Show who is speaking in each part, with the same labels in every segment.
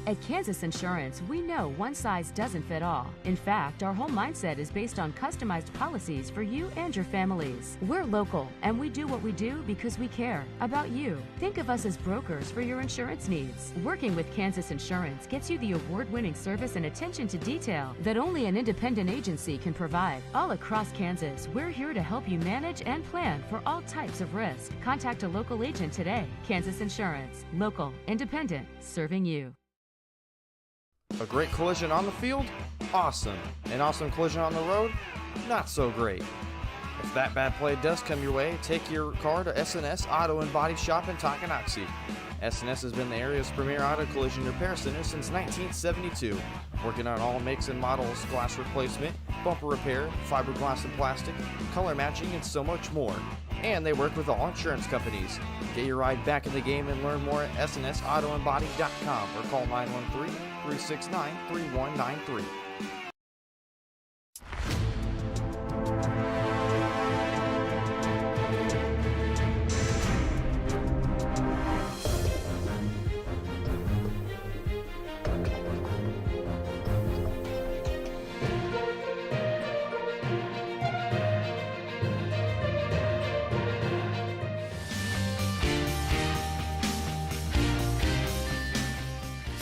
Speaker 1: At Kansas Insurance, we know one size doesn't fit all. In fact, our whole mindset is based on customized policies for you and your families. We're local, and we do what we do because we care about you. Think of us as brokers for your insurance needs. Working with Kansas Insurance gets you the award-winning service and attention to detail that only an independent agency can provide. All across Kansas, we're here to help you manage and plan for all types of risk. Contact a local agent today. Kansas Insurance. Local, independent, serving you.
Speaker 2: A great collision on the field? Awesome. An awesome collision on the road? Not so great. If that bad play does come your way, take your car to S&S Auto and Body Shop in Tonganoxie. S&S has been the area's premier auto collision repair center since 1972, working on all makes and models, glass replacement, bumper repair, fiberglass and plastic, color matching, and so much more. And they work with all insurance companies. Get your ride back in the game and learn more at snsautoandbody.com or call 913-369-3193.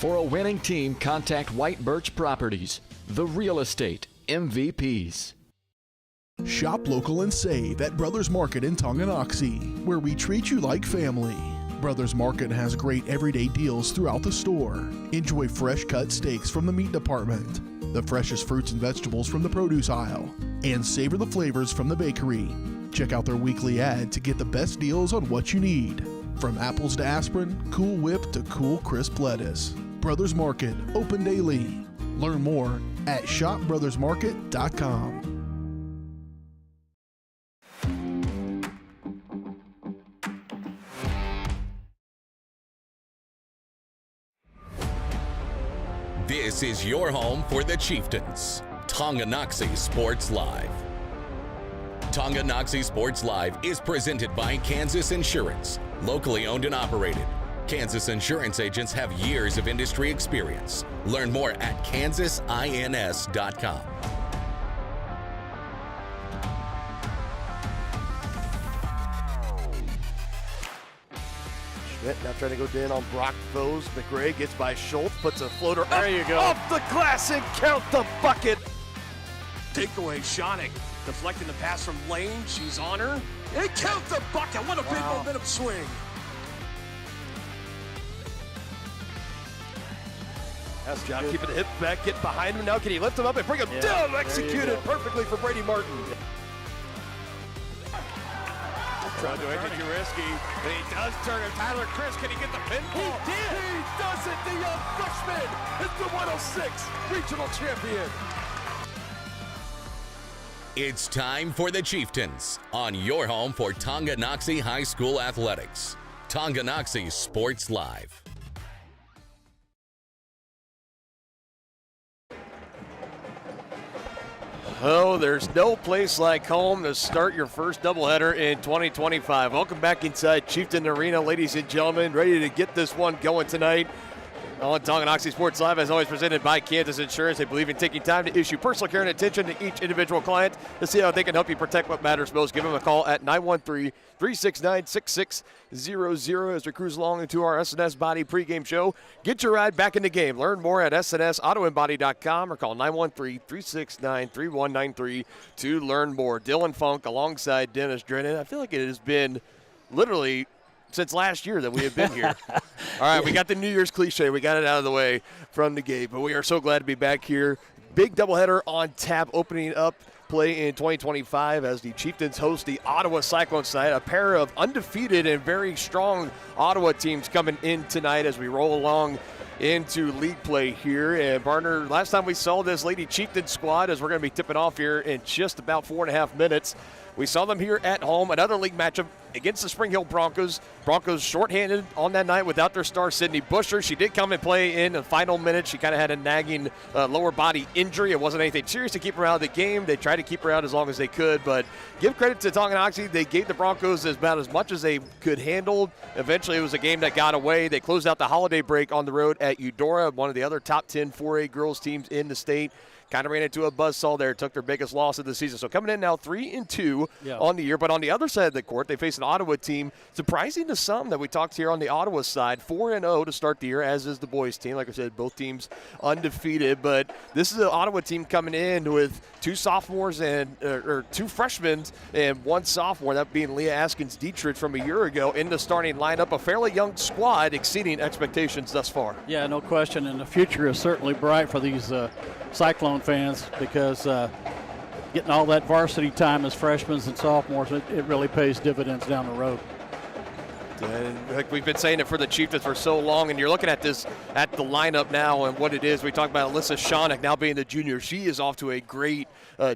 Speaker 3: For a winning team, contact White Birch Properties, the real estate MVPs.
Speaker 4: Shop local and save at Brothers Market in Tonganoxie, where we treat you like family. Brothers Market has great everyday deals throughout the store. Enjoy fresh cut steaks from the meat department, the freshest fruits and vegetables from the produce aisle, and savor the flavors from the bakery. Check out their weekly ad to get the best deals on what you need. From apples to aspirin, Cool Whip to cool crisp lettuce. Brothers Market, open daily. Learn more at shopbrothersmarket.com.
Speaker 5: This is your home for the Chieftains. Tonganoxie Sports Live. Tonganoxie Sports Live is presented by Kansas Insurance, locally owned and operated. Kansas Insurance agents have years of industry experience. Learn more at kansasins.com.
Speaker 6: Schmidt now trying to go in on Brock Bose. McRae gets by Schultz, puts a floater
Speaker 7: There you go.
Speaker 6: off the glass and count the bucket.
Speaker 7: Takeaway, Schoening deflecting the pass from Lane. She's on her. And count the bucket. What a big momentum swing.
Speaker 6: That's John keeping the hip back, get behind him now. Can he lift him up and bring him down? Executed perfectly for Brady Martin.
Speaker 7: Trying to make it too risky. And he does turn it. Tyler Chris, can he get the pinfall?
Speaker 6: He did. He does it. The young freshman is the 106 regional champion.
Speaker 5: It's time for the Chieftains on your home for Tonganoxie High School athletics. Tonganoxie Sports Live.
Speaker 6: Oh, there's no place like home to start your first doubleheader in 2025. Welcome back inside Chieftain Arena, ladies and gentlemen. Ready to get this one going tonight on Tonganoxie Sports Live, as always presented by Kansas Insurance. They believe in taking time to issue personal care and attention to each individual client to see how they can help you protect what matters most. Give them a call at 913-369-6600 as we cruise along into our S&S Body pregame show. Get your ride back in the game. Learn more at snsautoandbody.com or call 913-369-3193 to learn more. Dylan Funk alongside Dennis Drennan. I feel like it has been literally since last year that we have been here. All right, we got the New Year's cliche. We got it out of the way from the gate, but we are so glad to be back here. Big doubleheader on tap, opening up play in 2025 as the Chieftains host the Ottawa Cyclones tonight. A pair of undefeated and very strong Ottawa teams coming in tonight as we roll along into league play here. And Barner, last time we saw this Lady Chieftain squad, as we're going to be tipping off here in just about 4.5 minutes, We saw them here at home, another league matchup against the Spring Hill Broncos. Broncos shorthanded on that night without their star Sydney Busher. She did come and play in the final minute. She kind of had a nagging lower body injury. It wasn't anything serious to keep her out of the game. They tried to keep her out as long as they could, but give credit to Tonganoxie. They gave the Broncos about as much as they could handle. Eventually, it was a game that got away. They closed out the holiday break on the road at Eudora, one of the other top 10 4A girls teams in the state. Kind of ran into a buzzsaw there, took their biggest loss of the season. So coming in now 3-2 on the year. But on the other side of the court, they face an Ottawa team, surprising to some that we talked here on the Ottawa side, 4-0 to start the year, as is the boys team. Like I said, both teams undefeated. But this is an Ottawa team coming in with two sophomores or two freshmen and one sophomore, that being Leah Askins-Dietrich from a year ago, in the starting lineup. A fairly young squad, exceeding expectations thus far.
Speaker 8: Yeah, no question. And the future is certainly bright for these Cyclone fans, because getting all that varsity time as freshmen and sophomores, it really pays dividends down the road.
Speaker 6: Like we've been saying it for the Chieftains for so long, and you're looking at this at the lineup now and what it is. We talked about Alyssa Shonick now being the junior. She is off to a great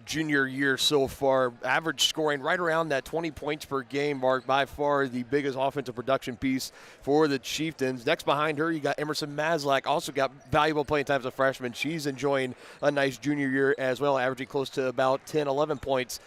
Speaker 6: junior year so far. Average scoring right around that 20 points per game mark, by far the biggest offensive production piece for the Chieftains. Next behind her, you got Emerson Maslak, also got valuable playing time as a freshman. She's enjoying a nice junior year as well, averaging close to about 10, 11 points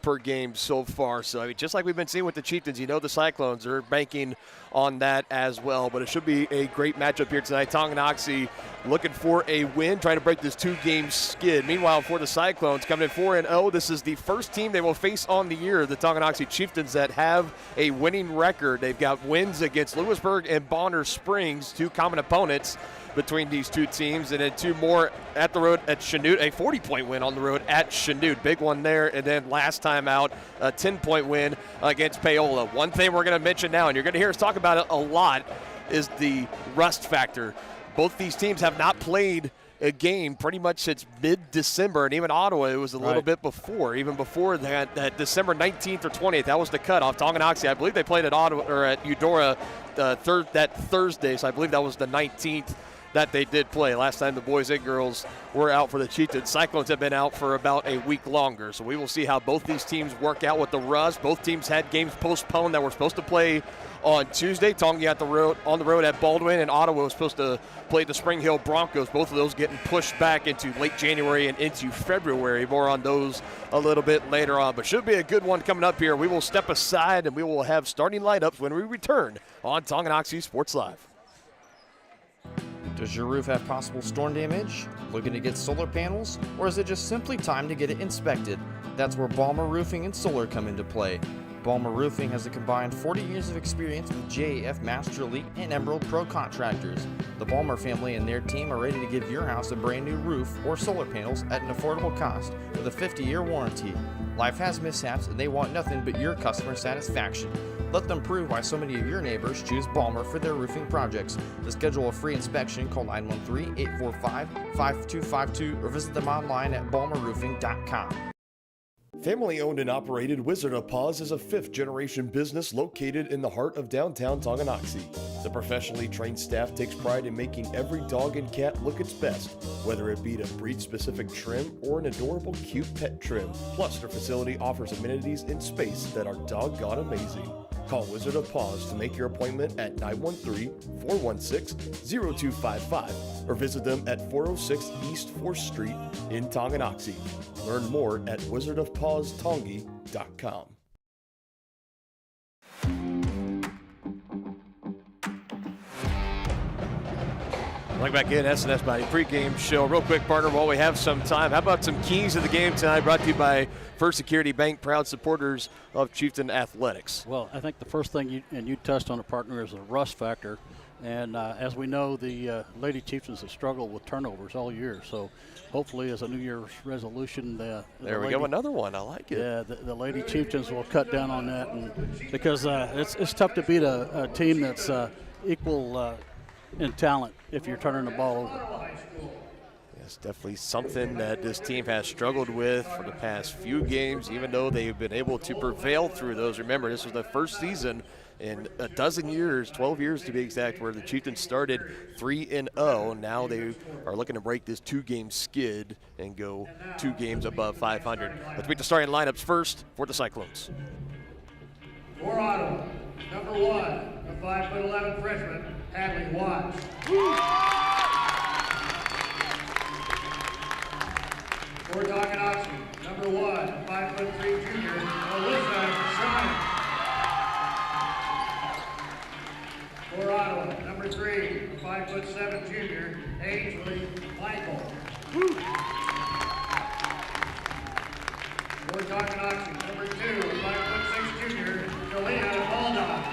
Speaker 6: per game so far. So I mean, just like we've been seeing with the Chieftains, you know the Cyclones are banking on that as well. But it should be a great matchup here tonight. Tonganoxie looking for a win, trying to break this two-game skid. Meanwhile, for the Cyclones, coming in 4-0, this is the first team they will face on the year, the Tonganoxie Chieftains, that have a winning record. They've got wins against Lewisburg and Bonner Springs, two common opponents between these two teams, and then two more at the road at Chanute, a 40-point win on the road at Chanute. Big one there. And then last time out, a 10-point win against Paola. One thing we're going to mention now, and you're going to hear us talk about it a lot, is the rust factor. Both these teams have not played a game pretty much since mid-December, and even Ottawa, it was a little bit before, even before that December 19th or 20th. That was the cutoff. Tonganoxie, I believe they played at Ottawa or at Eudora that Thursday, so I believe that was the 19th that they did play. Last time the boys and girls were out for the Chieftains. Cyclones have been out for about a week longer, so we will see how both these teams work out with the rust. Both teams had games postponed that were supposed to play on Tuesday. Tonga on the road at Baldwin, and Ottawa was supposed to play the Spring Hill Broncos. Both of those getting pushed back into late January and into February. More on those a little bit later on, but should be a good one coming up here. We will step aside and we will have starting lineups when we return on Tonganoxie Sports Live.
Speaker 2: Does your roof have possible storm damage? Looking to get solar panels? Or is it just simply time to get it inspected? That's where Balmer Roofing and Solar come into play. Balmer Roofing has a combined 40 years of experience with JAF Master Elite and Emerald Pro contractors. The Balmer family and their team are ready to give your house a brand new roof or solar panels at an affordable cost with a 50-year warranty. Life has mishaps and they want nothing but your customer satisfaction. Let them prove why so many of your neighbors choose Balmer for their roofing projects. To schedule a free inspection, call 913-845-5252 or visit them online at balmerroofing.com.
Speaker 9: Family owned and operated Wizard of Paws is a fifth-generation business located in the heart of downtown Tonganoxie. The professionally trained staff takes pride in making every dog and cat look its best, whether it be a breed-specific trim or an adorable, cute pet trim. Plus, their facility offers amenities and space that are doggone amazing. Call Wizard of Paws to make your appointment at 913-416-0255 or visit them at 406 East 4th Street in Tonganoxie. Learn more at wizardofpawstongi.com.
Speaker 6: Welcome back in SNS Body pregame show. Real quick, partner, while we have some time, how about some keys to the game tonight, brought to you by First Security Bank, proud supporters of Chieftain Athletics.
Speaker 8: Well, I think the first thing, you touched on it, partner, is the rust factor. And as we know, the Lady Chieftains have struggled with turnovers all year. So hopefully as a New Year's resolution, there we
Speaker 6: go, another one. I like it.
Speaker 8: Yeah, the Lady Chieftains will cut down on that, and because it's tough to beat a team that's equal in talent if you're turning the ball over.
Speaker 6: It's definitely something that this team has struggled with for the past few games, even though they've been able to prevail through those. Remember, this was the first season in a dozen years, 12 years to be exact, where the Chieftains started 3-0. Now they are looking to break this 2-game skid and go 2 games above 500. Let's meet the starting lineups first for the Cyclones.
Speaker 10: For Ottawa, number 1, a 5'11" freshman, Hadley Watts. For Tonganoxie, number 1, a 5'3" junior, Alyssa Shine. For Ottawa, number 3, a 5'7" junior, Ainsley Michael. For Tonganoxie, number 2, a 5'6" junior, Kalia Baldock.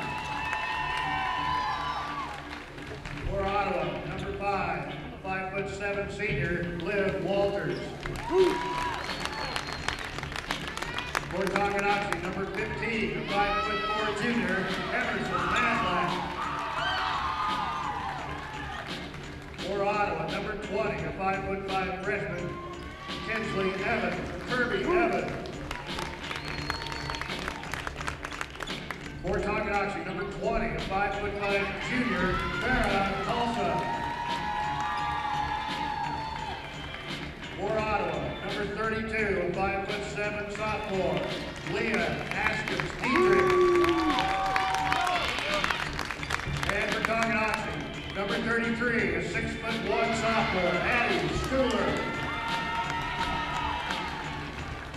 Speaker 10: For Ottawa, number 5, a 5'7" senior, Liv Walters. For Tonganoxie, number 15, a 5'4" junior, Emerson Maslach. For Ottawa, number 20, a 5'5" freshman, Kinsley Evans, Kirby Evans. For Tonganoxie, number 20, a 5'5" junior, Farah Tulsa. For Ottawa, number 32, a 5'7" sophomore, Leah Askins Dietrich. And for Tonganoxie, number 33, a 6'1" sophomore, Addie Schooler.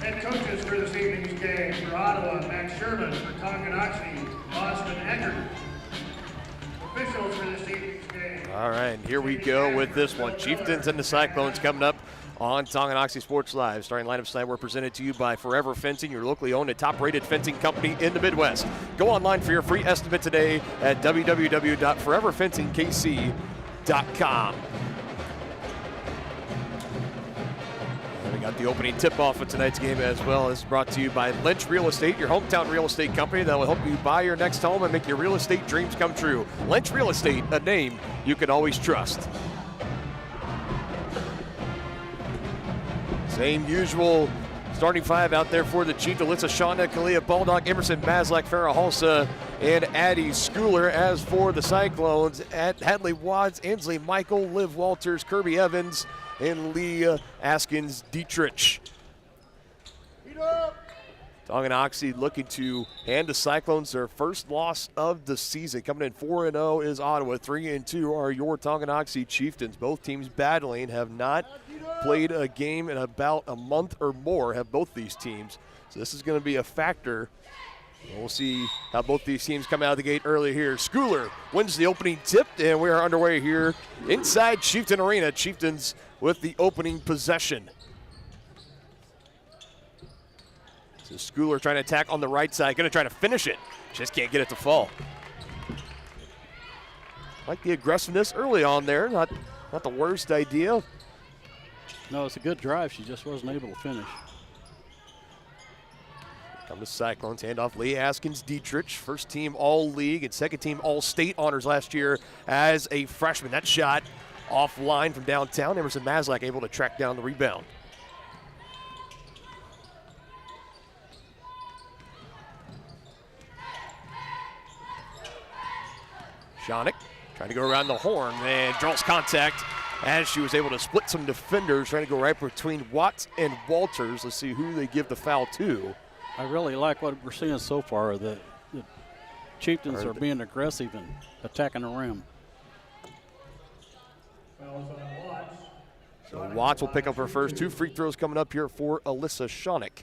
Speaker 10: Head coaches for this evening's game: for Ottawa, Max Sherman; for Tonganoxie, Austin Eckert. Officials for this evening's game.
Speaker 6: All right, here we go with this one. Chieftains and the Cyclones coming up on Tonganoxie Sports Live. Starting lineups tonight were presented to you by Forever Fencing, your locally owned and top-rated fencing company in the Midwest. Go online for your free estimate today at www.foreverfencingkc.com. And we got the opening tip-off of tonight's game as well. This is brought to you by Lynch Real Estate, your hometown real estate company that will help you buy your next home and make your real estate dreams come true. Lynch Real Estate, a name you can always trust. Same usual starting 5 out there for the Chieftains. Alyssa Shonda, Kalia Baldock, Emerson Maslach, Farah Halsa, and Addie Schooler. As for the Cyclones, at Hadley Watts, Ainsley Michael, Liv Walters, Kirby Evans, and Leah Askins Dietrich. Tonganoxie looking to hand the Cyclones their first loss of the season. Coming in 4-0 is Ottawa. 3-2 are your Tonganoxie Chieftains. Both teams battling, have not played a game in about a month or more, have both these teams. So this is going to be a factor. We'll see how both these teams come out of the gate early here. Schooler wins the opening tip, and we are underway here inside Chieftain Arena. Chieftains with the opening possession. So Schooler trying to attack on the right side, going to try to finish it. Just can't get it to fall. Like the aggressiveness early on there, not the worst idea.
Speaker 8: No, it's a good drive. She just wasn't able to finish.
Speaker 6: Come to Cyclones, handoff Leah Askins Dietrich, first team All-League and second team All-State honors last year as a freshman. That shot offline from downtown. Emerson Maslach able to track down the rebound. Shonick trying to go around the horn and draws contact as she was able to split some defenders, trying to go right between Watts and Walters. Let's see who they give the foul to.
Speaker 8: I really like what we're seeing so far. The Chieftains are being aggressive and attacking the rim.
Speaker 6: So Watts will pick up her first. 2 free throws coming up here for Alyssa Shonick.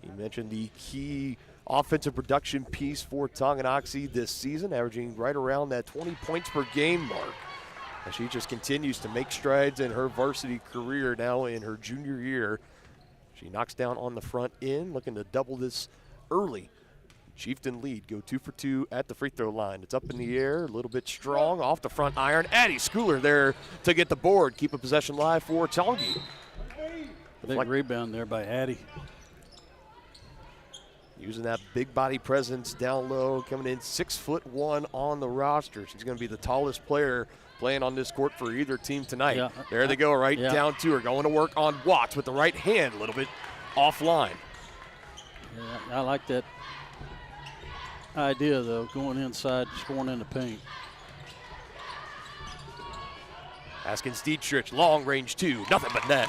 Speaker 6: You mentioned the key offensive production piece for Tonganoxie this season, averaging right around that 20 points per game mark. And she just continues to make strides in her varsity career now in her junior year. She knocks down on the front end, looking to double this early. Chieftain lead, go 2 for 2 at the free throw line. It's up in the air, a little bit strong, off the front iron. Addie Schooler there to get the board, keep a possession live for Tongi.
Speaker 8: Big rebound there by Addie.
Speaker 6: using that big body presence down low, coming in 6'1" on the roster. She's going to be the tallest player playing on this court for either team tonight.
Speaker 8: Yeah.
Speaker 6: There they go, right down to her. Going to work on Watts with the right hand, a little bit offline.
Speaker 8: Yeah, I like that idea, though, going inside, scoring in the paint.
Speaker 6: Askins Dietrich, long range 2, nothing but net.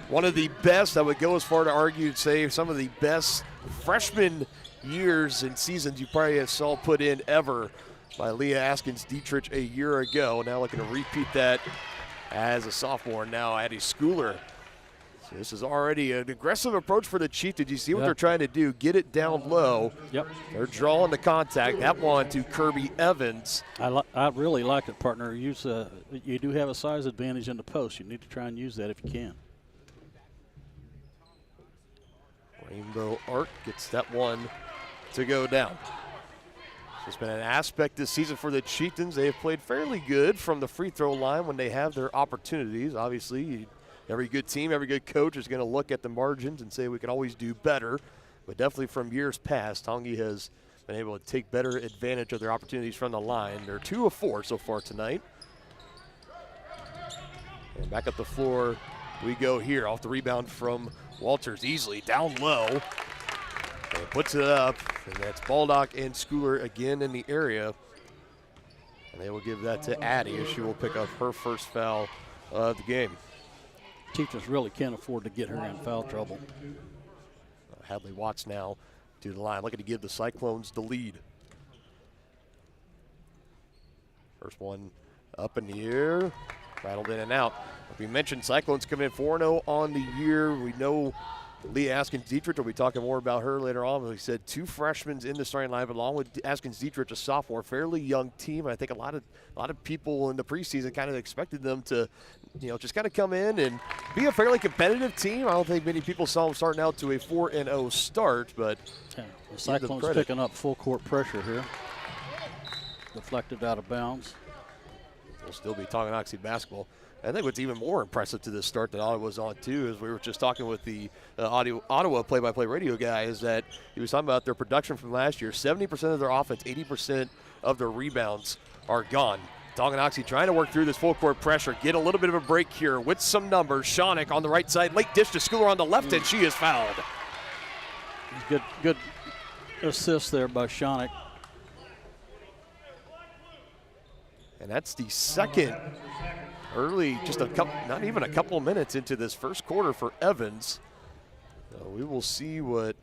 Speaker 6: One of the best, I would go as far to argue, say some of the best freshman years and seasons you probably saw put in ever by Leah Askins Dietrich a year ago. Now looking to repeat that as a sophomore. Now Addie Schooler. So this is already an aggressive approach for the Chiefs. Did you see what they're trying to do? Get it down low.
Speaker 8: Yep.
Speaker 6: They're drawing the contact. That one to Kirby Evans.
Speaker 8: I really like it, partner. You do have a size advantage in the post. You need to try and use that if you can.
Speaker 6: Rainbow Arc gets that one to go down. It's been an aspect this season for the Chieftains. They have played fairly good from the free throw line when they have their opportunities. Obviously, every good team, every good coach is going to look at the margins and say we can always do better. But definitely from years past, Tongi has been able to take better advantage of their opportunities from the line. They're 2 of 4 so far tonight. And back up the floor we go here off the rebound from Walters, easily down low. And puts it up, and that's Baldock and Schooler again in the area. And they will give that to Addie as she will pick up her first foul of the game.
Speaker 8: Chieftains really can't afford to get her in foul trouble.
Speaker 6: Hadley Watts now to the line, looking to give the Cyclones the lead. First one up in the air, rattled in and out. We mentioned Cyclones coming in 4-0 on the year. We know Leah Askins Dietrich, we'll be talking more about her later on. We said 2 freshmen in the starting lineup, along with Askins Dietrich, a sophomore, fairly young team. I think a lot of people in the preseason kind of expected them to, just kind of come in and be a fairly competitive team. I don't think many people saw them starting out to a 4-0 start, but
Speaker 8: the Cyclones picking up full court pressure here. Deflected out of bounds.
Speaker 6: Will still be Tonganoxie basketball. I think what's even more impressive to this start that Ottawa was on too is we were just talking with the Ottawa play-by-play radio guy is that he was talking about their production from last year. 70% of their offense, 80% of their rebounds are gone. Tonganoxie trying to work through this full court pressure, get a little bit of a break here with some numbers. Schoenig on the right side, late dish to Schooler on the left, and she is fouled.
Speaker 8: Good assist there by Schoenig.
Speaker 6: And that's the second early, just not even a couple of minutes into this first quarter for Evans. We will see what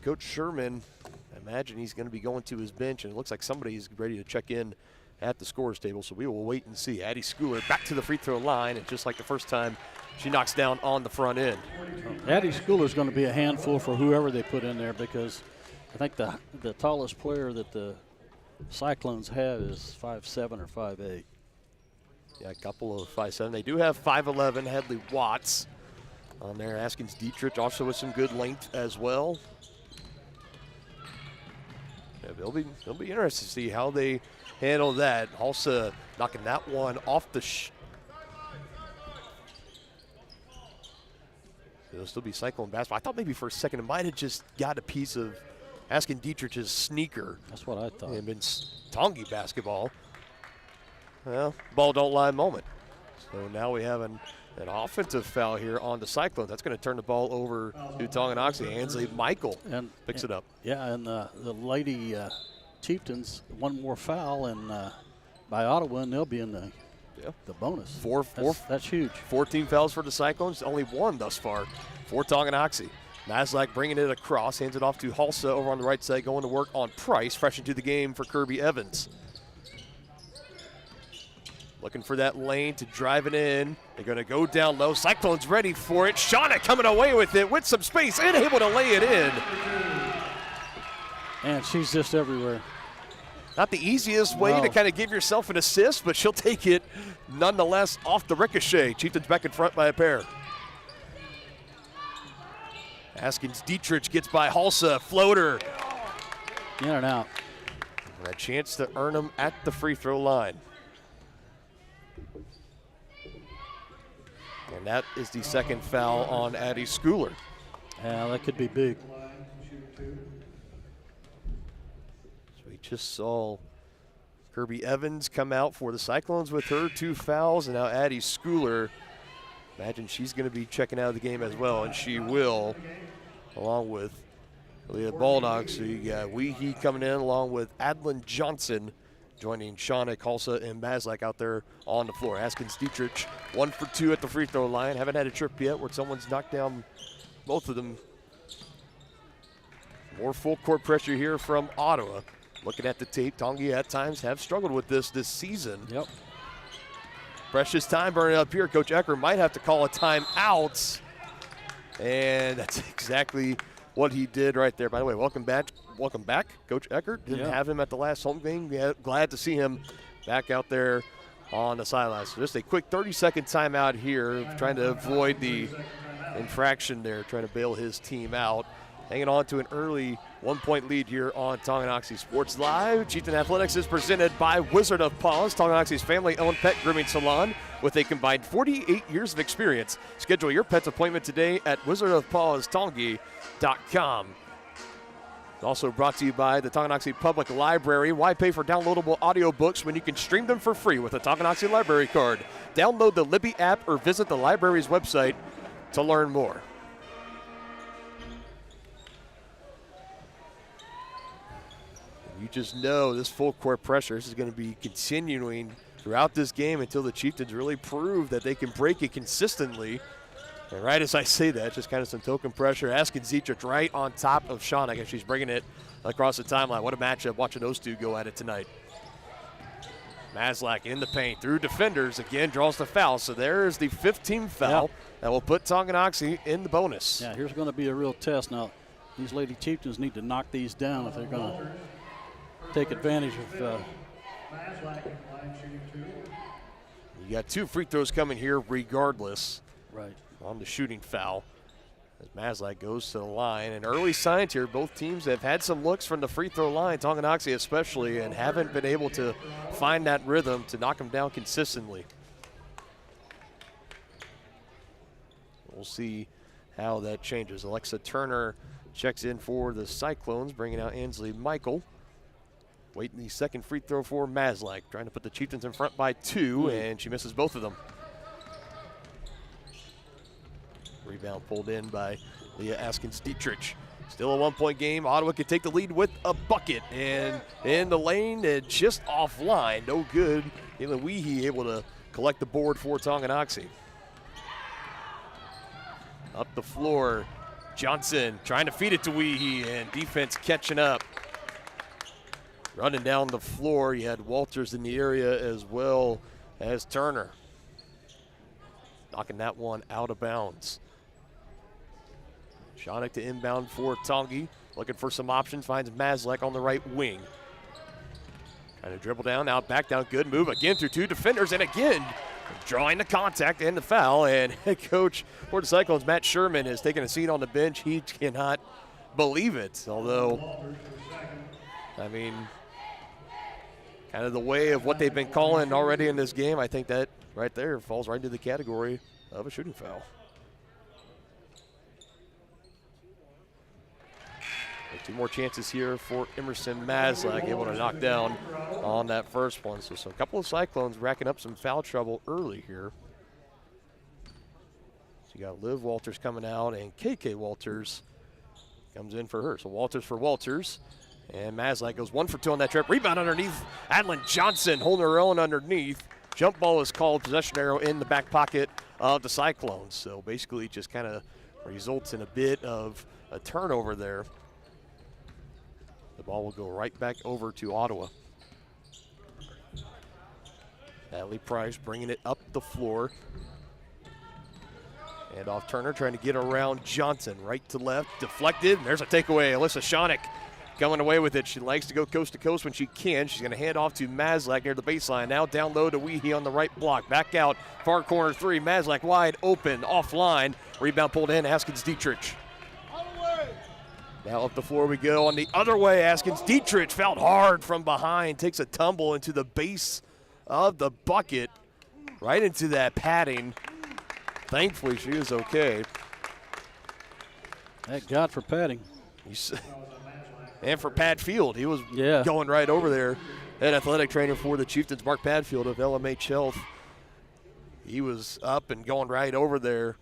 Speaker 6: Coach Sherman, I imagine he's going to be going to his bench, and it looks like somebody's ready to check in at the scorer's table, so we will wait and see. Addie Schooler back to the free throw line, and just like the first time, she knocks down on the front end.
Speaker 8: Addie Schooler is going to be a handful for whoever they put in there, because I think the tallest player that the Cyclones have is 5'7" or 5'8".
Speaker 6: Yeah, a couple of 5'7". They do have 5'11" Hadley Watts on there. Askins Dietrich also with some good length as well. Yeah, they'll be interested to see how they handle that. Halsa knocking that one off the It'll still be Cyclone basketball. I thought maybe for a second it might have just got a piece of Askins Dietrich's sneaker.
Speaker 8: That's what I thought.
Speaker 6: And been Tongi basketball. Well, ball don't lie moment. So now we have an offensive foul here on the Cyclones. That's going to turn the ball over to Tonganoxie. Ansley Michael picks it up.
Speaker 8: Yeah, and the Lady Chieftains, one more foul and by Ottawa, and they'll be in the bonus. That's huge.
Speaker 6: 14 fouls for the Cyclones, only 1 thus far for Tonganoxie. Maslak bringing it across, hands it off to Halsa over on the right side, going to work on Price, fresh into the game for Kirby Evans. Looking for that lane to drive it in. They're going to go down low. Cyclones ready for it. Shauna coming away with it with some space and able to lay it in.
Speaker 8: And she's just everywhere.
Speaker 6: Not the easiest way to kind of give yourself an assist, but she'll take it nonetheless off the ricochet. Chieftains back in front by a pair. Askins Dietrich gets by Halsa. Floater.
Speaker 8: In and out.
Speaker 6: And a chance to earn them at the free throw line. And And that is the second foul on Addie Schooler.
Speaker 8: Yeah, that could be big.
Speaker 6: So we just saw Kirby Evans come out for the Cyclones with her 2 fouls, and now Addie Schooler. Imagine she's going to be checking out of the game as well, and she will, along with Leah Baldock. So you got Weehee coming in along with Adlin Johnson, joining Shauna, Halsa, and Maslak out there on the floor. Askins Dietrich 1 for 2 at the free throw line. Haven't had a trip yet where someone's knocked down both of them. More full court pressure here from Ottawa. Looking at the tape, Tongi at times have struggled with this season.
Speaker 8: Yep.
Speaker 6: Precious time burning up here. Coach Eckert might have to call a timeout. And that's exactly what he did right there. By the way, welcome back, Coach Eckert. Didn't have him at the last home game. Glad to see him back out there on the sidelines. So just a quick 30-second timeout here, trying to avoid the infraction there, trying to bail his team out. Hanging on to an early 1-point lead here on Tonganoxie Sports Live. Chieftain Athletics is presented by Wizard of Paws, Tonganoxie's family-owned pet grooming salon with a combined 48 years of experience. Schedule your pet's appointment today at wizardofpawstongi.com. Also brought to you by the Tonganoxie Public Library. Why pay for downloadable audiobooks when you can stream them for free with a Tonganoxie Library card? Download the Libby app or visit the library's website to learn more. You just know this full court pressure, this is going to be continuing throughout this game until the Chieftains really prove that they can break it consistently. And right as I say that, just kind of some token pressure. Askins Dietrich right on top of Shauna as she's bringing it across the timeline. What a matchup watching those two go at it tonight. Maslak in the paint through defenders. Again, draws the foul. So there's the 15th foul that will put Tonganoxie in the bonus.
Speaker 8: Yeah, here's going to be a real test. Now, these Lady Chieftains need to knock these down if they're going to take advantage of.
Speaker 6: You got 2 free throws coming here regardless.
Speaker 8: Right.
Speaker 6: On the shooting foul as Maslak goes to the line. And early signs here, both teams have had some looks from the free throw line, Tonganoxie especially, and haven't been able to find that rhythm to knock them down consistently. We'll see how that changes. Alexa Turner checks in for the Cyclones, bringing out Ansley Michael. Waiting the second free throw for Maslak, trying to put the Chieftains in front by 2, and she misses both of them. Rebound pulled in by Leah Askins Dietrich. Still a 1-point game. Ottawa could take the lead with a bucket. And in the lane and just offline. No good. Kayla Weehee able to collect the board for Tonganoxie. Up the floor. Johnson trying to feed it to Weehee, and defense catching up. Running down the floor, you had Walters in the area as well as Turner. Knocking that one out of bounds. Shanik to inbound for Tongi. Looking for some options, finds Maslak on the right wing. Trying to dribble down, now back down, good move again through 2 defenders, and again, drawing the contact and the foul, and head coach for the Cyclones, Matt Sherman, has taken a seat on the bench. He cannot believe it, although, I mean, kind of the way of what they've been calling already in this game, I think that right there falls right into the category of a shooting foul. And 2 more chances here for Emerson Maslak, able to knock down on that first one. So a couple of Cyclones racking up some foul trouble early here. So you got Liv Walters coming out, and KK Walters comes in for her. So Walters for Walters. And Maslak goes 1 for 2 on that trip. Rebound underneath. Adlin Johnson holding her own underneath. Jump ball is called. Possession arrow in the back pocket of the Cyclones. So basically just kind of results in a bit of a turnover there. The ball will go right back over to Ottawa. Natalie Price bringing it up the floor. And off Turner trying to get around Johnson. Right to left, deflected. There's a takeaway. Alyssa Shanik coming away with it. She likes to go coast to coast when she can. She's going to hand off to Maslak near the baseline. Now down low to Weehee on the right block. Back out, far corner 3. Maslak wide open, offline. Rebound pulled in, Askins Dietrich. Now up the floor we go on the other way. Askins Dietrich fouled hard from behind. Takes a tumble into the base of the bucket. Right into that padding. thankfully she is okay.
Speaker 8: Thank God for padding.
Speaker 6: And for Pat Field, he was going right over there. Head athletic trainer for the Chieftains, Mark Padfield of LMH Health. He was up and going right over there.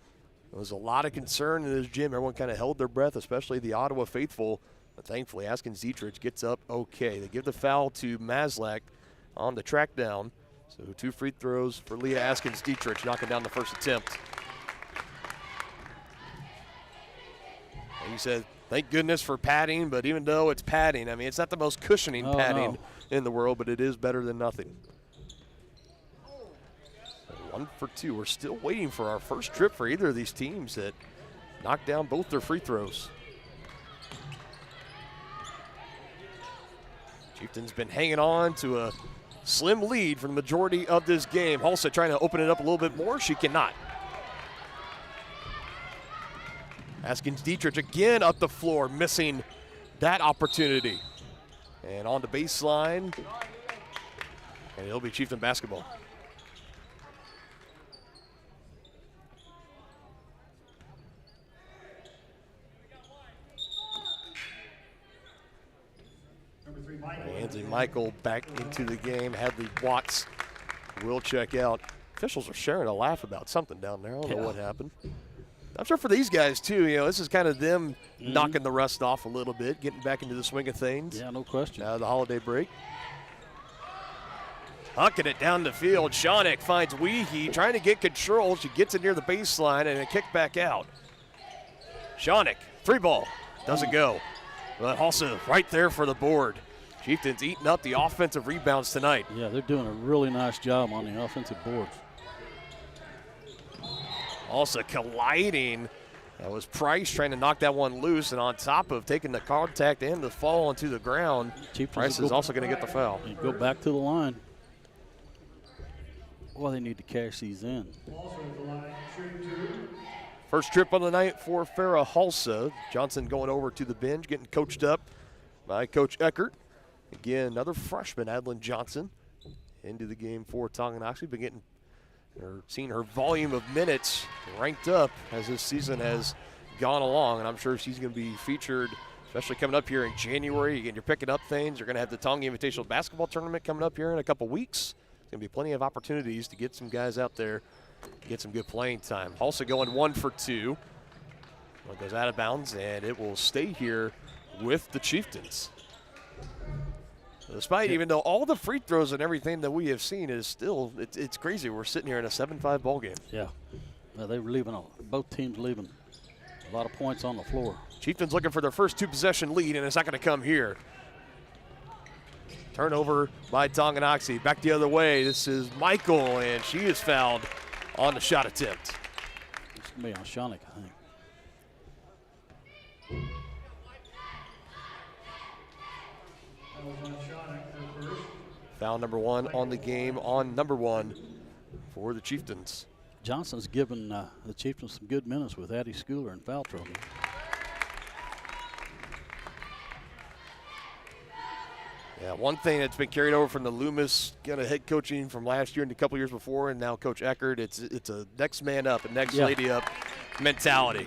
Speaker 6: There was a lot of concern in this gym. Everyone kind of held their breath, especially the Ottawa faithful. But thankfully, Askins Dietrich gets up okay. They give the foul to Maslak on the track down. So 2 free throws for Leah Askins Dietrich, knocking down the first attempt. And he said, thank goodness for padding, but even though it's padding, I mean, it's not the most cushioning padding in the world, but it is better than nothing. 1 for 2. We're still waiting for our first trip for either of these teams that knocked down both their free throws. Chieftains been hanging on to a slim lead for the majority of this game. Hulsa trying to open it up a little bit more. She cannot. Askins Dietrich again up the floor, missing that opportunity. And on the baseline, and it'll be Chieftain basketball. Anthony Michael back into the game. Hadley Watts will check out. Officials are sharing a laugh about something down there. I don't know what happened. I'm sure for these guys, too, you know, this is kind of them knocking the rust off a little bit, getting back into the swing of things.
Speaker 8: Yeah, no question.
Speaker 6: Out of the holiday break. Hucking it down the field. Shawnick finds Weehee trying to get control. She gets it near the baseline and a kick back out. Shawnick, 3-ball. Doesn't go. But also right there for the board. Chieftains eating up the offensive rebounds tonight.
Speaker 8: Yeah, they're doing a really nice job on the offensive boards.
Speaker 6: Also colliding. That was Price trying to knock that one loose, and on top of taking the contact and the fall onto the ground, Price is also going to get the foul.
Speaker 8: And go back to the line. Well, they need to cash these in.
Speaker 6: First trip of the night for Farrah Hulsa. Johnson going over to the bench, getting coached up by Coach Eckert. Again, another freshman, Adlin Johnson, into the game for Tonganoxie, but seeing her volume of minutes ranked up as this season has gone along, and I'm sure she's going to be featured, especially coming up here in January. Again, you're picking up things. You're going to have the Tonga Invitational Basketball Tournament coming up here in a couple weeks. There's going to be plenty of opportunities to get some guys out there, get some good playing time. Also going 1 for 2. One goes out of bounds, and it will stay here with the Chieftains. Despite, even though all the free throws and everything that we have seen is still, it's crazy. We're sitting here in a 7-5 ball game.
Speaker 8: Yeah, they were leaving, both teams leaving a lot of points on the floor.
Speaker 6: Chieftains looking for their first 2-possession lead, and it's not going to come here. Turnover by Tonganoxie. Back the other way. This is Michael, and she is fouled on the shot attempt.
Speaker 8: It's going to be on Shawnick, I think.
Speaker 6: Foul number 1 on the game, on number 1 for the Chieftains.
Speaker 8: Johnson's given the Chieftains some good minutes with Addie Schooler in foul trouble.
Speaker 6: Yeah, one thing that's been carried over from the Loomis kind of head coaching from last year and a couple years before, and now Coach Eckert, it's a next man up, a next lady up mentality.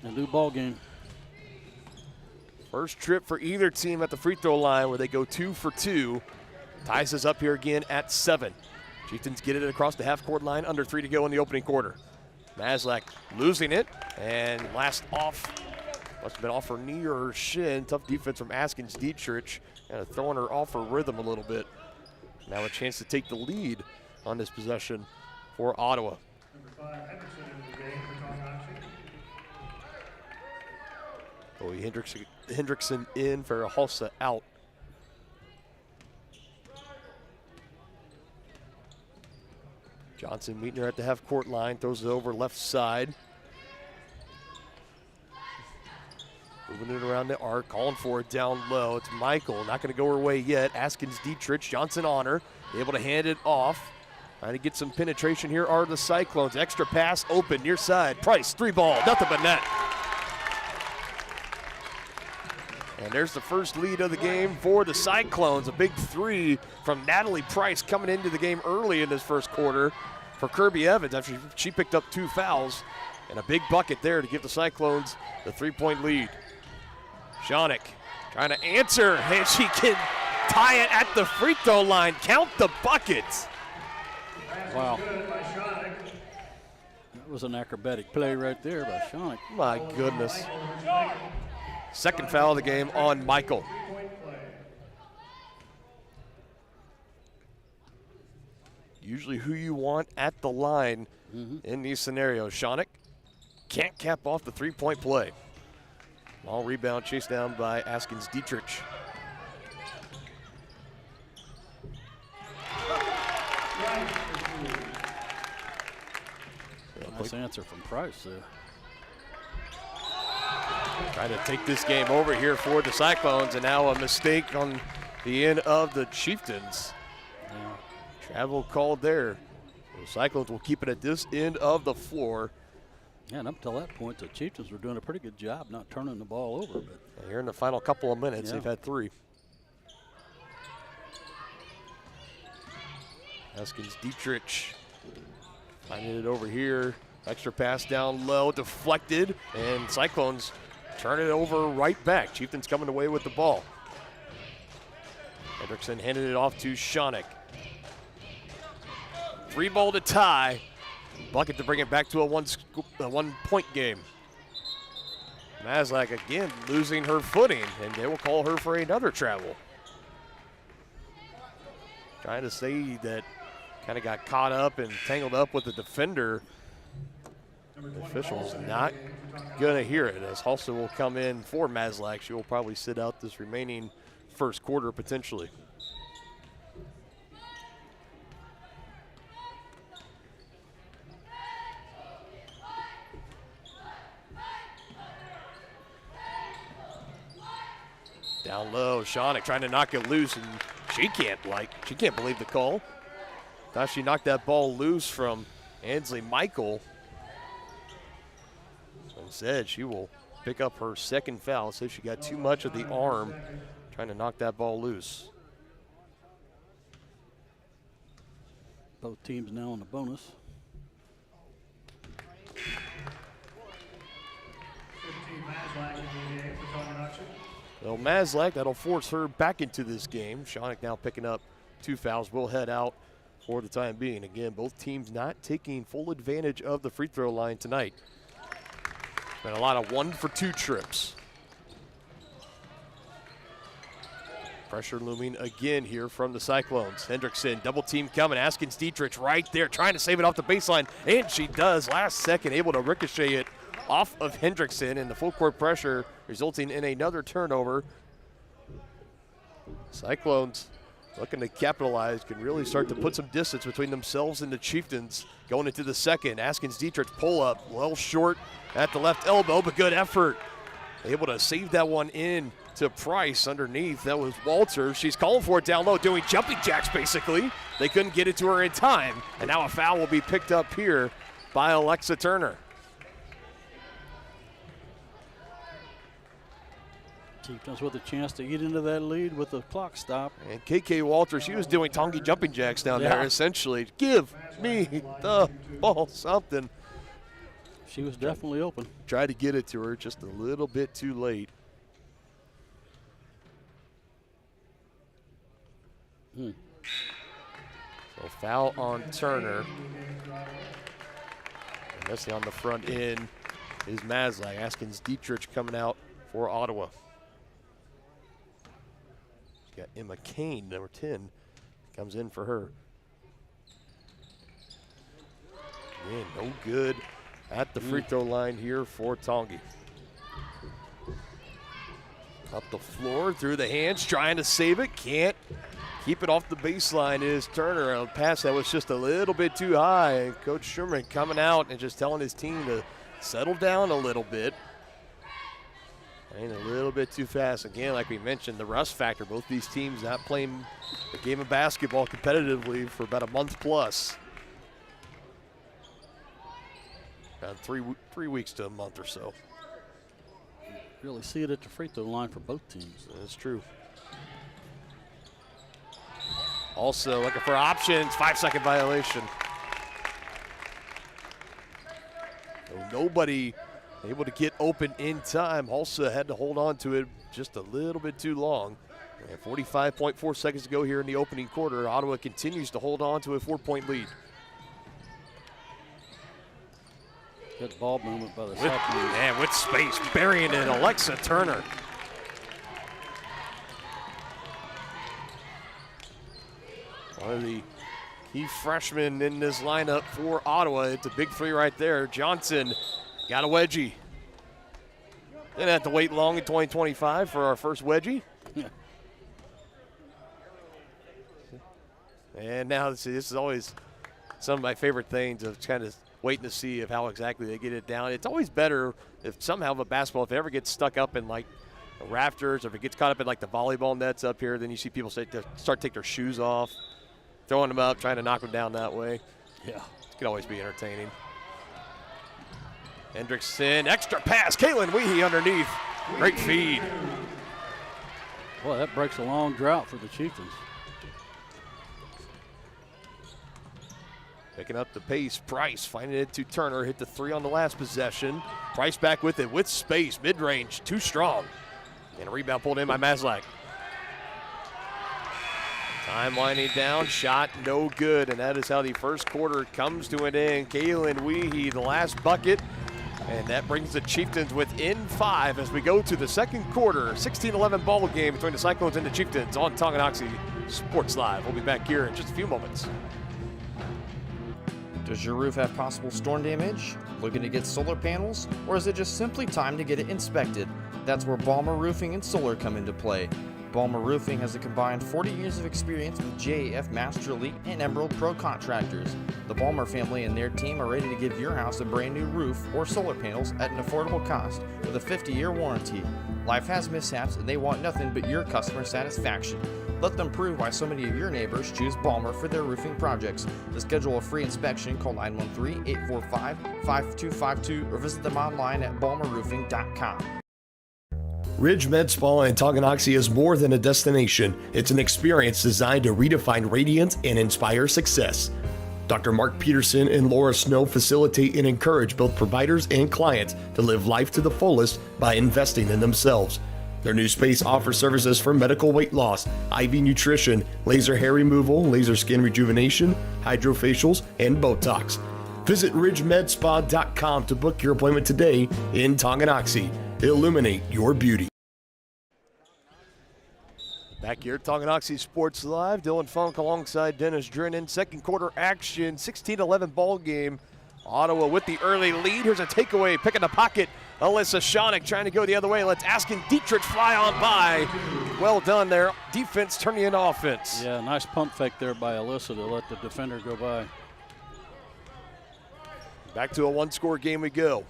Speaker 8: A new ball game.
Speaker 6: First trip for either team at the free throw line where they go 2 for 2. Ties us up here again at 7. Chieftains get it across the half-court line, under 3 to go in the opening quarter. Maslak losing it, and last off, must have been off her knee or her shin. Tough defense from Askins Dietrich, kind of throwing her off her rhythm a little bit. Now a chance to take the lead on this possession for Ottawa.
Speaker 10: Number 5, Henderson in the game for Tonganoxie.
Speaker 6: Hendrickson in for Hulsa out. Johnson meeting her at the half-court line, throws it over left side. Moving it around the arc, calling for it down low. It's Michael, not going to go her way yet. Askins Dietrich, Johnson on her, able to hand it off. Trying to get some penetration here are the Cyclones. Extra pass open, near side. Price, 3-ball, nothing but net. And there's the first lead of the game for the Cyclones. A big 3 from Natalie Price coming into the game early in this first quarter. for Kirby Evans after she picked up 2 fouls, and a big bucket there to give the Cyclones the 3-point lead. Schoenig trying to answer, and she can tie it at the free throw line. Count the buckets.
Speaker 8: Wow. That was an acrobatic play right there by Schoenig.
Speaker 6: My goodness. Second foul of the game on Michael. Usually who you want at the line in these scenarios. Schoenig can't cap off the 3-point play. Ball rebound chased down by Askins Dietrich.
Speaker 8: Nice answer from Price there.
Speaker 6: Trying to take this game over here for the Cyclones, and now a mistake on the end of the Chieftains. Yeah. Travel called there. The Cyclones will keep it at this end of the floor.
Speaker 8: Yeah, and up till that point, the Chieftains were doing a pretty good job not turning the ball over. But
Speaker 6: here in the final couple of minutes, they've had 3. Askins Dietrich finding it over here. Extra pass down low, deflected, and Cyclones turn it over right back. Chieftains coming away with the ball. Hendrickson handed it off to Schoenig. 3-ball to tie. Bucket to bring it back to a 1-point game. Mazlak again losing her footing, and they will call her for another travel. Trying to say that kind of got caught up and tangled up with the defender. The official's not going to hear it, as Halsa will come in for Mazlak. She will probably sit out this remaining first quarter potentially. Down low, Schoenig trying to knock it loose, and she can't believe the call. Thought she knocked that ball loose from Ansley Michael. So instead, she will pick up her second foul. So she got too much of the arm trying to knock that ball loose.
Speaker 8: Both teams now on the bonus.
Speaker 10: 15 Mazlak in the game for Tonganoxie.
Speaker 6: Well, Mazlak, that'll force her back into this game. Schoenig now picking up 2 fouls. Will head out for the time being. Again, both teams not taking full advantage of the free throw line tonight. Been a lot of 1-for-2 trips. Pressure looming again here from the Cyclones. Hendrickson, double team coming. Askins Dietrich right there, trying to save it off the baseline, and she does. Last second, able to ricochet it off of Hendrickson, and the full court pressure resulting in another turnover. Cyclones looking to capitalize, can really start to put some distance between themselves and the Chieftains going into the second. Askins Dietrich pull up, well short at the left elbow, but good effort. Able to save that one in to Price underneath. That was Walter. She's calling for it down low, doing jumping jacks basically. They couldn't get it to her in time, and now a foul will be picked up here by Alexa Turner.
Speaker 8: Chieftains with a chance to get into that lead with the clock stop.
Speaker 6: And KK Walter, she was doing Tongi jumping jacks down there essentially. Give me the ball, something.
Speaker 8: She was definitely open.
Speaker 6: Tried to get it to her, just a little bit too late. So foul on Turner. And missing on the front end is Mazlak. Askins Dietrich coming out for Ottawa. Got Emma Kane, number 10, comes in for her. Again, no good at the free throw line here for Tongi. Up the floor, through the hands, trying to save it, can't. Keep it off the baseline is Turner. A pass that was just a little bit too high. And Coach Sherman coming out and just telling his team to settle down a little bit. And a little bit too fast. Again, like we mentioned, the rust factor. Both these teams not playing the game of basketball competitively for about a month plus. About three weeks to a month or so.
Speaker 8: Really see it at the free throw line for both teams.
Speaker 6: That's true. Also looking for options, 5-second violation. nobody able to get open in time. Hulsa had to hold on to it just a little bit too long. And 45.4 seconds to go here in the opening quarter. Ottawa continues to hold on to a 4-point lead.
Speaker 8: Good ball movement by the Cyclones.
Speaker 6: And with space, burying it, Alexa Turner. One of the key freshmen in this lineup for Ottawa. It's a big three right there. Johnson got a wedgie. Didn't have to wait long in 2025 for our first wedgie. And now this is always some of my favorite things of kind of waiting to see of how exactly they get it down. It's always better if somehow the basketball, if it ever gets stuck up in like the rafters, or if it gets caught up in like the volleyball nets up here, then you see people start to take their shoes off, throwing them up, trying to knock them down that way.
Speaker 8: Yeah.
Speaker 6: It can always be entertaining. Hendrickson, extra pass, Caitlin Weehee underneath. Great feed.
Speaker 8: Boy, that breaks a long drought for the Chieftains.
Speaker 6: Picking up the pace, Price finding it to Turner, hit the three on the last possession. Price back with it, with space, mid-range, too strong. And a rebound pulled in by Maslak. Time winding down, shot no good, and that is how the first quarter comes to an end. Caitlin Weehee, the last bucket, and that brings the Chieftains within 5 as we go to the second quarter. 16-11 ball game between the Cyclones and the Chieftains on Tonganoxie Sports Live. We'll be back here in just a few moments.
Speaker 2: Does your roof have possible storm damage? Looking to get solar panels? Or is it just simply time to get it inspected? That's where Balmer Roofing and Solar come into play. Balmer Roofing has a combined 40 years of experience with JAF Master Elite and Emerald Pro contractors. The Balmer family and their team are ready to give your house a brand new roof or solar panels at an affordable cost with a 50-year warranty. Life has mishaps and they want nothing but your customer satisfaction. Let them prove why so many of your neighbors choose Balmer for their roofing projects. To schedule a free inspection, call 913-845-5252 or visit them online at balmerroofing.com.
Speaker 9: Ridge Med Spa in Tonganoxie is more than a destination. It's an experience designed to redefine radiance and inspire success. Dr. Mark Peterson and Laura Snow facilitate and encourage both providers and clients to live life to the fullest by investing in themselves. Their new space offers services for medical weight loss, IV nutrition, laser hair removal, laser skin rejuvenation, hydrofacials, and Botox. Visit ridgemedspa.com to book your appointment today in Tonganoxie. Illuminate your beauty.
Speaker 6: Back here at Tonganoxie Sports Live, Dylan Funk alongside Dennis Drennan. Second quarter action, 16-11 ball game. Ottawa with the early lead. Here's a takeaway, picking the pocket. Alyssa Schoenig trying to go the other way. Let's Askin Dietrich fly on by. Well done there. Defense turning into offense.
Speaker 8: Yeah, nice pump fake there by Alyssa to let the defender go by.
Speaker 6: Back to a one-score game we go.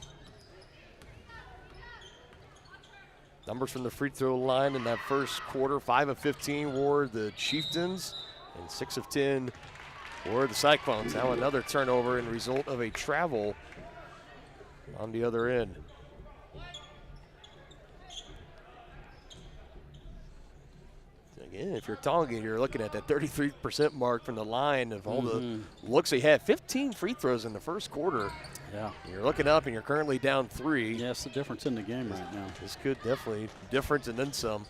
Speaker 6: Numbers from the free throw line in that first quarter, 5 of 15 were the Chieftains and 6 of 10 were the Cyclones. Now another turnover in result of a travel on the other end. Again, if you're Tongan, you're looking at that 33% mark from the line of all the looks they had. 15 free throws in the first quarter.
Speaker 8: Yeah.
Speaker 6: You're looking up and you're currently down 3.
Speaker 8: Yeah, it's the difference in the game right now.
Speaker 6: This could definitely difference and then some.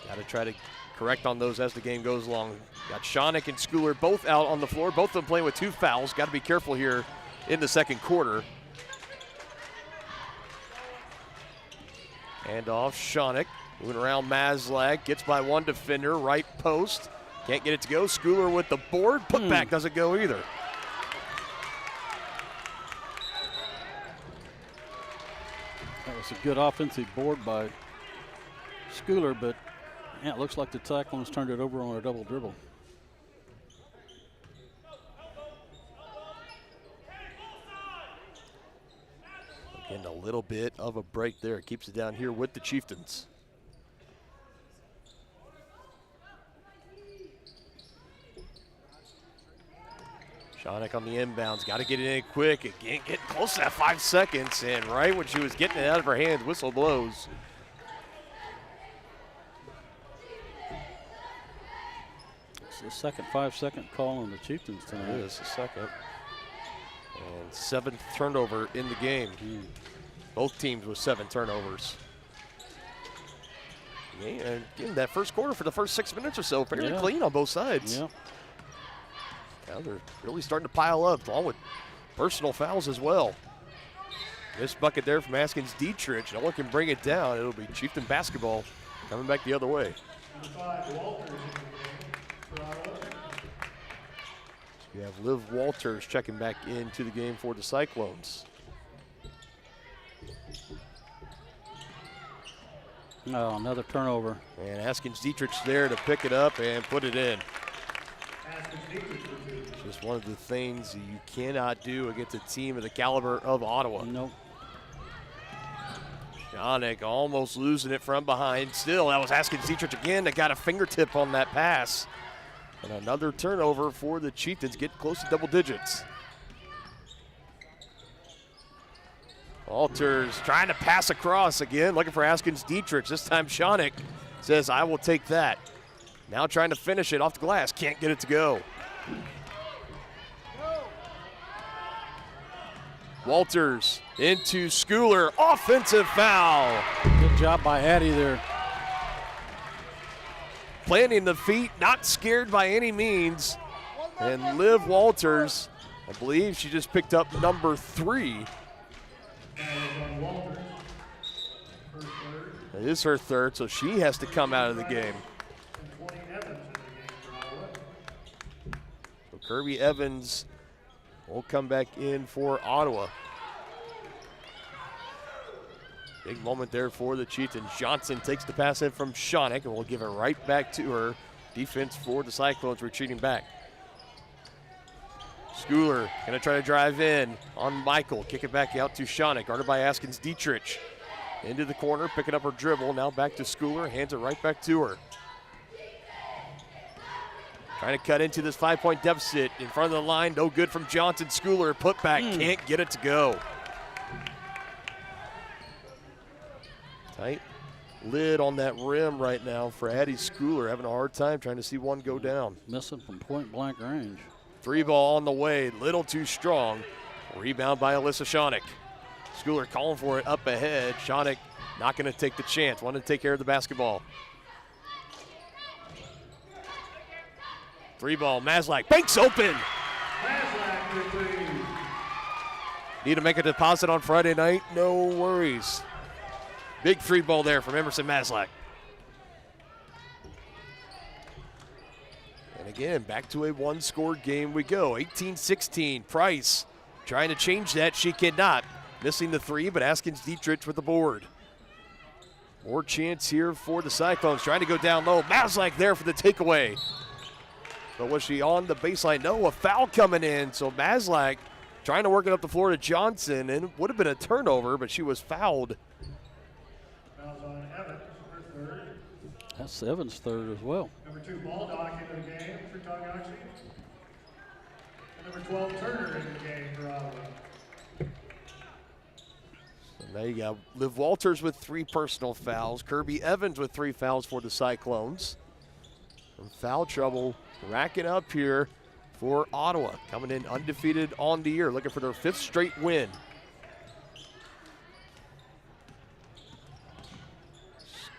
Speaker 6: Got to try to correct on those as the game goes along. Got Schoenig and Schooler both out on the floor, both of them playing with 2 fouls. Got to be careful here in the second quarter. And off Schoenig, moving around Maslak, gets by one defender, right post. Can't get it to go. Schooler with the board, putback doesn't go either.
Speaker 8: That was a good offensive board by Schooler, but yeah, it looks like the Cyclones turned it over on a double dribble.
Speaker 6: Again, a little bit of a break there. Keeps it down here with the Chieftains. Schoenig on the inbounds, got to get it in quick. Again, getting close to that 5 seconds, and right when she was getting it out of her hands, whistle blows.
Speaker 8: It's the second 5-second call on the Chieftains tonight.
Speaker 6: It is the second. And 7th turnover in the game. Both teams with 7 turnovers. And again, that first quarter for the first 6 minutes or so, fairly clean on both sides.
Speaker 8: Yeah.
Speaker 6: Now they're really starting to pile up, along with personal fouls as well. This bucket there from Askins Dietrich. No one can bring it down. It'll be Chieftain basketball coming back the other way. You have Liv Walters checking back into the game for the Cyclones.
Speaker 8: Oh, another turnover.
Speaker 6: And Askins Dietrich's there to pick it up and put it in. Just one of the things you cannot do against a team of the caliber of Ottawa.
Speaker 8: Nope.
Speaker 6: Janik almost losing it from behind. Still, that was Askins Dietrich again that got a fingertip on that pass. And another turnover for the Chieftains, get close to double digits. Walters trying to pass across again, looking for Askins Dietrich. This time Janik says, I will take that. Now trying to finish it off the glass, can't get it to go. Walters into Schooler, offensive foul.
Speaker 8: Good job by Addie there.
Speaker 6: Planting the feet, not scared by any means. And Liv Walters, I believe she just picked up number 3. It is her third, so she has to come out of the game. So Kirby Evans will come back in for Ottawa. Big moment there for the Chieftains. Johnson takes the pass in from Janik, and we'll give it right back to her. Defense for the Cyclones retreating back. Schooler gonna try to drive in on Michael. Kick it back out to Janik, guarded by Askins Dietrich. Into the corner, picking up her dribble. Now back to Schooler, hands it right back to her. Trying to cut into this 5-point deficit. In front of the line, no good from Johnson. Schooler, put back, can't get it to go. Tight lid on that rim right now for Addie Schooler, having a hard time trying to see one go down.
Speaker 8: Missing from point blank range.
Speaker 6: 3 ball on the way, little too strong. Rebound by Alyssa Janik. Schooler calling for it up ahead. Janik not going to take the chance, wanted to take care of the basketball. 3 ball, Maslak banks open. Need to make a deposit on Friday night? No worries. Big 3 ball there from Emerson Maslak. And again, back to a 1-score game we go. 18-16, Price trying to change that, she cannot. Missing the 3, but Askins Dietrich with the board. More chance here for the Cyclones, trying to go down low. Maslak there for the takeaway. But was she on the baseline? No, a foul coming in. So Maslak trying to work it up the floor to Johnson, and it would have been a turnover, but she was fouled.
Speaker 8: That's Evans' third as well.
Speaker 10: Number 2, Baldock into the game for Tonganoxie. And number 12, Turner in the game for Ottawa.
Speaker 6: So now you got Liv Walters with 3 personal fouls. Kirby Evans with 3 fouls for the Cyclones. From foul trouble, racking up here for Ottawa. Coming in undefeated on the year, looking for their 5th straight win.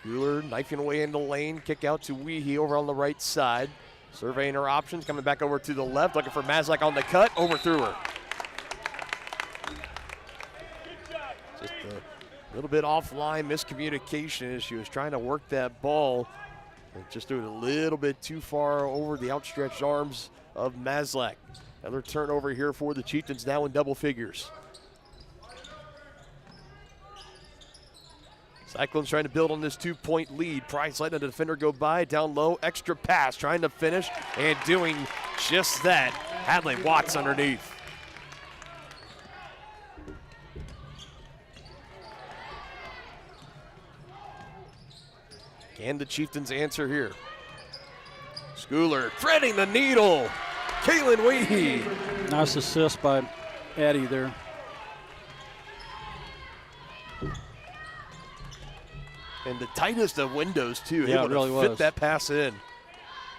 Speaker 6: Schooler knifing away in the lane, kick out to Weehee over on the right side. Surveying her options, coming back over to the left, looking for Maslak on the cut, overthrew her. Just a little bit offline miscommunication as she was trying to work that ball. And just threw it a little bit too far over the outstretched arms of Maslak. Another turnover here for the Chieftains, now in double figures. Cyclones trying to build on this 2-point lead. Price letting the defender go by, down low, extra pass, trying to finish, and doing just that. Hadley Watts underneath. Can the Chieftains answer here? Schooler threading the needle. Kaylin Weehee.
Speaker 8: Nice assist by Addie there.
Speaker 6: And the tightest of windows, too.
Speaker 8: Yeah,
Speaker 6: able
Speaker 8: it really
Speaker 6: to fit
Speaker 8: was.
Speaker 6: that pass in.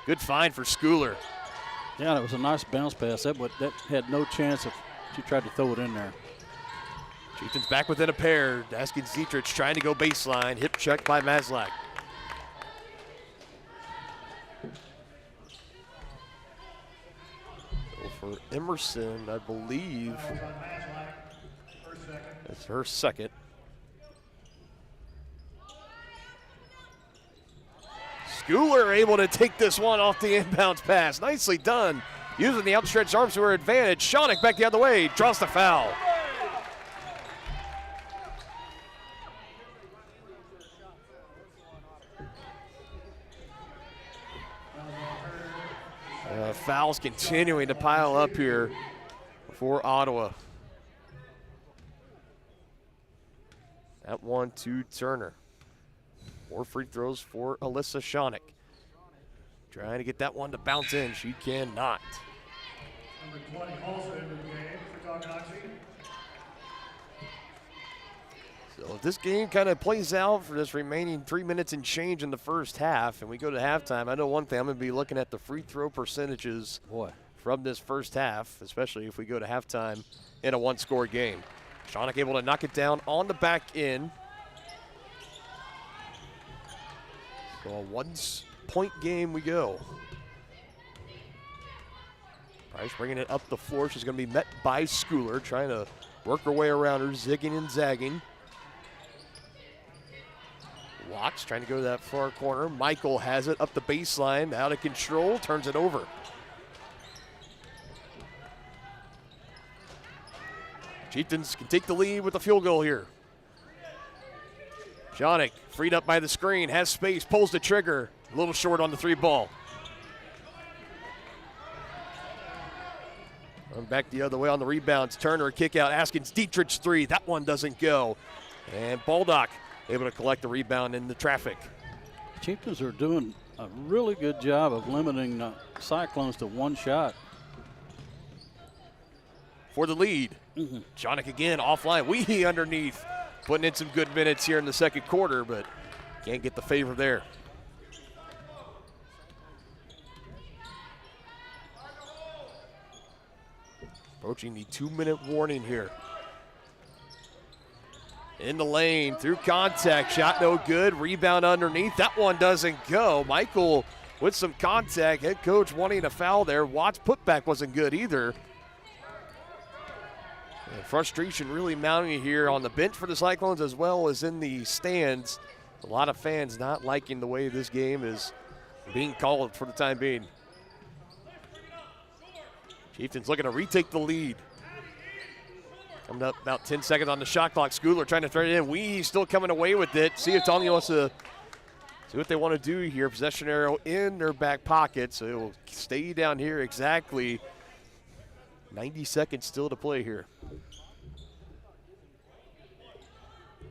Speaker 6: Good find for Schooler.
Speaker 8: Yeah, it was a nice bounce pass. That had no chance of She tried to throw it in there.
Speaker 6: Chieftains back within a pair. Daskins Dietrich trying to go baseline. Hip check by Maslak. So for Emerson, I believe that's her second. Schooler able to take this one off the inbounds pass. Nicely done. Using the outstretched arms to her advantage. Shawnick back the other way. Draws the foul. Fouls continuing to pile up here for Ottawa. That one to Turner. 4 free throws for Alyssa Shawnick. Trying to get that one to bounce in. She cannot.
Speaker 10: Number 20 also into the game for Tonganoxie.
Speaker 6: So if this game kind of plays out for this remaining 3 minutes and change in the first half, and we go to halftime, I know one thing, I'm going to be looking at the free throw percentages from this first half, especially if we go to halftime in a one-score game. Shawnick able to knock it down on the back end. So a one-point game we go. Price bringing it up the floor. She's going to be met by Schooler, trying to work her way around her, zigging and zagging. Watts trying to go to that far corner. Michael has it up the baseline, out of control, turns it over. Chieftains can take the lead with a field goal here. Shawnick freed up by the screen, has space, pulls the trigger. A little short on the 3 ball. Back the other way on the rebounds. Turner, kick out. Askins Dietrich 3. That one doesn't go. And Baldock able to collect the rebound in the traffic.
Speaker 8: Chieftains are doing a really good job of limiting the Cyclones to one shot.
Speaker 6: For the lead. Shawnick again offline. Weehee underneath. Putting in some good minutes here in the second quarter, but can't get the favor there. Approaching the 2-minute warning here. In the lane, through contact, shot no good, rebound underneath. That one doesn't go. Michael with some contact, head coach wanting a foul there. Watts' putback wasn't good either. And frustration really mounting here on the bench for the Cyclones as well as in the stands. A lot of fans not liking the way this game is being called for the time being. Chieftains looking to retake the lead. Coming up about 10 seconds on the shot clock. Schooler trying to thread it in. Weehee still coming away with it. See if Tonga wants to see what they want to do here. Possession arrow in their back pocket, so it will stay down here exactly 90 seconds still to play here.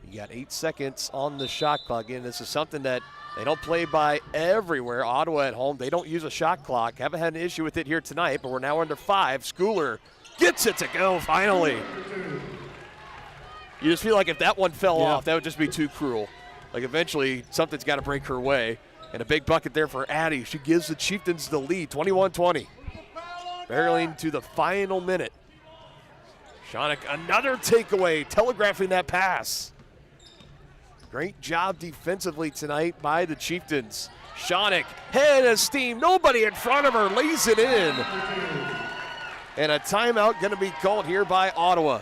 Speaker 6: You got 8 seconds on the shot clock. Again, this is something that they don't play by everywhere. Ottawa at home, they don't use a shot clock. Haven't had an issue with it here tonight, but we're now under 5. Schooler gets it to go finally. You just feel like if that one fell off, that would just be too cruel. Like eventually something's got to break her way. And a big bucket there for Addie. She gives the Chieftains the lead, 21-20. Barreling to the final minute. Shawnick, another takeaway, telegraphing that pass. Great job defensively tonight by the Chieftains. Shawnick, head of steam, nobody in front of her, lays it in. And a timeout going to be called here by Ottawa.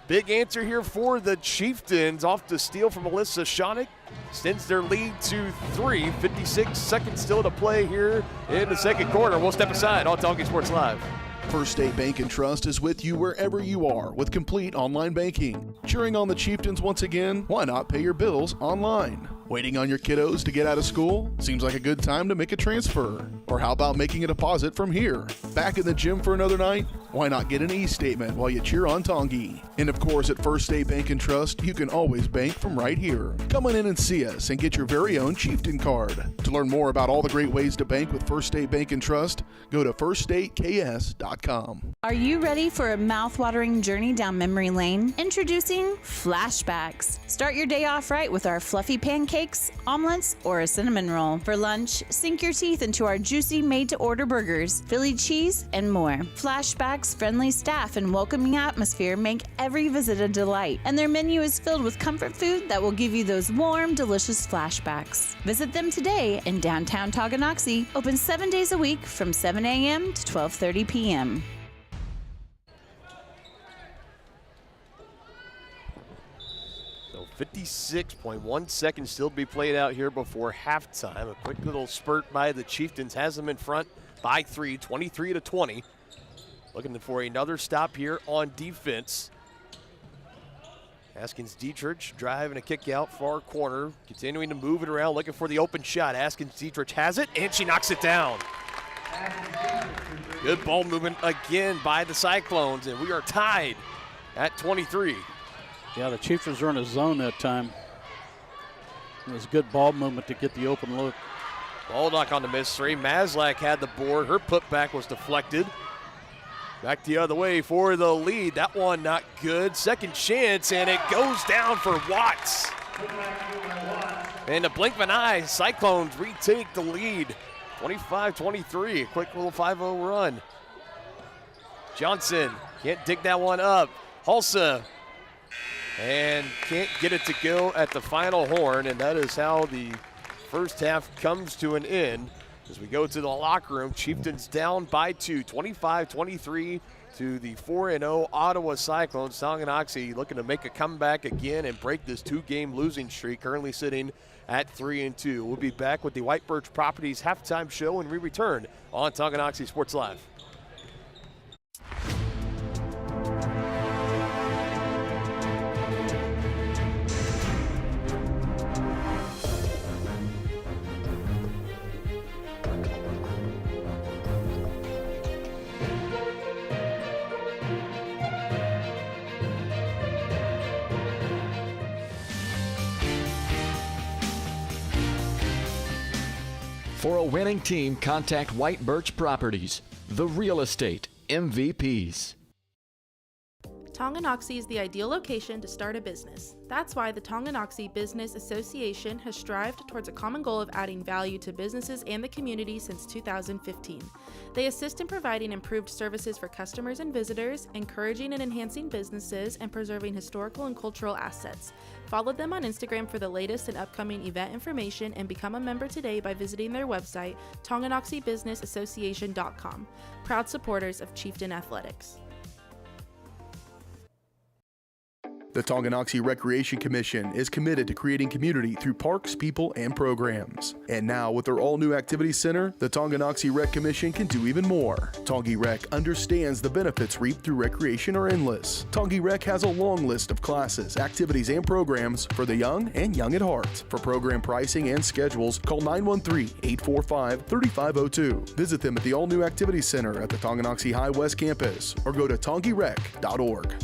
Speaker 6: Big answer here for the Chieftains off the steal from Alyssa Shawnick. Extends their lead to 3. 56 seconds still to play here in the second quarter. We'll step aside on Talking Sports Live.
Speaker 4: First State Bank and Trust is with you wherever you are with complete online banking. Cheering on the Chieftains once again? Why not pay your bills online? Waiting on your kiddos to get out of school? Seems like a good time to make a transfer. Or how about making a deposit from here? Back in the gym for another night? Why not get an e-statement while you cheer on Tongi? And of course, at First State Bank and Trust, you can always bank from right here. Come on in and see us and get your very own Chieftain card. To learn more about all the great ways to bank with First State Bank and Trust, go to firststateks.com.
Speaker 11: Are you ready for a mouth-watering journey down memory lane? Introducing Flashbacks. Start your day off right with our fluffy pancakes, omelets, or a cinnamon roll. For lunch, sink your teeth into our juicy made-to-order burgers, Philly cheese, and more. Flashbacks' friendly staff and welcoming atmosphere make every visit a delight, and their menu is filled with comfort food that will give you those warm, delicious flashbacks. Visit them today in downtown Tonganoxie, open 7 days a week from 7 a.m. to 12:30 p.m.
Speaker 6: So 56.1 seconds still to be played out here before halftime. A quick little spurt by the Chieftains has them in front by 3, 23-20. Looking for another stop here on defense. Askins Dietrich driving a kick out far corner, continuing to move it around, looking for the open shot. Askins Dietrich has it, and she knocks it down. Good ball movement again by the Cyclones, and we are tied at 23.
Speaker 8: Yeah, the Chieftains are in a zone that time. It was good ball movement to get the open look.
Speaker 6: Baldock on the miss three. Maslak had the board. Her putback was deflected. Back the other way for the lead. That one not good. Second chance, and it goes down for Watts. And a blink of an eye, Cyclones retake the lead. 25-23, a quick little 5-0 run. Johnson can't dig that one up. Hulsa, and can't get it to go at the final horn, and that is how the first half comes to an end. As we go to the locker room, Chieftains down by 2, 25-23 to the 4-0 Ottawa Cyclones. Tonganoxie looking to make a comeback again and break this 2-game losing streak, currently sitting at 3-2. We'll be back with the White Birch Properties halftime show when we return on Tonganoxie Sports Live.
Speaker 3: For a winning team, contact White Birch Properties, the real estate MVPs.
Speaker 12: Tonganoxie is the ideal location to start a business. That's why the Tonganoxie Business Association has strived towards a common goal of adding value to businesses and the community since 2015. They assist in providing improved services for customers and visitors, encouraging and enhancing businesses, and preserving historical and cultural assets. Follow them on Instagram for the latest and upcoming event information, and become a member today by visiting their website, tonganoxiebusinessassociation.com. Proud supporters of Chieftain Athletics.
Speaker 4: The Tonganoxie Recreation Commission is committed to creating community through parks, people, and programs. And now, with their all-new activity center, the Tonganoxie Rec Commission can do even more. Tongi Rec understands the benefits reaped through recreation are endless. Tongi Rec has a long list of classes, activities, and programs for the young and young at heart. For program pricing and schedules, call 913-845-3502. Visit them at the all-new activity center at the Tonganoxie High West campus, or go to tongirec.org.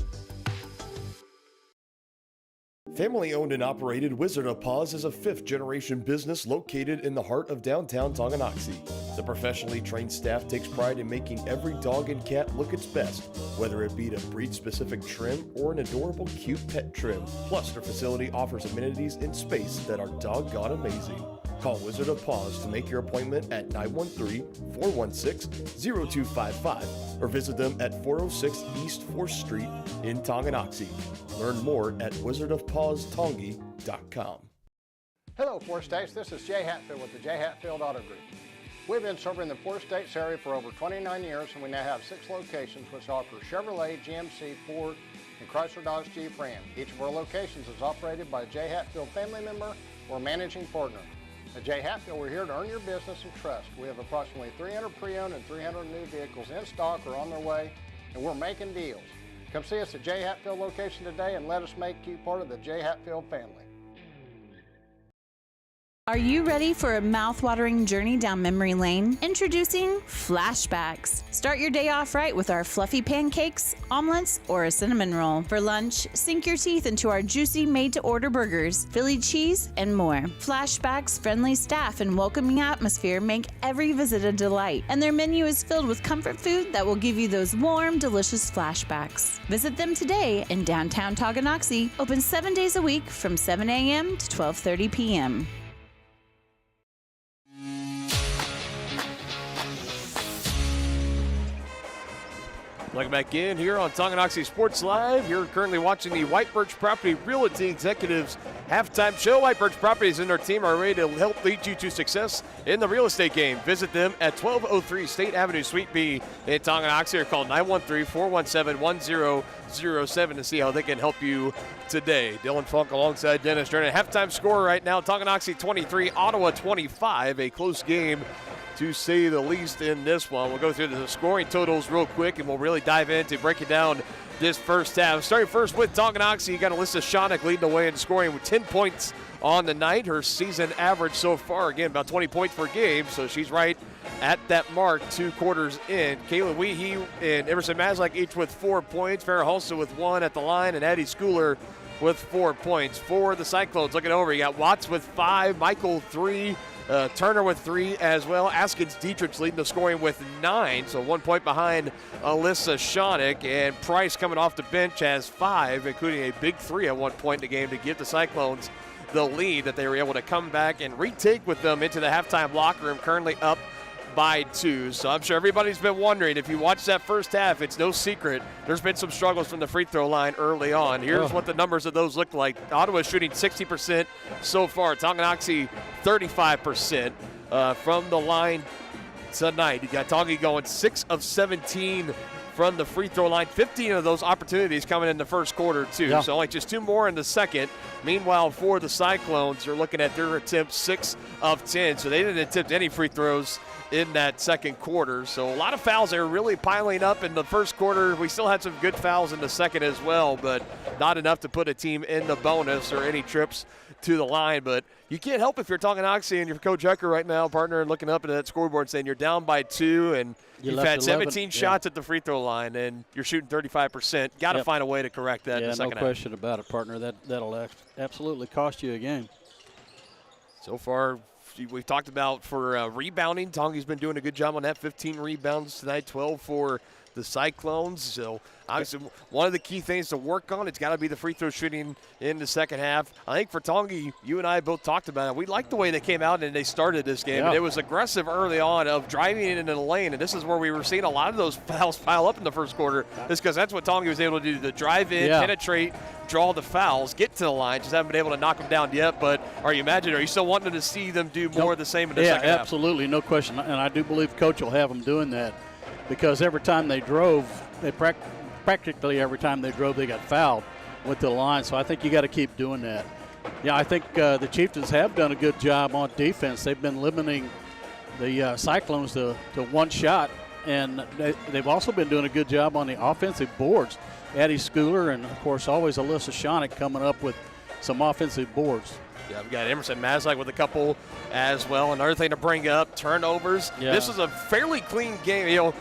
Speaker 9: Family owned and operated Wizard of Paws is a 5th-generation business located in the heart of downtown Tonganoxie. The professionally trained staff takes pride in making every dog and cat look its best, whether it be to breed-specific trim or an adorable cute pet trim. Plus, their facility offers amenities in space that are doggone amazing. Call Wizard of Paws to make your appointment at 913-416-0255 or visit them at 406 East 4th Street in Tonganoxie. Learn more at wizardofpawstongi.com.
Speaker 13: Hello, Four States. This is Jay Hatfield with the Jay Hatfield Auto Group. We've been serving the Four States area for over 29 years, and we now have 6 locations which offer Chevrolet, GMC, Ford, and Chrysler Dodge Jeep Ram. Each of our locations is operated by a Jay Hatfield family member or managing partner. At Jay Hatfield, we're here to earn your business and trust. We have approximately 300 pre-owned and 300 new vehicles in stock or on their way, and we're making deals. Come see us at Jay Hatfield location today and let us make you part of the Jay Hatfield family.
Speaker 11: Are you ready for a mouth-watering journey down memory lane? Introducing Flashbacks. Start your day off right with our fluffy pancakes, omelets, or a cinnamon roll. For lunch, sink your teeth into our juicy made-to-order burgers, Philly cheese, and more. Flashbacks' friendly staff and welcoming atmosphere make every visit a delight, and their menu is filled with comfort food that will give you those warm, delicious flashbacks. Visit them today in downtown Tonganoxie, open 7 days a week from 7 a.m. to 12:30 p.m.
Speaker 6: Welcome back in here on Tonganoxie Sports Live. You're currently watching the White Birch Property Realty Executives halftime show. White Birch Properties and their team are ready to help lead you to success in the real estate game. Visit them at 1203 State Avenue, Suite B in Tonganoxie, or call 913-417-1007 to see how they can help you today. Dylan Funk alongside Dennis Drennan. Halftime score right now, Tonganoxie 23, Ottawa 25. A close game, to say the least, in this one. We'll go through the scoring totals real quick, and we'll really dive into breaking down this first half. Starting first with Tonganoxie, you got Alyssa Schoeneck leading the way in scoring with 10 points on the night. Her season average so far, again, about 20 points per game, so she's right at that mark 2 quarters in. Kayla Weehee and Emerson Maslak each with 4 points. Farrah Hulsa with 1 at the line, and Addie Schooler with 4 points. For the Cyclones, looking over, you got Watts with 5, Michael 3, Turner with 3 as well. Askins Dietrich leading the scoring with 9, so 1 point behind Alyssa Schoeneck. And Price coming off the bench has 5, including a big 3 at 1 point in the game to give the Cyclones the lead that they were able to come back and retake with them into the halftime locker room, currently up by 2. So I'm sure everybody's been wondering, if you watch that first half, it's no secret there's been some struggles from the free throw line early on. Here's what the numbers of those look like. Ottawa shooting 60% so far. Tonganoxie 35% from the line tonight. You got Tongi going 6 of 17 from the free throw line. 15 of those opportunities coming in the first quarter, too. Yeah. So only just 2 more in the second. Meanwhile, for the Cyclones, you're looking at their attempts 6 of 10. So they didn't attempt any free throws in that second quarter. So a lot of fouls there really piling up in the first quarter. We still had some good fouls in the second as well, but not enough to put a team in the bonus or any trips to the line. But you can't help if you're Tonganoxie and your Coach Hecker right now, partner, and looking up at that scoreboard saying you're down by 2 and you've had 17 shots at the free throw line and you're shooting 35%. Got to find a way to correct that in the second half.
Speaker 8: No question about it, partner. That'll absolutely cost you a game.
Speaker 6: So far, we've talked about for rebounding. Tongi's been doing a good job on that. 15 rebounds tonight, 12 for the Cyclones. So obviously one of the key things to work on, it's got to be the free throw shooting in the second half. I think for Tongi, you and I both talked about it. We liked the way they came out and they started this game. And it was aggressive early on of driving into the lane. And this is where we were seeing a lot of those fouls pile up in the first quarter. Just because that's what Tongi was able to do, to drive in, penetrate, draw the fouls, get to the line. Just haven't been able to knock them down yet. But are you still wanting to see them do more of the same in the second half?
Speaker 8: Absolutely, no question. And I do believe Coach will have them doing that, because every time they drove, practically every time they drove, they got fouled with the line. So I think you got to keep doing that. Yeah, I think the Chieftains have done a good job on defense. They've been limiting the Cyclones to 1 shot, and they've also been doing a good job on the offensive boards. Addie Schooler and, of course, always Alyssa Schoeneck coming up with some offensive boards.
Speaker 6: Yeah, we've got Emerson Maslak with a couple as well. Another thing to bring up, turnovers. Yeah. This was a fairly clean game.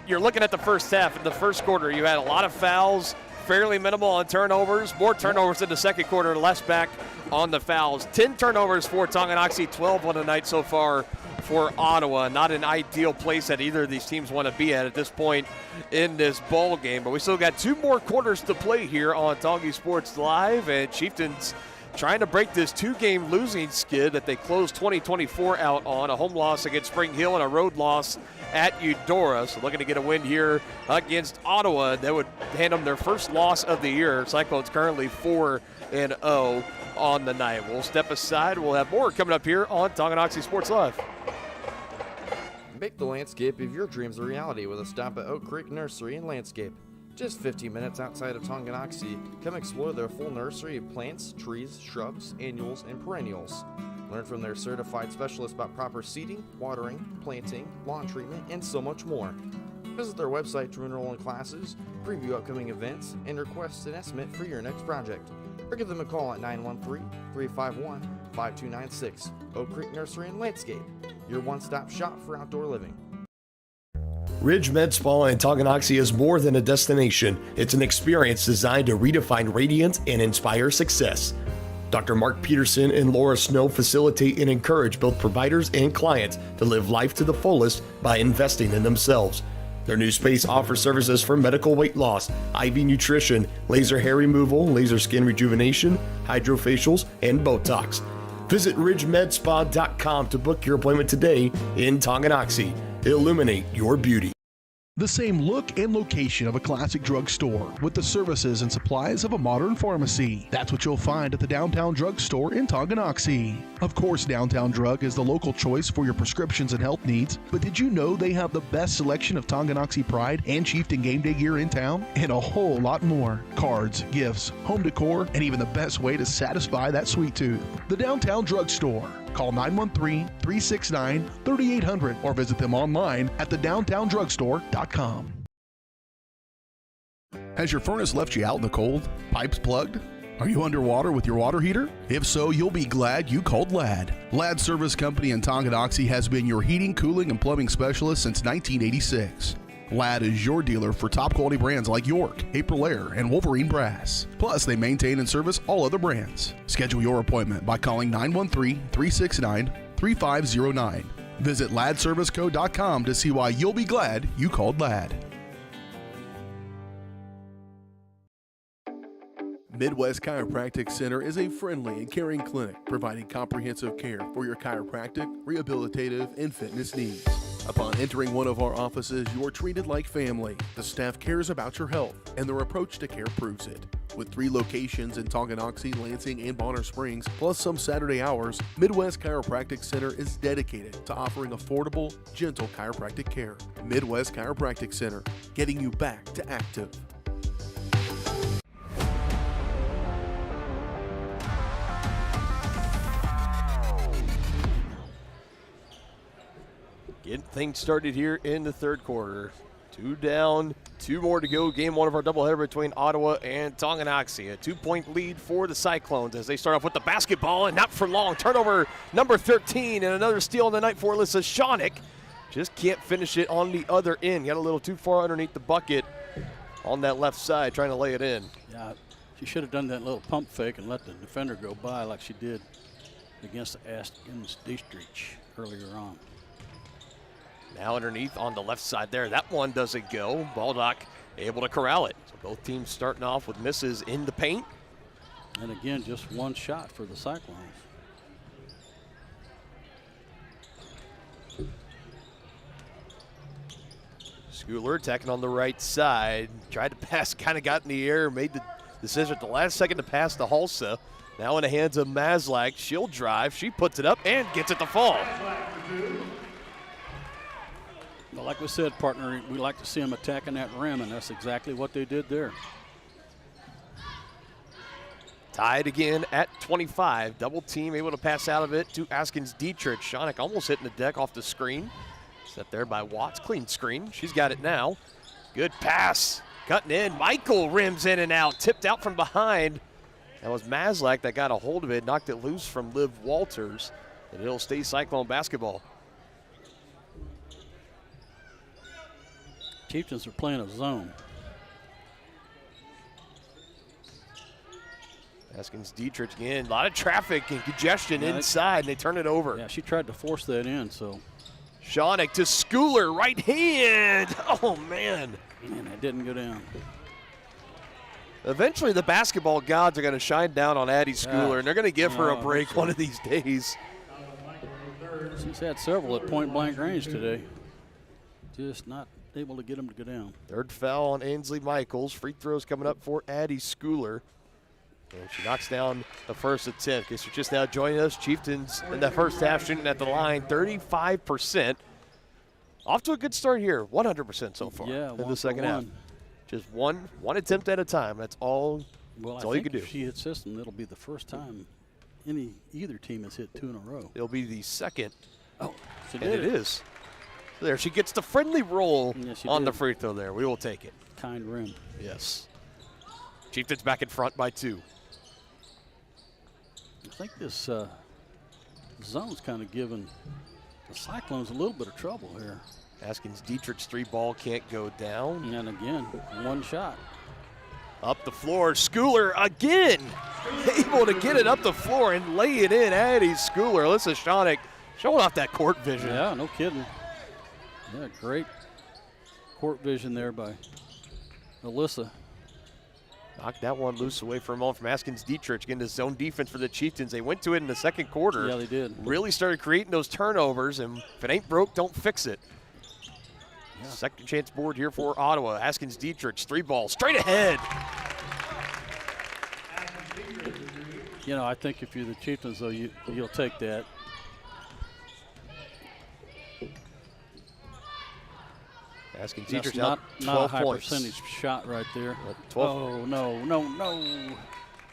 Speaker 6: You're looking at the first half. In the first quarter, you had a lot of fouls, fairly minimal on turnovers. More turnovers in the second quarter, less back on the fouls. 10 turnovers for Tonganoxie, 12 on the night so far for Ottawa. Not an ideal place that either of these teams want to be at this point in this ball game. But we still got 2 more quarters to play here on Tongi Sports Live, and Chieftains trying to break this 2-game losing skid that they closed 2024 out on. A home loss against Spring Hill and a road loss at Eudora. So looking to get a win here against Ottawa. That would hand them their first loss of the year. Cyclones currently 4-0 on the night. We'll step aside. We'll have more coming up here on Tonganoxie Sports Live.
Speaker 2: Make the landscape of your dreams a reality with a stop at Oak Creek Nursery and Landscape. Just 15 minutes outside of Tonganoxie, come explore their full nursery of plants, trees, shrubs, annuals, and perennials. Learn from their certified specialists about proper seeding, watering, planting, lawn treatment, and so much more. Visit their website to enroll in classes, preview upcoming events, and request an estimate for your next project. Or give them a call at 913-351-5296. Oak Creek Nursery and Landscape, your one-stop shop for outdoor living.
Speaker 9: Ridge Med Spa in Tonganoxie is more than a destination. It's an experience designed to redefine radiance and inspire success. Dr. Mark Peterson and Laura Snow facilitate and encourage both providers and clients to live life to the fullest by investing in themselves. Their new space offers services for medical weight loss, IV nutrition, laser hair removal, laser skin rejuvenation, hydrofacials, and Botox. Visit ridgemedspa.com to book your appointment today in Tonganoxie. Illuminate your beauty.
Speaker 4: The same look and location of a classic drugstore with the services and supplies of a modern pharmacy. That's what you'll find at the Downtown Drug Store in Tonganoxie. Of course, Downtown Drug is the local choice for your prescriptions and health needs, but did you know they have the best selection of Tonganoxie Pride and Chieftain game day gear in town? And a whole lot more. Cards, gifts, home decor, and even the best way to satisfy that sweet tooth. The Downtown Drug Store. Call 913-369-3800 or visit them online at thedowntowndrugstore.com. Has your furnace left you out in the cold? Pipes plugged? Are you underwater with your water heater? If so, you'll be glad you called Ladd. Ladd Service Company in Tonganoxie has been your heating, cooling, and plumbing specialist since 1986. Ladd is your dealer for top quality brands like York, Aprilaire, and Wolverine Brass. Plus, they maintain and service all other brands. Schedule your appointment by calling 913-369-3509. Visit laddserviceco.com to see why you'll be glad you called Ladd. Midwest Chiropractic Center is a friendly and caring clinic providing comprehensive care for your chiropractic, rehabilitative, and fitness needs. Upon entering one of our offices, you are treated like family. The staff cares about your health, and their approach to care proves it. With 3 locations in Tonganoxie, Lansing, and Bonner Springs, plus some Saturday hours, Midwest Chiropractic Center is dedicated to offering affordable, gentle chiropractic care. Midwest Chiropractic Center, getting you back to active.
Speaker 6: Getting things started here in the third quarter. 2 down, 2 more to go. Game 1 of our doubleheader between Ottawa and Tonganoxie. A 2-point lead for the Cyclones as they start off with the basketball, and not for long. Turnover number 13, and another steal on the night for Alyssa Shawnick. Just can't finish it on the other end. Got a little too far underneath the bucket on that left side, trying to lay it in.
Speaker 8: Yeah, she should have done that little pump fake and let the defender go by like she did against Askins Dietrich earlier on.
Speaker 6: Now underneath on the left side there. That one doesn't go. Baldock able to corral it. So both teams starting off with misses in the paint.
Speaker 8: And again, just one shot for the Cyclones.
Speaker 6: Schooler attacking on the right side. Tried to pass, kind of got in the air, made the decision at the last second to pass to Hulsa. Now in the hands of Maslak. She'll drive. She puts it up and gets it to fall.
Speaker 8: Well, like we said, partner, we like to see them attacking that rim, and that's exactly what they did there.
Speaker 6: Tied again at 25. Double team able to pass out of it to Askins Dietrich. Shawnick almost hitting the deck off the screen. Set there by Watts. Clean screen. She's got it now. Good pass. Cutting in. Michael rims in and out. Tipped out from behind. That was Maslak that got a hold of it. Knocked it loose from Liv Walters. And it'll stay Cyclone basketball.
Speaker 8: Chieftains are playing a zone.
Speaker 6: Askins Dietrich again. A lot of traffic and congestion inside, and they turn it over.
Speaker 8: Yeah, she tried to force that in, so.
Speaker 6: Shawnick to Schooler, right hand. Oh, man.
Speaker 8: And it didn't go down.
Speaker 6: Eventually, the basketball gods are going to shine down on Addie Schooler, and they're going to give her a break one of these days.
Speaker 8: She's had several at point-blank range today. Just not able to get them to go down.
Speaker 6: Third foul on Ainsley Michaels. Free throws coming up for Addie Schooler. And she knocks down the first attempt. Guess you're just now joining us. Chieftains in the first half shooting at the line 35%. Off to a good start here. 100% so far in the second half. Just one attempt at a time. That's all. That's all you can do.
Speaker 8: If she hits system, it'll be the first time either team has hit 2 in a row.
Speaker 6: It'll be the second.
Speaker 8: Oh, she
Speaker 6: did. And it is. There, she gets the friendly roll on the
Speaker 8: did.
Speaker 6: free throw there. We will take it.
Speaker 8: Kind rim.
Speaker 6: Yes. Chieftains back in front by 2.
Speaker 8: I think this zone's kind of giving the Cyclones a little bit of trouble here.
Speaker 6: Askins Dietrich's 3 ball can't go down.
Speaker 8: And again, one shot.
Speaker 6: Up the floor, Schooler again. Able to get it up the floor and lay it in. Addie Schooler, Alyssa Schoenig showing off that court vision.
Speaker 8: Yeah, no kidding. Yeah, great court vision there by Alyssa.
Speaker 6: Knocked that one loose away for a moment from Askins Dietrich. Again, the zone defense for the Chieftains. They went to it in the second quarter.
Speaker 8: Yeah, they did.
Speaker 6: Really started creating those turnovers, and if it ain't broke, don't fix it. Yeah. Second chance board here for Ottawa. Askins Dietrich, 3 ball, straight ahead.
Speaker 8: You know, I think if you're the Chieftains, though, you'll take that.
Speaker 6: Askins Dietrich
Speaker 8: not,
Speaker 6: out 12
Speaker 8: not a high
Speaker 6: points.
Speaker 8: percentage shot right there.
Speaker 6: 12.
Speaker 8: Oh, no.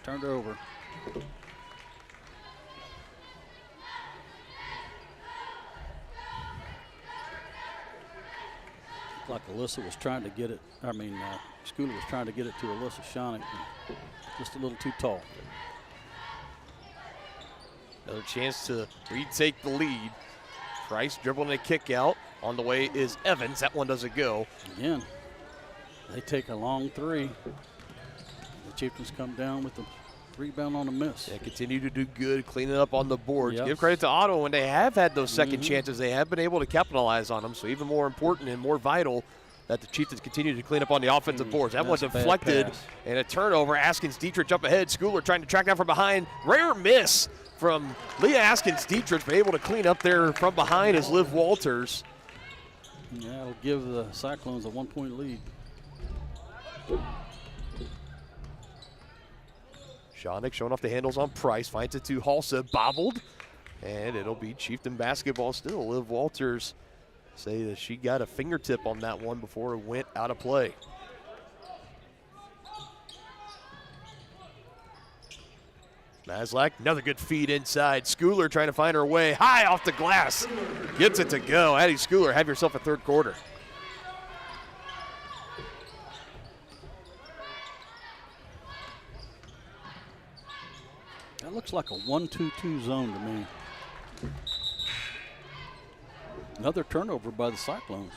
Speaker 8: Turned over. Like Alyssa was trying to get it. Schooler was trying to get it to Alyssa Schoenig. Just a little too tall.
Speaker 6: Another chance to retake the lead. Price dribbling a kick out. On the way is Evans. That one doesn't go.
Speaker 8: Again, they take a long 3. The Chieftains come down with the rebound on a miss.
Speaker 6: They continue to do good, cleaning up on the boards.
Speaker 8: Yep.
Speaker 6: Give credit to Ottawa when they have had those second chances. They have been able to capitalize on them. So even more important and more vital that the Chieftains continue to clean up on the offensive boards. That was deflected and a turnover. Askins Dietrich up ahead. Schooler trying to track down from behind. Rare miss from Leah Askins Dietrich, but able to clean up there from behind is Liv Walters.
Speaker 8: Yeah, it'll give the Cyclones a 1-point lead.
Speaker 6: Schoenig showing off the handles on Price. Finds it to Halsa, bobbled. And it'll be Chieftain basketball still. Liv Walters say that she got a fingertip on that one before it went out of play. Maslak, another good feed inside. Schooler trying to find her way high off the glass. Gets it to go. Addie Schooler, have yourself a third quarter.
Speaker 8: That looks like a 1-2-2 zone to me. Another turnover by the Cyclones.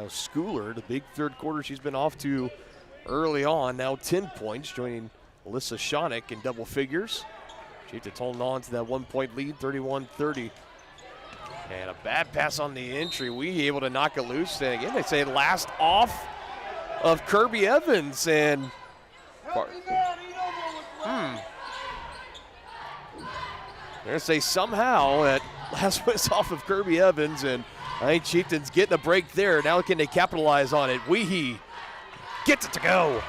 Speaker 6: Schooler, the big third quarter she's been off to early on, now 10 points, joining Alyssa Schoenig in double figures. Chieftains holding on to that 1-point lead, 31-30. And a bad pass on the entry. We able to knock it loose. And again, they say last off of Kirby Evans. And they're going to say somehow that last was off of Kirby Evans. And I think Chieftains getting a break there. Now can they capitalize on it? Weehee gets it to go.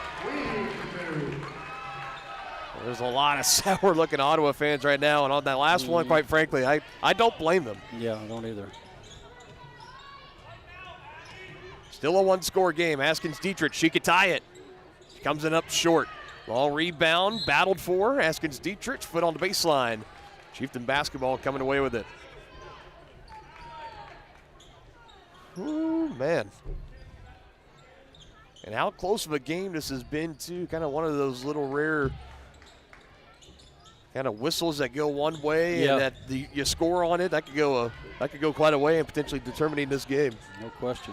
Speaker 6: There's a lot of sour-looking Ottawa fans right now, and on that last one, quite frankly, I don't blame them.
Speaker 8: Yeah, I don't either.
Speaker 6: Still a one-score game. Askins Dietrich, she could tie it. She comes in up short. Long rebound, battled for. Askins Dietrich, foot on the baseline. Chieftain basketball coming away with it. Ooh, man. And how close of a game this has been, too. Kind of one of those little rare kind of whistles that go one way and that you score on it. That could go quite a way in potentially determining this game.
Speaker 8: No question.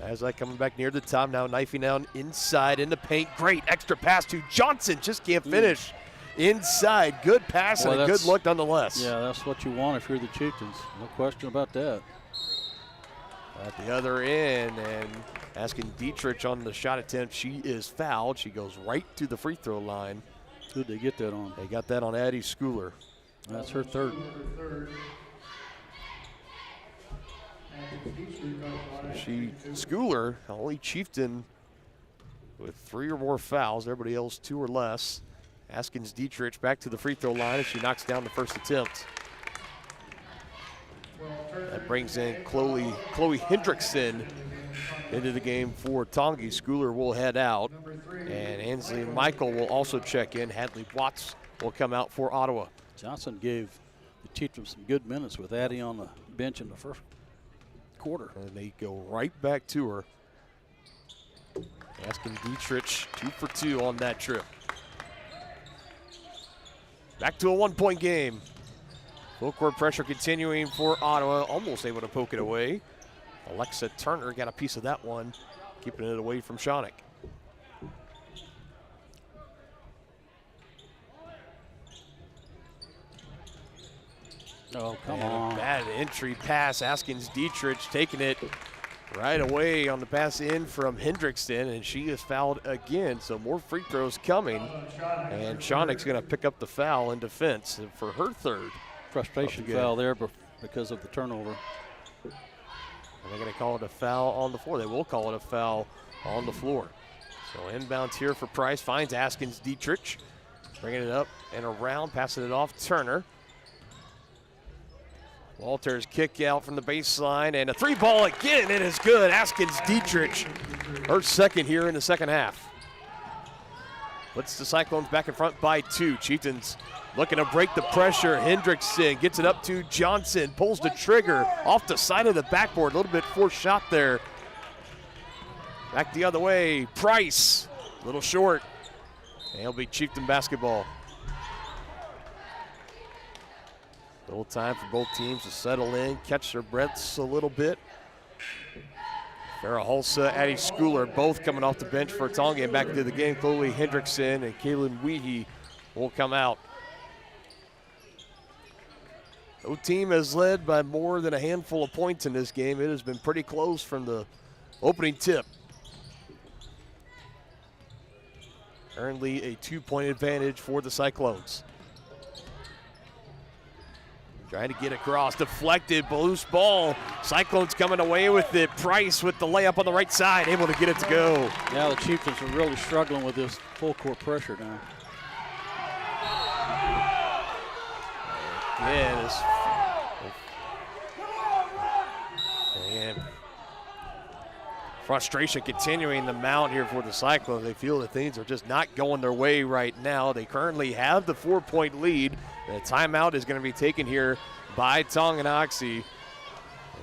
Speaker 6: Maslak coming back near the top now, knifing down inside in the paint. Great extra pass to Johnson, just can't finish. Inside, good pass and a good look nonetheless.
Speaker 8: Yeah, that's what you want if you're the Chieftains. No question about that.
Speaker 6: At the other end, and asking Dietrich on the shot attempt, she is fouled. She goes right to the free throw line.
Speaker 8: Who'd they get that on?
Speaker 6: They got that on Addie Schooler.
Speaker 8: That's her third.
Speaker 6: Schooler, only Chieftain with 3 or more fouls. Everybody else 2 or less. Askins Dietrich back to the free throw line as she knocks down the first attempt. That brings in Chloe Hendrickson into the game for Tongi. Schooler will head out, and Ansley Michael will also check in. Hadley Watts will come out for Ottawa.
Speaker 8: Johnson gave the Chieftains some good minutes with Addie on the bench in the first quarter.
Speaker 6: And they go right back to her. Asking Dietrich 2 for 2 on that trip. Back to a 1-point game. Full court pressure continuing for Ottawa. Almost able to poke it away. Alexa Turner got a piece of that one, keeping it away from Schoenig.
Speaker 8: Oh, come on.
Speaker 6: Bad entry pass. Askins Dietrich taking it right away on the pass in from Hendrickson, and she is fouled again. So more free throws coming. And Schoenig's going to pick up the foul in defense for her third.
Speaker 8: Frustration foul there because of the turnover.
Speaker 6: And they're going to call it a foul on the floor. They will call it a foul on the floor. So inbounds here for Price. Finds Askins Dietrich. Bringing it up and around. Passing it off Turner. Walters kick out from the baseline, and a 3-ball again. It is good. Askins Dietrich, her second here in the second half. Puts the Cyclones back in front by 2. Chieftains looking to break the pressure. Hendrickson gets it up to Johnson, pulls the trigger off the side of the backboard. A little bit forced shot there. Back the other way. Price, a little short. And it'll be Chieftain basketball. A little time for both teams to settle in, catch their breaths a little bit. Farrah Hulsa, Addie Schooler, both coming off the bench for Tonga and back into the game. Chloe Hendrickson and Kaylin Weehee will come out. No team has led by more than a handful of points in this game. It has been pretty close from the opening tip. Currently a 2-point advantage for the Cyclones. Trying to get across, deflected, loose ball. Cyclones coming away with it. Price with the layup on the right side, able to get it to go.
Speaker 8: Now the Chieftains are really struggling with this full court pressure now.
Speaker 6: Again, frustration continuing to mount here for the Cyclones. They feel that things are just not going their way right now. They currently have the 4-point lead. The timeout is going to be taken here by Tonganoxie.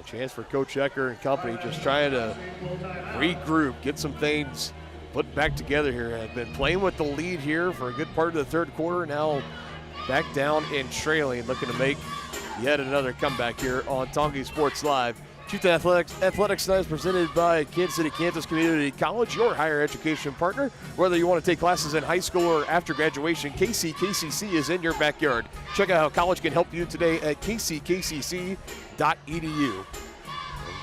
Speaker 6: A chance for Coach Ecker and company just trying to regroup, get some things put back together here. Have been playing with the lead here for a good part of the third quarter. Now back down and trailing, looking to make yet another comeback here on Tongi Sports Live. Chieftain Athletics Night is presented by Kansas City, Kansas Community College, your higher education partner. Whether you want to take classes in high school or after graduation, KCC is in your backyard. Check out how college can help you today at kckcc.edu.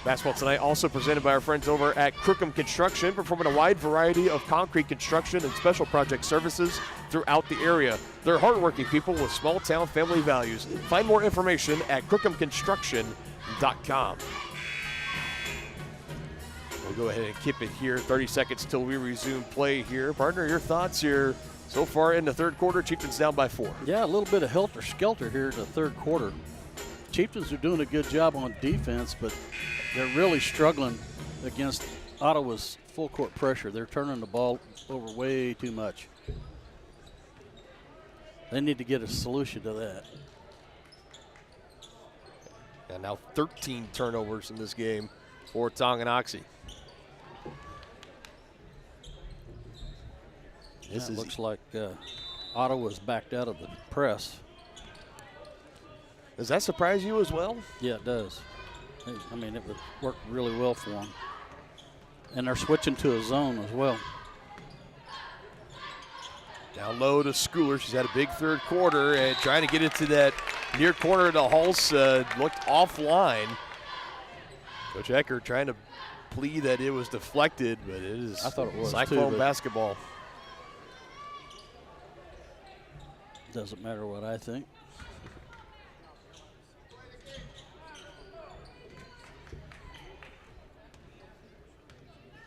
Speaker 6: Basketball tonight also presented by our friends over at Crookham Construction, performing a wide variety of concrete construction and special project services throughout the area. They're hardworking people with small town family values. Find more information at crookhamconstruction.com. We'll go ahead and keep it here. 30 seconds till we resume play here. Partner, your thoughts here so far in the third quarter? Chieftains down by 4.
Speaker 8: Yeah, a little bit of helter-skelter here in the third quarter. Chieftains are doing a good job on defense, but they're really struggling against Ottawa's full court pressure. They're turning the ball over way too much. They need to get a solution to that.
Speaker 6: And now 13 turnovers in this game for Tonganoxie.
Speaker 8: This looks like Ottawa's backed out of the press.
Speaker 6: Does that surprise you as well?
Speaker 8: Yeah, it does. I mean, it would work really well for them. And they're switching to a zone as well.
Speaker 6: Down low to Schooler. She's had a big third quarter and trying to get it to that near corner to Hulsa. Looked offline. Coach Ecker trying to plea that it was deflected, but it is
Speaker 8: I thought it was
Speaker 6: Cyclone
Speaker 8: too,
Speaker 6: basketball.
Speaker 8: Doesn't matter what I think.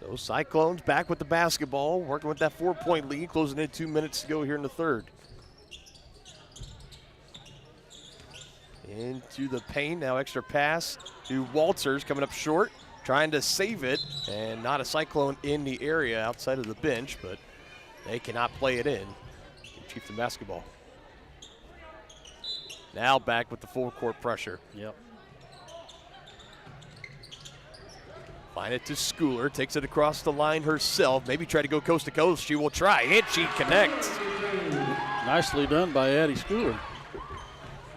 Speaker 6: Those Cyclones back with the basketball, working with that 4-point lead, closing in 2 minutes to go here in the third. Into the paint, now extra pass to Walters, coming up short. trying to save it, and not a Cyclone in the area outside of the bench, but they cannot play it in. Chieftain basketball. Now back with the full court pressure.
Speaker 8: Yep.
Speaker 6: Find it to Schooler, takes it across the line herself. Maybe try to go coast to coast. She will try, and she connects.
Speaker 8: Nicely done by Addie Schooler.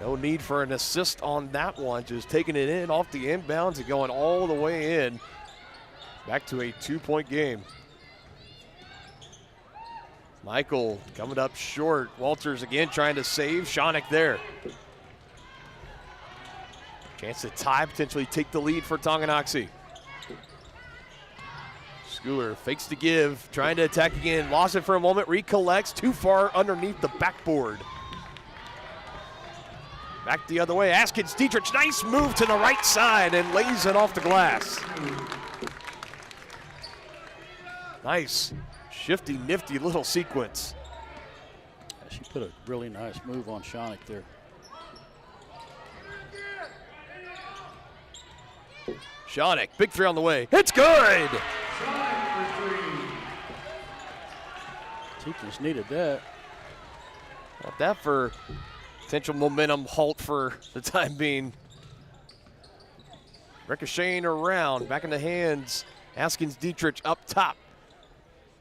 Speaker 6: No need for an assist on that one. Just taking it in off the inbounds and going all the way in. Back to a 2-point game. Michael coming up short. Walters again trying to save. Shonick there. Chance to tie, potentially take the lead for Tonganoxie. Schooler fakes to give, trying to attack again. Lost it for a moment, recollects, too far underneath the backboard. Back the other way, Askins Dietrich, nice move to the right side and lays it off the glass. Nice, shifty, nifty little sequence.
Speaker 8: She put a really nice move on Shonick there.
Speaker 6: Shonick, big three on the way. It's good!
Speaker 8: Chieftains needed that.
Speaker 6: Not that for potential momentum halt for the time being. Ricocheting around, back in the hands. Askins Dietrich up top.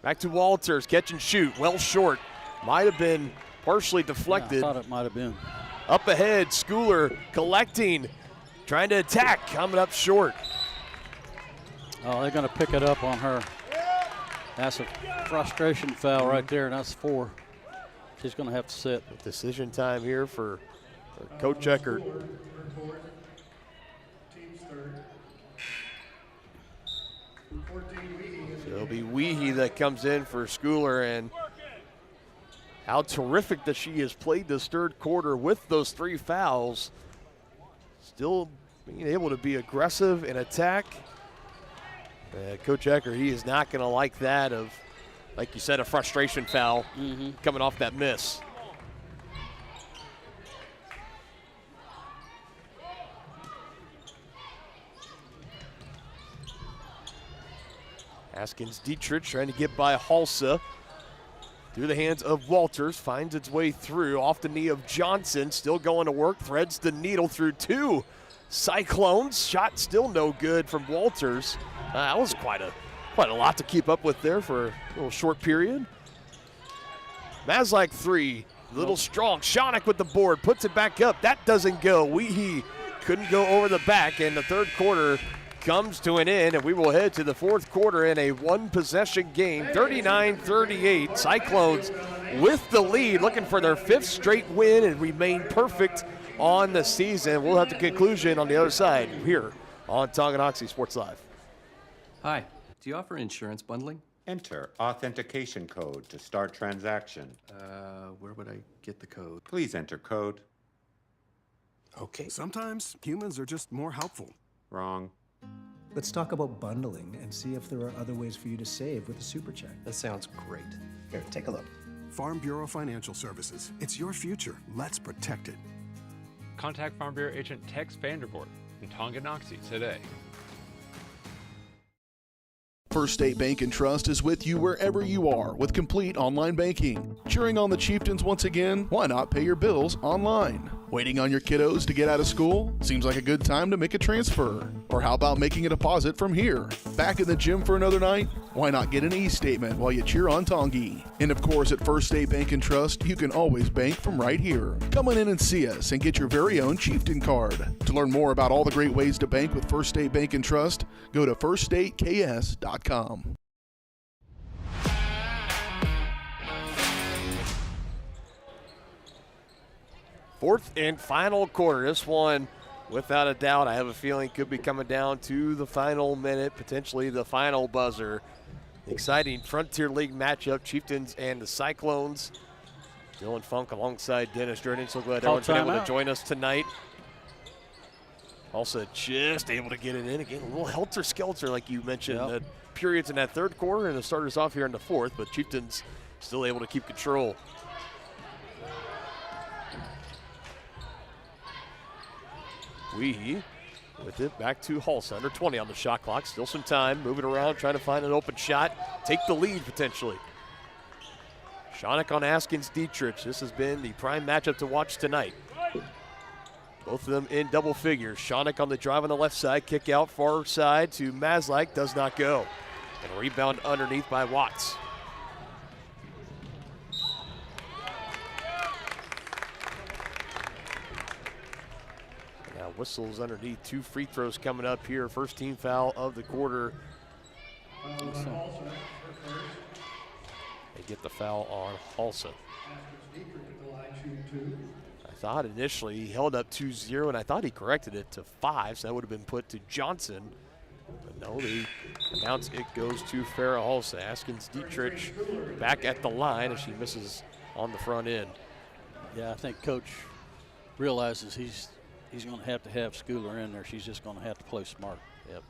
Speaker 6: Back to Walters, catch and shoot, well short. Might have been partially deflected.
Speaker 8: Yeah, I thought it might have been.
Speaker 6: Up ahead, Schooler collecting, trying to attack, coming up short.
Speaker 8: Oh, they're going to pick it up on her. That's a frustration foul right there, and that's 4. She's going to have to sit.
Speaker 6: Decision time here for Coach Eckert. So it'll be Weehee that comes in for Schooler, and how terrific that she has played this third quarter with those 3 fouls. Still being able to be aggressive and attack. Coach Eckert, he is not going to like that of, like you said, a frustration foul coming off that miss. Askins Dietrich trying to get by Halsa. Through the hands of Walters, finds its way through, off the knee of Johnson, still going to work, threads the needle through 2 Cyclones. Shot still no good from Walters. That was quite a lot to keep up with there for a little short period. Maslak 3, a little strong. Shonick with the board, puts it back up. That doesn't go. Weehee couldn't go over the back, and the third quarter comes to an end, and we will head to the fourth quarter in a 1-possession game, 39-38. Cyclones with the lead, looking for their 5th straight win and remain perfect on the season. We'll have the conclusion on the other side here on Tonganoxie Sports Live.
Speaker 14: Hi, do you offer insurance bundling?
Speaker 15: Enter authentication code to start transaction.
Speaker 14: Where would I get the code?
Speaker 15: Please enter code.
Speaker 16: Okay. Sometimes humans are just more helpful.
Speaker 15: Wrong.
Speaker 17: Let's talk about bundling and see if there are other ways for you to save with a super check.
Speaker 14: That sounds great.
Speaker 17: Here, take a look.
Speaker 16: Farm Bureau Financial Services. It's your future. Let's protect it.
Speaker 18: Contact Farm Bureau agent Tex Vandervoort in Tonganoxie today.
Speaker 4: First State Bank and Trust is with you wherever you are with complete online banking. Cheering on the Chieftains once again? Why not pay your bills online? Waiting on your kiddos to get out of school? Seems like a good time to make a transfer. Or how about making a deposit from here? Back in the gym for another night? Why not get an e-statement while you cheer on Tongi? And of course, at First State Bank and Trust, you can always bank from right here. Come on in and see us and get your very own Chieftain card. To learn more about all the great ways to bank with First State Bank and Trust, go to firststateks.com.
Speaker 6: Fourth and final quarter. This one, without a doubt, I have a feeling could be coming down to the final minute, potentially the final buzzer. Exciting Frontier League matchup, Chieftains and the Cyclones. Dylan Funk alongside Dennis Jordan. So glad everyone's been able to join us tonight. Also just able to get it in again. A little helter-skelter, like you mentioned. The periods in that third quarter and the starters off here in the fourth, but Chieftains still able to keep control. Weehee with it back to Hulse, under 20 on the shot clock. Still some time, moving around, trying to find an open shot, take the lead potentially. Schoeneck on Askins Dietrich. This has been the prime matchup to watch tonight. Both of them in double figures. Schoeneck on the drive on the left side, kick out far side to Maslak, does not go. And a rebound underneath by Watts. Now whistles underneath, 2 free throws coming up here. First team foul of the quarter. They get the foul on Halsa. I thought initially he held up 2-0, and I thought he corrected it to 5, so that would have been put to Johnson. But no, they announce it goes to Farrah Halsa. Askins Dietrich back at the line as she misses on the front end.
Speaker 8: Yeah, I think Coach realizes he's going to have Schooler in there. She's just going to have to play smart.
Speaker 6: Yep.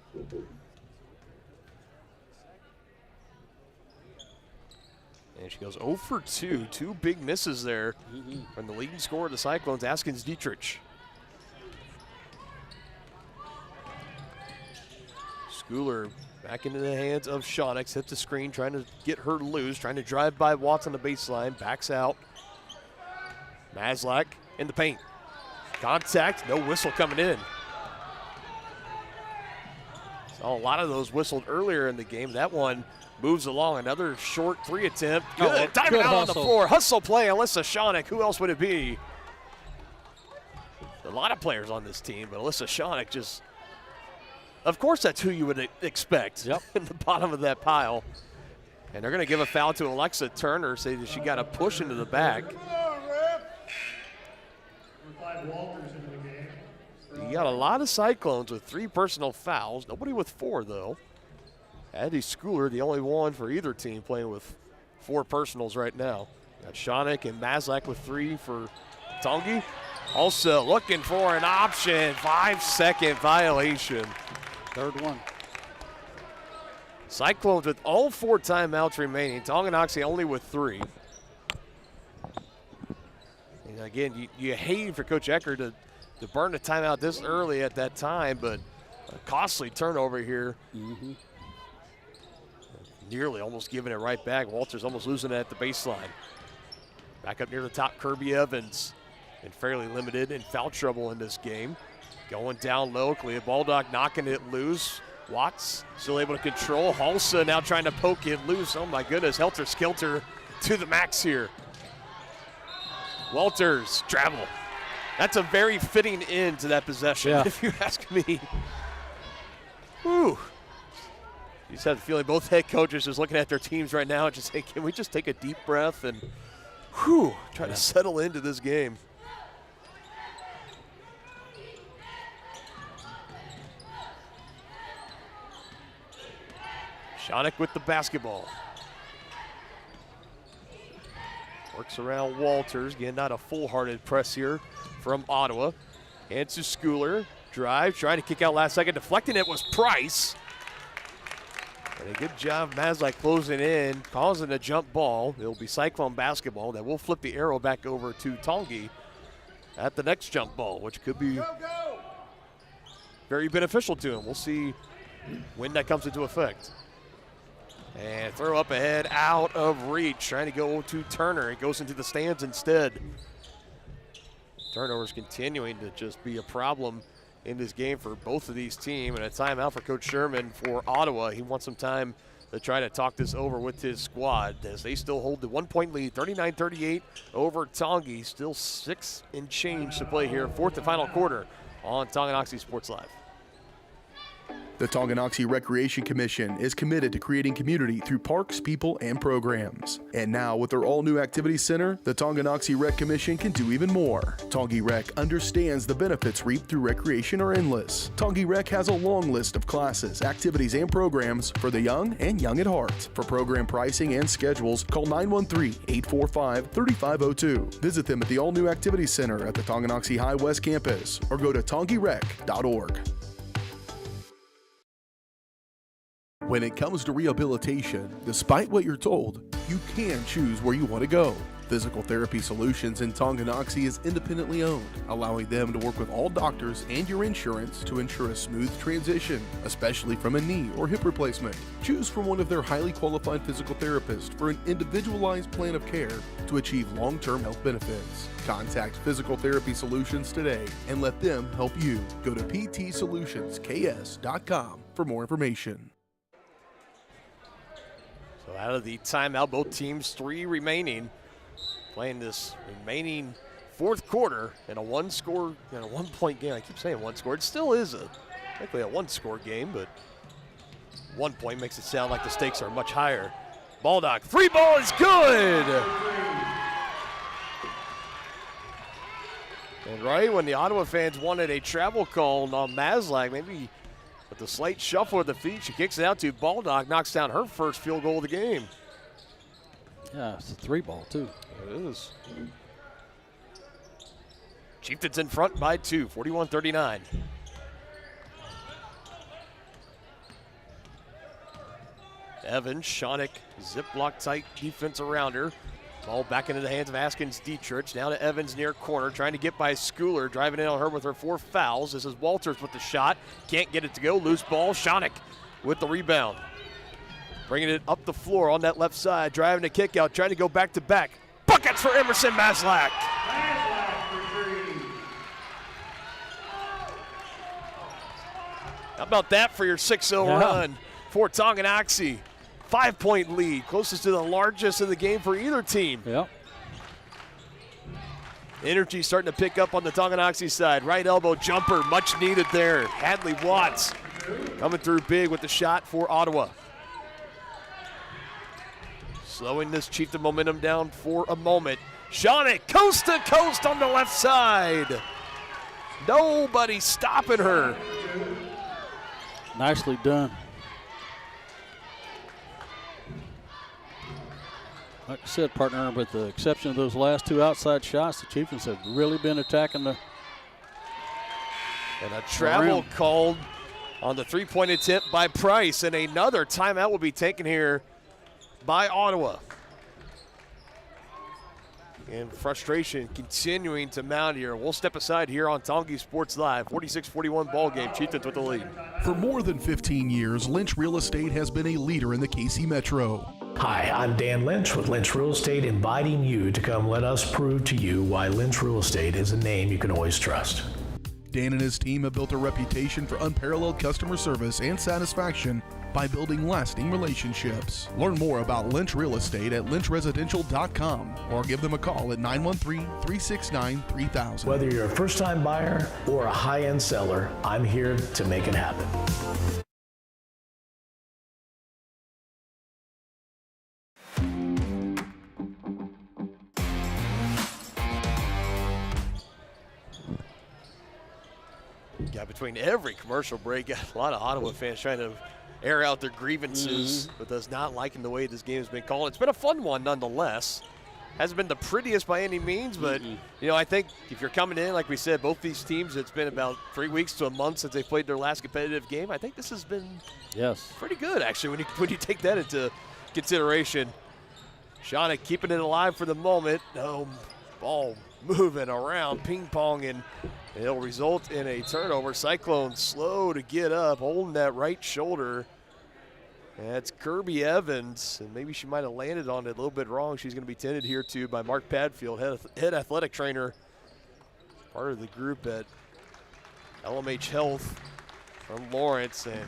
Speaker 6: And she goes 0 for 2. 2 big misses there from the leading scorer of the Cyclones, Askins Dietrich. Schooler back into the hands of Schoeneck. Hit the screen, trying to get her loose, trying to drive by Watts on the baseline. Backs out. Maslak in the paint. Contact, no whistle coming in. Saw a lot of those whistled earlier in the game. That one moves along. Another short 3 attempt. Good. Diving out on the floor. Hustle play, Alyssa Schoeneck. Who else would it be? A lot of players on this team, but Alyssa Schoeneck just, of course, that's who you would expect in the bottom of that pile. And they're going to give a foul to Alexa Turner, say that she got a push into the back. You got a lot of Cyclones with 3 personal fouls. Nobody with 4, though. Addie Schooler, the only one for either team playing with 4 personals right now. Got Schoeneck and Maslak with 3 for Tongi. Also looking for an option. 5-second violation.
Speaker 8: Third one.
Speaker 6: Cyclones with all 4 timeouts remaining. Tonganoxie only with 3. And again, you hate for Coach Ecker to burn a timeout this early at that time, but a costly turnover here. Nearly almost giving it right back. Walters almost losing it at the baseline. Back up near the top, Kirby Evans. And fairly limited in foul trouble in this game. Going down low, Clea Baldock knocking it loose. Watts still able to control. Halsa now trying to poke it loose. Oh my goodness, helter-skelter to the max here. Walters, travel. That's a very fitting end to that possession, if you ask me. Whew. You just have the feeling both head coaches just looking at their teams right now and just saying, can we just take a deep breath and try to settle into this game. Schoeneck with the basketball. Works around Walters. Again, not a full-hearted press here from Ottawa. Hands to Schooler. Drive, trying to kick out last second. Deflecting it was Price. And a good job, Maslak closing in, causing a jump ball. It'll be Cyclone basketball. That will flip the arrow back over to Tongi at the next jump ball, which could be very beneficial to him. We'll see when that comes into effect. And throw up ahead, out of reach. Trying to go to Turner. It goes into the stands instead. Turnovers continuing to just be a problem in this game for both of these teams. And a timeout for Coach Sherman for Ottawa. He wants some time to try to talk this over with his squad as they still hold the 1-point lead, 39-38 over Tongi. Still 6 and change to play here, 4th and final quarter on Tonganoxie Sports Live.
Speaker 4: The Tonganoxie Recreation Commission is committed to creating community through parks, people, and programs. And now, with their all-new activity center, the Tonganoxie Rec Commission can do even more. Tongi Rec understands the benefits reaped through recreation are endless. Tongi Rec has a long list of classes, activities, and programs for the young and young at heart. For program pricing and schedules, call 913-845-3502. Visit them at the all-new activity center at the Tonganoxie High West campus or go to tongirec.org. When it comes to rehabilitation, despite what you're told, you can choose where you want to go. Physical Therapy Solutions in Tonganoxie is independently owned, allowing them to work with all doctors and your insurance to ensure a smooth transition, especially from a knee or hip replacement. Choose from one of their highly qualified physical therapists for an individualized plan of care to achieve long-term health benefits. Contact Physical Therapy Solutions today and let them help you. Go to ptsolutions.ks.com for more information.
Speaker 6: So out of the timeout, both teams 3 remaining. Playing this remaining fourth quarter in a one-point game. I keep saying one score. It still is technically a one-score game, but 1 point makes it sound like the stakes are much higher. Baldock, 3 ball is good! And right when the Ottawa fans wanted a travel call on Maslach, maybe with the slight shuffle of the feet, she kicks it out to Baldock, knocks down her first field goal of the game.
Speaker 8: Yeah, it's a 3 ball, too.
Speaker 6: It is. Chieftains in front by 2, 41-39. Evans, Shonick, zip block tight defense around her. Ball back into the hands of Askins Dietrich. Now to Evans near corner, trying to get by Schooler, driving in on her with her 4 fouls. This is Walters with the shot. Can't get it to go. Loose ball. Shonick with the rebound. Bringing it up the floor on that left side, driving the kick out, trying to go back to back. Buckets for Emerson Maslach. How about that for your 6-0 run for Tonganoxie? 5-point lead, closest to the largest of the game for either team.
Speaker 8: Yep.
Speaker 6: Energy starting to pick up on the Tonganoxie side. Right elbow jumper, much needed there. Hadley Watts coming through big with the shot for Ottawa. Slowing this Chieftain momentum down for a moment. Shonick, coast to coast on the left side. Nobody stopping her.
Speaker 8: Nicely done. Like I said, partner, with the exception of those last 2 outside shots, the Chieftains have really been attacking the.
Speaker 6: And a travel called on the 3-point attempt by Price, and another timeout will be taken here by Ottawa. And frustration continuing to mount here. We'll step aside here on Tongi Sports Live. 46-41 ball game. Chieftains with the lead.
Speaker 4: For more than 15 years, Lynch Real Estate has been a leader in the KC Metro.
Speaker 19: Hi, I'm Dan Lynch with Lynch Real Estate, inviting you to come let us prove to you why Lynch Real Estate is a name you can always trust.
Speaker 4: Dan and his team have built a reputation for unparalleled customer service and satisfaction by building lasting relationships. Learn more about Lynch Real Estate at lynchresidential.com or give them a call at 913-369-3000.
Speaker 19: Whether you're a first-time buyer or a high-end seller, I'm here to make it happen.
Speaker 6: Yeah, between every commercial break, a lot of Ottawa fans trying to air out their grievances with us not liking the way this game has been called. It's been a fun one nonetheless. Hasn't been the prettiest by any means, but you know, I think if you're coming in, like we said, both these teams, it's been about 3 weeks to a month since they played their last competitive game. I think this has been pretty good, actually, when you take that into consideration. Shonick keeping it alive for the moment. No ball moving around, ping-pong, and it'll result in a turnover. Cyclones slow to get up, holding that right shoulder. That's Kirby Evans, and maybe she might have landed on it a little bit wrong. She's going to be tended here to by Mark Padfield, head athletic trainer, part of the group at LMH Health from Lawrence, and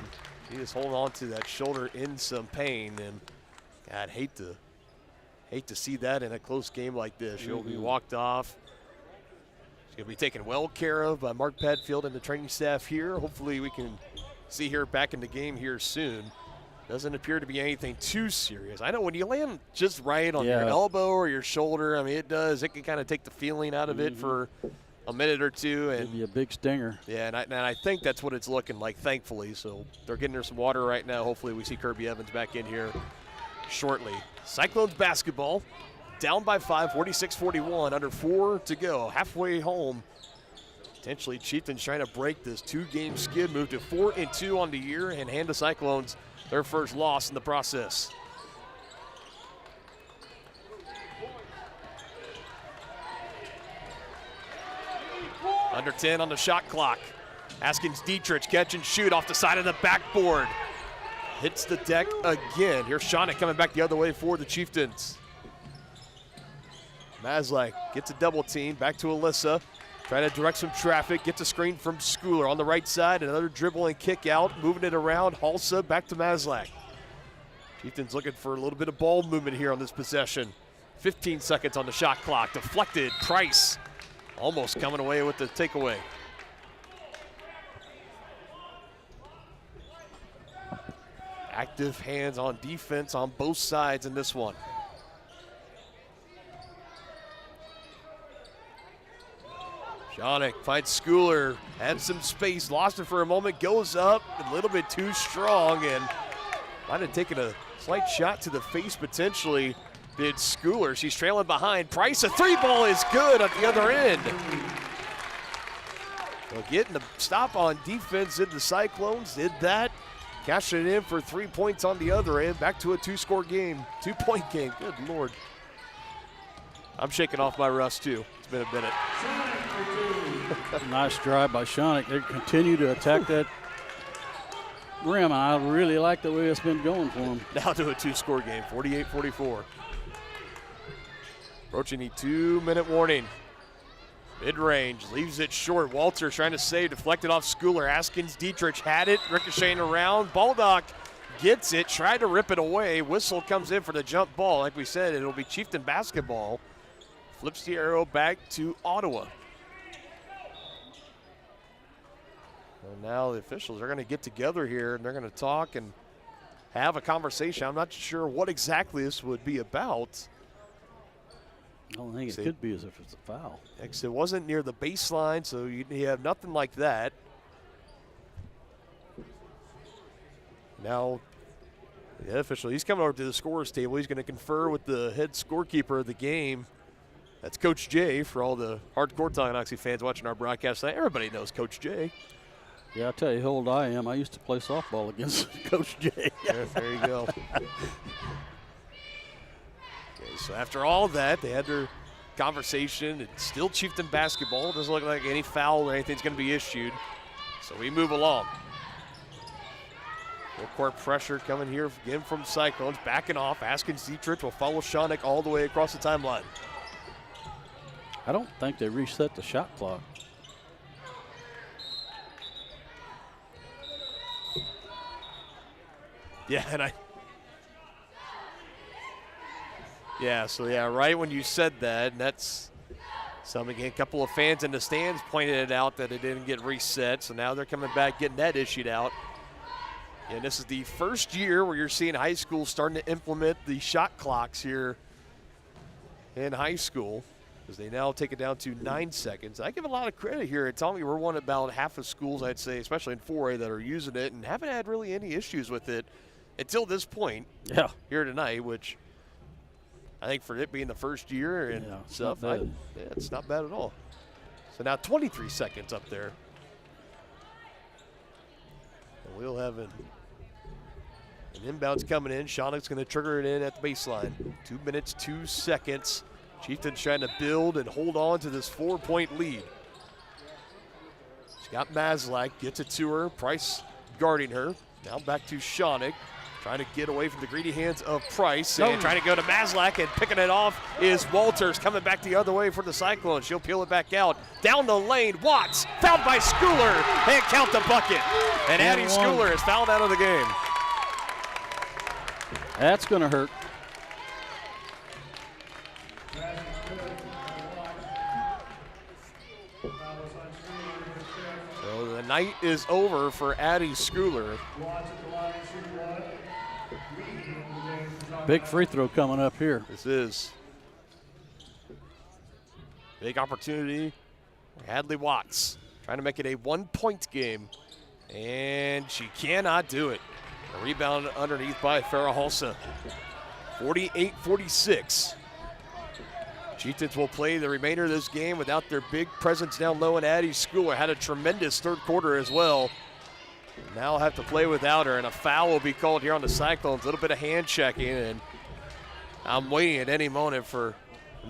Speaker 6: she is holding on to that shoulder in some pain. And God, hate to see that in a close game like this. She'll be walked off. She's going to be taken well care of by Mark Padfield and the training staff here. Hopefully we can see her back in the game here soon. Doesn't appear to be anything too serious. I know when you land just right on your elbow or your shoulder, I mean, it can kind of take the feeling out of it for a minute or two. And
Speaker 8: it'd be a big stinger.
Speaker 6: Yeah, and I think that's what it's looking like, thankfully. So they're getting her some water right now. Hopefully we see Kirby Evans back in here shortly. Cyclones basketball, down by 5, 46-41, under 4 to go, halfway home. Potentially Chieftains trying to break this 2-game skid, move to 4-2 on the year, and hand the Cyclones their first loss in the process. Under 10 on the shot clock. Askins Dietrich catch and shoot off the side of the backboard. Hits the deck again. Here's Shonick coming back the other way for the Chieftains. Maslak gets a double team. Back to Alyssa. Trying to direct some traffic. Gets a screen from Schooler on the right side. Another dribble and kick out. Moving it around. Halsa back to Maslak. Chieftains looking for a little bit of ball movement here on this possession. 15 seconds on the shot clock. Deflected. Price almost coming away with the takeaway. Active hands on defense on both sides in this one. Shonick finds Schooler, had some space, lost it for a moment, goes up, a little bit too strong, and might have taken a slight shot to the face potentially, did Schooler. She's trailing behind. Price, a three ball is good at the other end. Well, getting the stop on defense in the Cyclones, did that. Cashing it in for 3 points on the other end. Back to a two-score game, 2-point game. Good Lord. I'm shaking off my rust, too. It's been a minute.
Speaker 8: Nice drive by Shonick. They continue to attack that rim. I really like the way it's been going for them.
Speaker 6: Now to a two-score game, 48-44. Approaching the 2-minute warning. Mid-range, leaves it short. Walter trying to save, deflected off Schooler. Askins Dietrich had it, ricocheting around. Baldock gets it, tried to rip it away. Whistle comes in for the jump ball. Like we said, it'll be Chieftain basketball. Flips the arrow back to Ottawa. And now the officials are going to get together here, and they're going to talk and have a conversation. I'm not sure what exactly this would be about.
Speaker 8: I don't think it could be as if it's a foul.
Speaker 6: It wasn't near the baseline, so you have nothing like that. Now, the official, he's coming over to the scorer's table. He's going to confer with the head scorekeeper of the game. That's Coach Jay for all the hardcore Tonganoxie fans watching our broadcast tonight. Everybody knows Coach Jay.
Speaker 8: Yeah, I'll tell you how old I am. I used to play softball against Coach Jay.
Speaker 6: Yeah, there you go. Okay, so after all that, they had their conversation. It's still Chieftain basketball. Doesn't look like any foul or anything's going to be issued. So we move along. Full court pressure coming here again from Cyclones. Backing off. Askins Dietrich will follow Shonick all the way across the timeline.
Speaker 8: I don't think they reset the shot clock.
Speaker 6: Yeah, and right when you said that, and that's something, again, a couple of fans in the stands pointed it out that it didn't get reset, so now they're coming back getting that issued out. And this is the first year where you're seeing high school starting to implement the shot clocks here in high school, because they now take it down to 9 seconds. I give a lot of credit here at Tommy. We're one of about half of schools, I'd say, especially in 4A, that are using it and haven't had really any issues with it until this point here tonight, which I think for it being the first year and stuff, it's not bad at all. So now 23 seconds up there. And we'll have an inbounds coming in. Shonick's going to trigger it in at the baseline. 2 minutes, 2 seconds. Chieftains trying to build and hold on to this 4-point lead. She's got Maslak, gets it to her. Price guarding her. Now back to Shonick. Trying to get away from the greedy hands of Price. And trying to go to Maslak, and picking it off is Walters, coming back the other way for the Cyclones. She'll peel it back out. Down the lane, Watts, fouled by Schooler, and count the bucket. And Addie Schooler is fouled out of the game.
Speaker 8: That's going to hurt.
Speaker 6: So the night is over for Addie Schooler.
Speaker 8: Big free throw coming up here.
Speaker 6: This is big opportunity for Hadley Watts. Trying to make it a 1-point game, and she cannot do it. A rebound underneath by Farrah Halsa. 48-46. Chieftains will play the remainder of this game without their big presence down low, and Addie Schooler had a tremendous third quarter as well. Now have to play without her, and a foul will be called here on the Cyclones. A little bit of hand checking, and I'm waiting at any moment for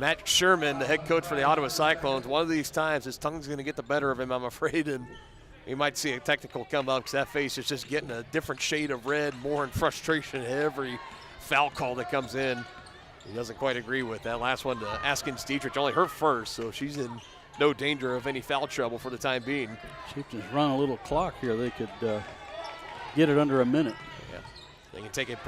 Speaker 6: Matt Sherman, the head coach for the Ottawa Cyclones. One of these times his tongue's going to get the better of him, I'm afraid, and you might see a technical come up because that face is just getting a different shade of red, more in frustration at every foul call that comes in. He doesn't quite agree with that last one to Askins Dietrich, only her first, so she's in no danger of any foul trouble for the time being.
Speaker 8: Chieftains run a little clock here. They could get it under a minute.
Speaker 6: Yeah, they can take it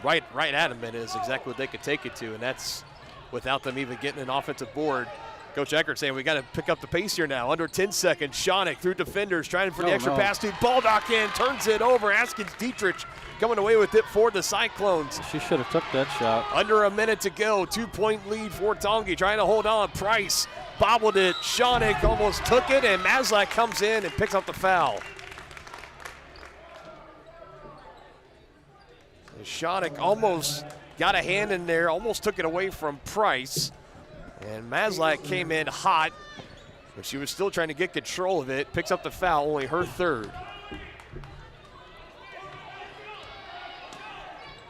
Speaker 6: right at a minute is exactly what they could take it to, and that's without them even getting an offensive board. Coach Eckert saying we got to pick up the pace here now. Under 10 seconds, Schoenig through defenders, trying for the extra pass to Baldock in, turns it over. Askins Dietrich coming away with it for the Cyclones.
Speaker 8: She should have took that shot.
Speaker 6: Under a minute to go, 2-point lead for Tongi, trying to hold on. Price bobbled it. Schoenig almost took it, and Maslak comes in and picks up the foul. Schoenig almost got a hand in there, almost took it away from Price. And Maslak came in hot, but she was still trying to get control of it. Picks up the foul, only her third.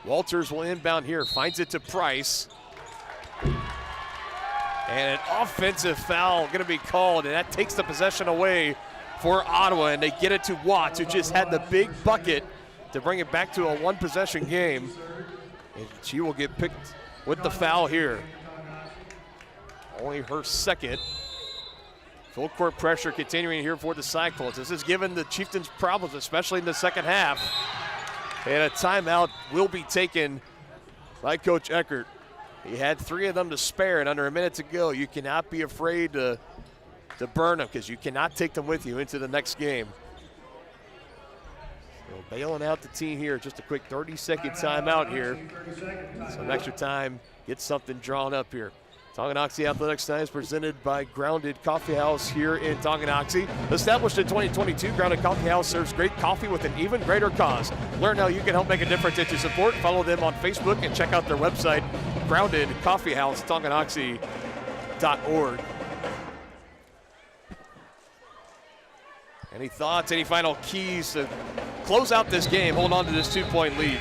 Speaker 6: Walters will inbound here, finds it to Price. And an offensive foul going to be called, and that takes the possession away for Ottawa, and they get it to Watts, who just had the big bucket to bring it back to a one-possession game. And she will get picked with the foul here. Only her second. Full court pressure continuing here for the Cyclones. This has given the Chieftains problems, especially in the second half. And a timeout will be taken by Coach Eckert. He had 3 of them to spare, and under a minute to go, you cannot be afraid to burn them because you cannot take them with you into the next game. So bailing out the team here, just a quick 30-second timeout here. Some extra time, get something drawn up here. Tonganoxie Athletics Night is presented by Grounded Coffee House here in Tonganoxie. Established in 2022, Grounded Coffee House serves great coffee with an even greater cause. Learn how you can help make a difference at your support. Follow them on Facebook and check out their website, groundedcoffeehouse.tonganoxie.org. Any thoughts, any final keys to close out this game, hold on to this 2-point lead?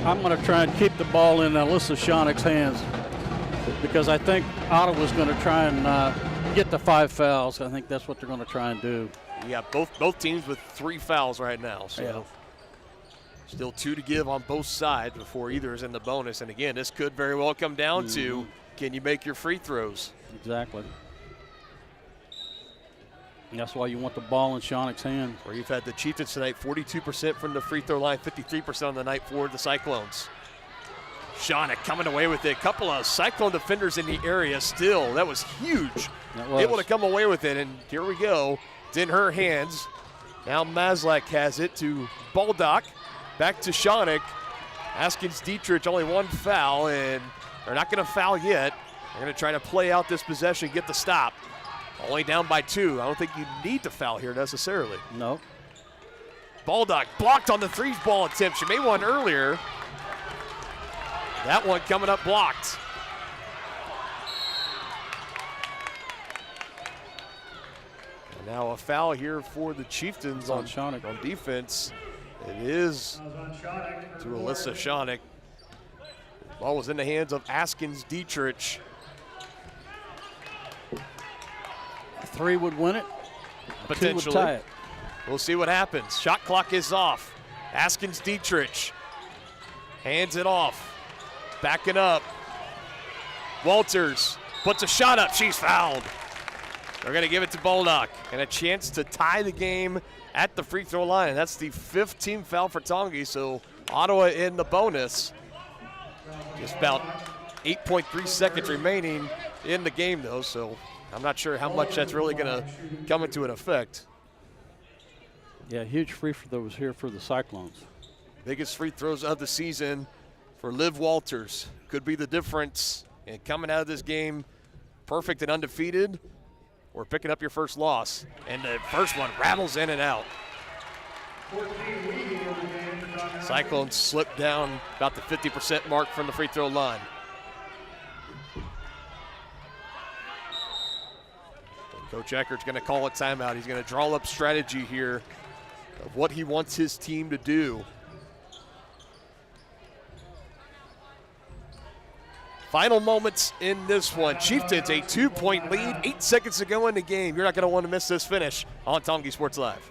Speaker 8: I'm going to try and keep the ball in Alyssa Schoenig's hands, because I think Ottawa's going to try and get the 5 fouls. I think that's what they're going to try and do.
Speaker 6: Yeah, both teams with 3 fouls right now. So yeah. Still 2 to give on both sides before either is in the bonus. And again, this could very well come down to, can you make your free throws?
Speaker 8: Exactly. And that's why you want the ball in Schoenig's hands.
Speaker 6: Where you've had the Chieftains tonight, 42% from the free throw line, 53% on the night for the Cyclones. Schoenig coming away with it. A couple of Cyclone defenders in the area still. That was huge. Able to come away with it, and here we go. It's in her hands. Now Maslak has it to Baldock. Back to Schoenig. Askins Dietrich, only 1 foul, and they're not going to foul yet. They're going to try to play out this possession, get the stop. Only down by 2. I don't think you need to foul here necessarily.
Speaker 8: No.
Speaker 6: Baldock blocked on the 3-ball attempt. She made one earlier. That one coming up blocked. And now a foul here for the Chieftains on defense. It is to Alyssa Schoenig. Ball was in the hands of Askins Dietrich.
Speaker 8: 3 would win it.
Speaker 6: Potentially.
Speaker 8: 2 would tie it.
Speaker 6: We'll see what happens. Shot clock is off. Askins Dietrich hands it off. Backing up. Walters puts a shot up. She's fouled. They're going to give it to Baldock. And a chance to tie the game at the free throw line. And that's the 5th team foul for Tongi. So Ottawa in the bonus. Just about 8.3 seconds remaining in the game, though. So I'm not sure how much that's really going to come into an effect.
Speaker 8: Yeah, huge free throws here for the Cyclones.
Speaker 6: Biggest free throws of the season for Liv Walters. Could be the difference. And coming out of this game, perfect and undefeated, or picking up your first loss. And the first one rattles in and out. Cyclones slip down about the 50% mark from the free throw line. And Coach Eckert's going to call a timeout. He's going to draw up strategy here of what he wants his team to do. Final moments in this one. Chieftains a 2-point lead, 8 seconds to go in the game. You're not going to want to miss this finish on Tonganoxie Sports Live.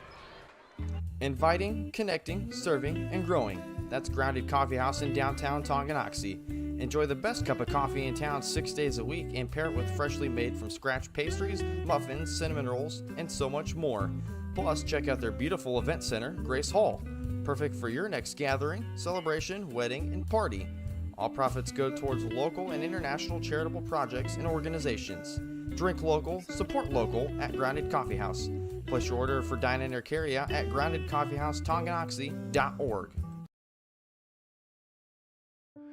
Speaker 2: Inviting, connecting, serving, and growing. That's Grounded Coffee House in downtown Tonganoxie. Enjoy the best cup of coffee in town 6 days a week and pair it with freshly made from scratch pastries, muffins, cinnamon rolls, and so much more. Plus, check out their beautiful event center, Grace Hall. Perfect for your next gathering, celebration, wedding, and party. All profits go towards local and international charitable projects and organizations. Drink local, support local at Grounded Coffee House. Place your order for dine-in or carry-out at groundedcoffeehouse.tonganoxie.org.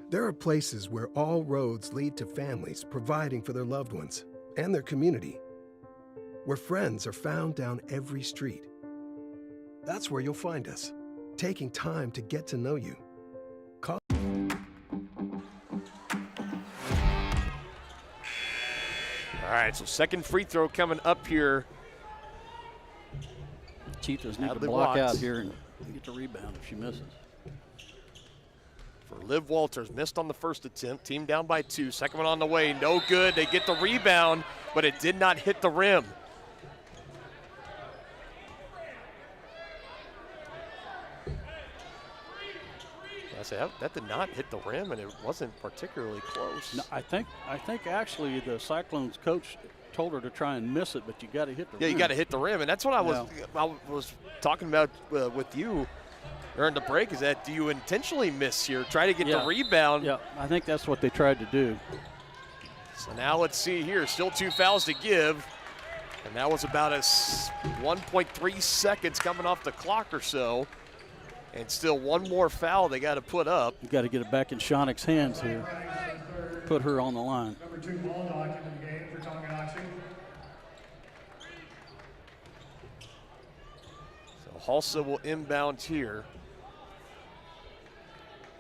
Speaker 16: There are places where all roads lead to families providing for their loved ones and their community, where friends are found down every street. That's where you'll find us, taking time to get to know you. Call.
Speaker 6: All right, so second free throw coming up here.
Speaker 8: Chieftains need to block out here and get the rebound if she misses.
Speaker 6: For Liv Walters, missed on the first attempt. Team down by 2. Second one on the way, no good. They get the rebound, but it did not hit the rim. I say that did not hit the rim, and it wasn't particularly close.
Speaker 8: No, I think actually the Cyclones coach told her to try and miss it, but you got to hit the rim.
Speaker 6: Yeah, you got to hit the rim, and that's what I was talking about with you during the break. Is that do you intentionally miss here, try to get the rebound?
Speaker 8: Yeah, I think that's what they tried to do.
Speaker 6: So now let's see here, still 2 fouls to give, and that was about 1.3 seconds coming off the clock or so. And still one more foul they got to put up.
Speaker 8: You got to get it back in Shonick's hands here. Put her on the line.
Speaker 10: Number 2 ball dog into the game for Tonganoxie.
Speaker 6: So Halsa will inbound here.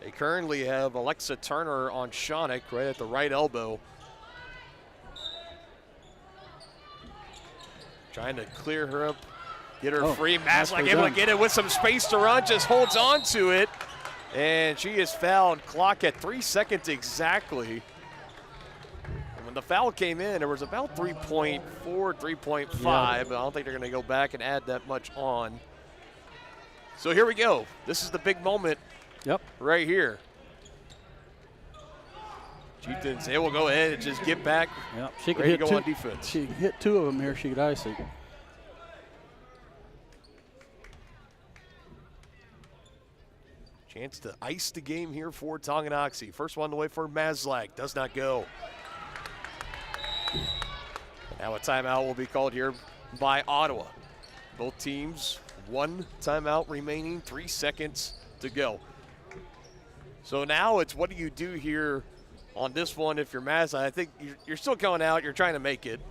Speaker 6: They currently have Alexa Turner on Shonick right at the right elbow. Trying to clear her up. Get her free. Maslak able to get it with some space to run, just holds on to it. And she is fouled. Clock at 3 seconds exactly. And when the foul came in, there was about 3.4, 3.5, but I don't think they're going to go back and add that much on. So here we go. This is the big moment right here. Chieftains, they will go ahead and just get back.
Speaker 8: Yep. She could
Speaker 6: hit on defense.
Speaker 8: She hit 2 of them here. She could ice it.
Speaker 6: Chance to ice the game here for Tonganoxie. First one away for Maslak. Does not go. Now a timeout will be called here by Ottawa. Both teams, 1 timeout remaining, 3 seconds to go. So now it's what do you do here on this one if you're Maslak? I think you're still going out. You're trying to make it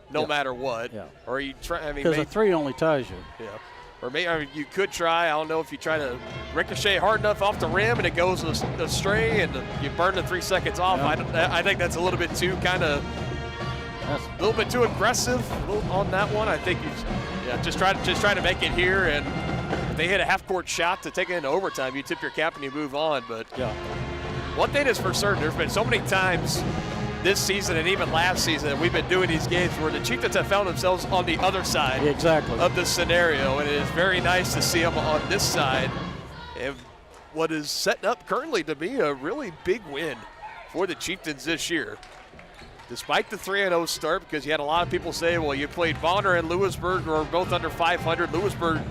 Speaker 6: no matter what.
Speaker 8: Yeah.
Speaker 6: Or you try, I mean,
Speaker 8: because a 3 only ties you.
Speaker 6: Yeah. Or maybe you could try, I don't know if you try to ricochet hard enough off the rim and it goes astray and you burn the 3 seconds off. I think that's a little bit too a little bit too aggressive on that one. I think just try to make it here, and if they hit a half-court shot to take it into overtime, you tip your cap and you move on. But one thing is for certain, there's been so many times this season and even last season we've been doing these games where the Chieftains have found themselves on the other side of this scenario, and it is very nice to see them on this side. And what is setting up currently to be a really big win for the Chieftains this year. Despite the 3-0 start, because you had a lot of people say, well, you played Bonner and Lewisburg who are both under 500. Lewisburg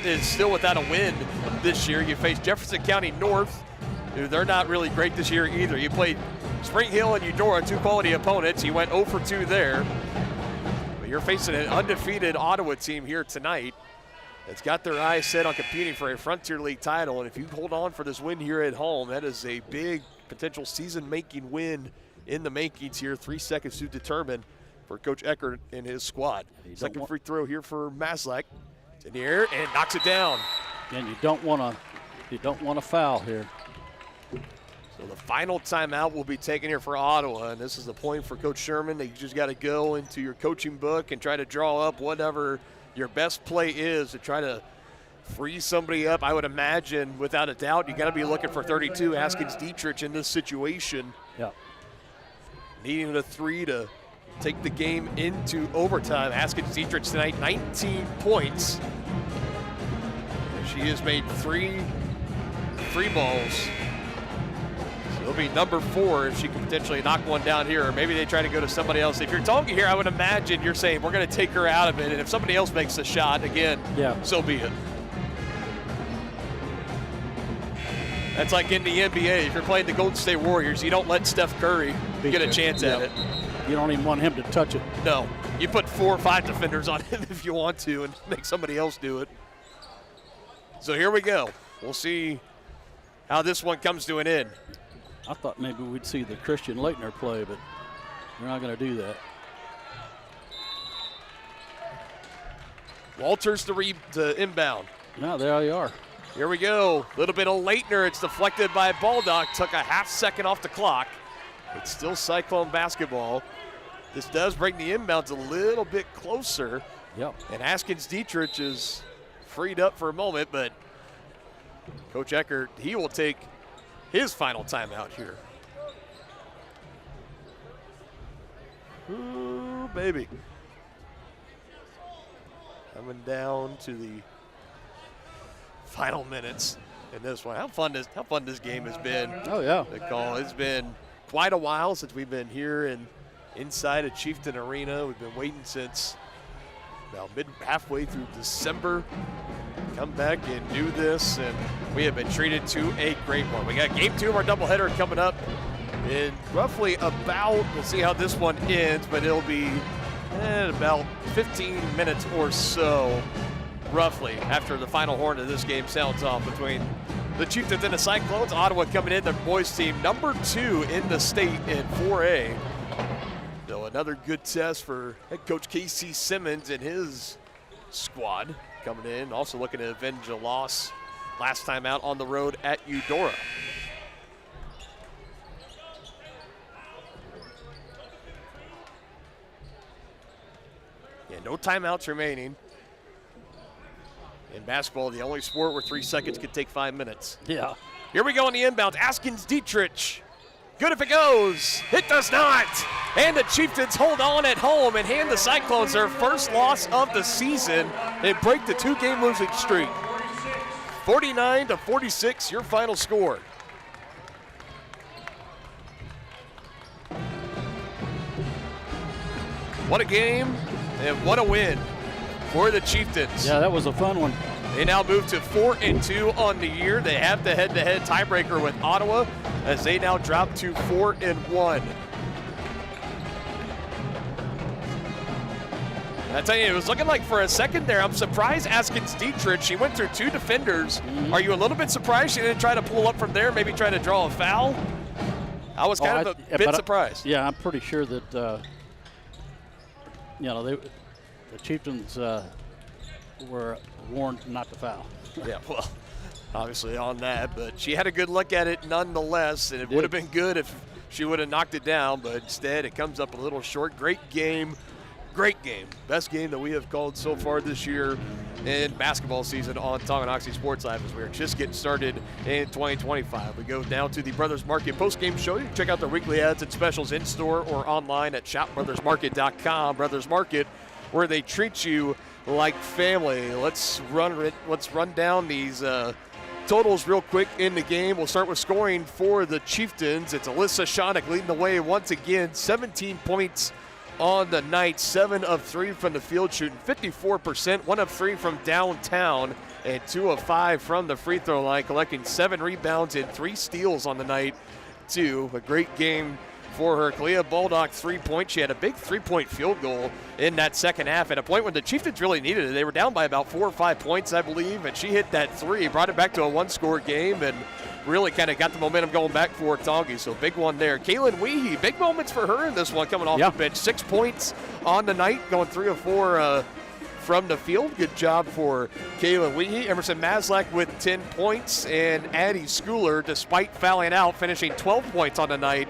Speaker 6: is still without a win this year. You faced Jefferson County North, who they're not really great this year either. You played Spring Hill and Eudora, 2 quality opponents. You went 0 for 2 there. But you're facing an undefeated Ottawa team here tonight that's got their eyes set on competing for a Frontier League title. And if you hold on for this win here at home, that is a big potential season-making win in the makings here. 3 seconds to determine for Coach Eckert and his squad. Second free throw here for Maslak. It's in the air and knocks it down.
Speaker 8: And you don't want to foul here.
Speaker 6: So the final timeout will be taken here for Ottawa, and this is the point for Coach Sherman that you just got to go into your coaching book and try to draw up whatever your best play is to try to free somebody up. I would imagine, without a doubt, you got to be looking for 32, Askins Dietrich in this situation.
Speaker 8: Yeah.
Speaker 6: needing a 3 to take the game into overtime. Haskins Dietrich tonight, 19 points. She has made three balls. So it'll be number 4 if she can potentially knock one down here, or maybe they try to go to somebody else. If you're Tonga here, I would imagine you're saying we're going to take her out of it, and if somebody else makes a shot, again, so be it. That's like in the NBA. If you're playing the Golden State Warriors, you don't let Steph Curry get a chance at it.
Speaker 8: You don't even want him to touch it.
Speaker 6: No. You put 4 or 5 defenders on him if you want to and make somebody else do it. So here we go. We'll see how this one comes to an end.
Speaker 8: I thought maybe we'd see the Christian Leitner play, but we're not going to do that.
Speaker 6: Walters the inbound.
Speaker 8: Now there you are.
Speaker 6: Here we go. A little bit of Leitner. It's deflected by Baldock. Took a half second off the clock. It's still Cyclone basketball. This does bring the inbounds a little bit closer.
Speaker 8: Yep.
Speaker 6: And Haskins Dietrich is freed up for a moment, but Coach Eckert, he will take his final timeout here. Ooh, baby. Coming down to the final minutes in this one. How fun this game has been.
Speaker 8: Oh, yeah.
Speaker 6: The call. It's been quite a while since we've been here inside a Chieftain Arena. We've been waiting since about halfway through December. Come back and do this, and we have been treated to a great one. We got game 2 of our doubleheader coming up in roughly about, we'll see how this one ends, but it'll be about 15 minutes or so, roughly, after the final horn of this game sounds off between the Chieftains and the Cyclones. Ottawa coming in, their boys team number 2 in the state in 4A. So another good test for head coach Casey Simmons and his squad coming in. Also looking to avenge a loss last time out on the road at Eudora. Yeah, no timeouts remaining. In basketball, the only sport where 3 seconds could take 5 minutes.
Speaker 8: Yeah.
Speaker 6: Here we go on the inbound. Haskins Dietrich. Good if it goes. It does not. And the Chieftains hold on at home and hand the Cyclones their first loss of the season and break the 2-game losing streak. 49-46, your final score. What a game and what a win for the Chieftains.
Speaker 8: Yeah, that was a fun one.
Speaker 6: They now move to 4-2 on the year. They have the head-to-head tiebreaker with Ottawa as they now drop to 4-1. I tell you, it was looking like for a second there, I'm surprised Haskins Dietrich, she went through 2 defenders. Are you a little bit surprised she didn't try to pull up from there, maybe try to draw a foul? I was kind of a bit surprised.
Speaker 8: Yeah, I'm pretty sure that, the Chieftains were warned not to foul.
Speaker 6: Yeah, well, obviously on that, but she had a good look at it nonetheless, and it would have been good if she would have knocked it down, but instead it comes up a little short. Great game. Great game. Best game that we have called so far this year in basketball season on Tonganoxie Sports Live as we're just getting started in 2025. We go down to the Brothers Market post-game show. You can check out their weekly ads and specials in-store or online at shopbrothersmarket.com. Brothers Market, where they treat you like family. Let's run down these totals real quick in the game. We'll start with scoring for the Chieftains. It's Alyssa Shonik leading the way once again. 17 points on the night, 7 of 3 from the field, shooting 54%, 1 of 3 from downtown, and 2 of 5 from the free throw line, collecting 7 rebounds and 3 steals on the night, too. A great game for her. Kalia Baldock, 3-point. She had a big 3-point field goal in that second half at a point when the Chieftains really needed it. They were down by about 4 or 5 points, I believe, and she hit that 3, brought it back to a 1-score game, and really kind of got the momentum going back for Tongi. So big one there. Kaylin Weehee, big moments for her in this one coming off the bench. 6 points on the night, going 3 of 4 from the field. Good job for Kaylin Weehee. Emerson Maslak with 10 points, and Addie Schooler, despite fouling out, finishing 12 points on the night.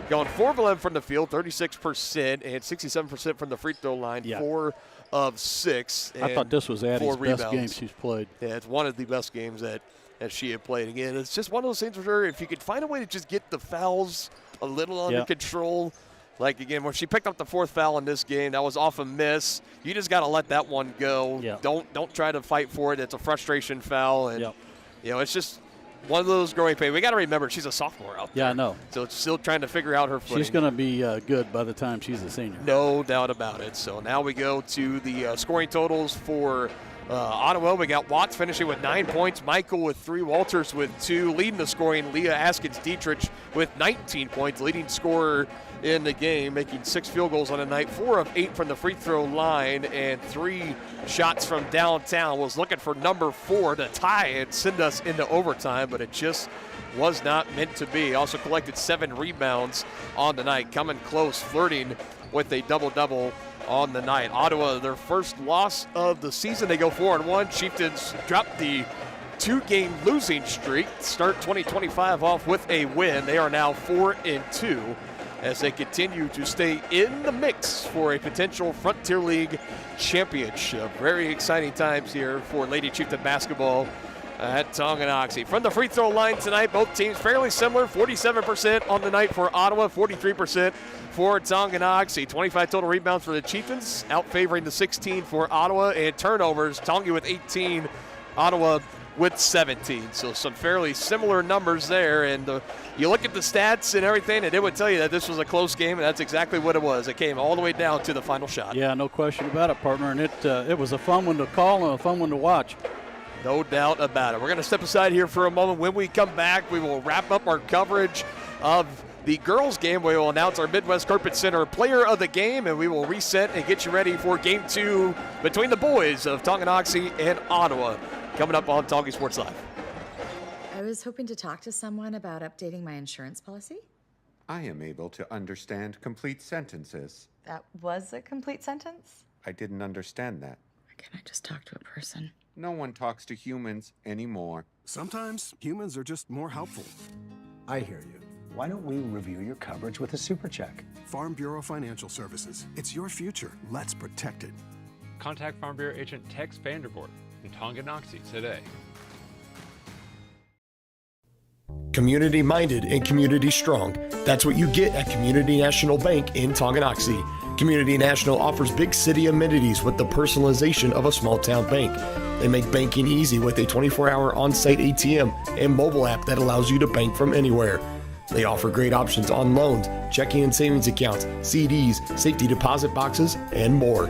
Speaker 6: Going 4 of 11 from the field, 36%, and 67% from the free throw line, 4 of 6.
Speaker 8: I thought this was Addie's best game she's played.
Speaker 6: Yeah, it's one of the best games that she had played. Again, it's just one of those things for her. If you could find a way to just get the fouls a little under control, Like, again, when she picked up the 4th foul in this game, that was off a miss. You just got to let that one go.
Speaker 8: Yep.
Speaker 6: Don't try to fight for it. It's a frustration foul. And, you know, it's just one of those growing pains. We got to remember she's a sophomore out there.
Speaker 8: Yeah, I know.
Speaker 6: So it's still trying to figure out her footing.
Speaker 8: She's going to be good by the time she's a senior.
Speaker 6: No doubt about it. So now we go to the scoring totals for Ottawa. We got Watts finishing with 9 points, Michael with 3, Walters with 2. Leading the scoring, Leah Askins-Dietrich with 19 points, leading scorer in the game, making 6 field goals on the night, 4 of 8 from the free throw line, and 3 shots from downtown. Was looking for number 4 to tie and send us into overtime, but it just was not meant to be. Also collected 7 rebounds on the night, coming close, flirting with a double-double on the night. Ottawa, their first loss of the season. They go 4-1. Chieftains dropped the 2-game losing streak, start 2025 off with a win. They are now 4-2 as they continue to stay in the mix for a potential Frontier League championship. Very exciting times here for Lady Chieftain basketball at Tonganoxie. From the free throw line tonight, both teams fairly similar, 47% on the night for Ottawa, 43% for Tonganoxie. 25 total rebounds for the Chieftains, out favoring the 16 for Ottawa, and turnovers, Tonga with 18, Ottawa with 17. So some fairly similar numbers there, and you look at the stats and everything, and it would tell you that this was a close game, and that's exactly what it was. It came all the way down to the final shot.
Speaker 8: Yeah, no question about it, partner, and it was a fun one to call and a fun one to watch.
Speaker 6: No doubt about it. We're going to step aside here for a moment. When we come back, we will wrap up our coverage of the girls' game. We will announce our Midwest Carpet Center player of the game, and we will reset and get you ready for Game 2 between the boys of Tonganoxie and Ottawa, coming up on Tongi Sports Live.
Speaker 20: I was hoping to talk to someone about updating my insurance policy.
Speaker 15: I am able to understand complete sentences.
Speaker 20: That was a complete sentence?
Speaker 15: I didn't understand that.
Speaker 20: Or can I just talk to a person?
Speaker 15: No one talks to humans anymore.
Speaker 16: Sometimes humans are just more helpful.
Speaker 17: I hear you. Why don't we review your coverage with a super check?
Speaker 4: Farm Bureau Financial Services. It's your future. Let's protect it.
Speaker 18: Contact Farm Bureau agent Tex Vandervoort in Tonganoxie today.
Speaker 9: Community minded and community strong. That's what you get at Community National Bank in Tonganoxie. Community National offers big city amenities with the personalization of a small town bank. They make banking easy with a 24-hour on-site ATM and mobile app that allows you to bank from anywhere. They offer great options on loans, checking and savings accounts, CDs, safety deposit boxes, and more.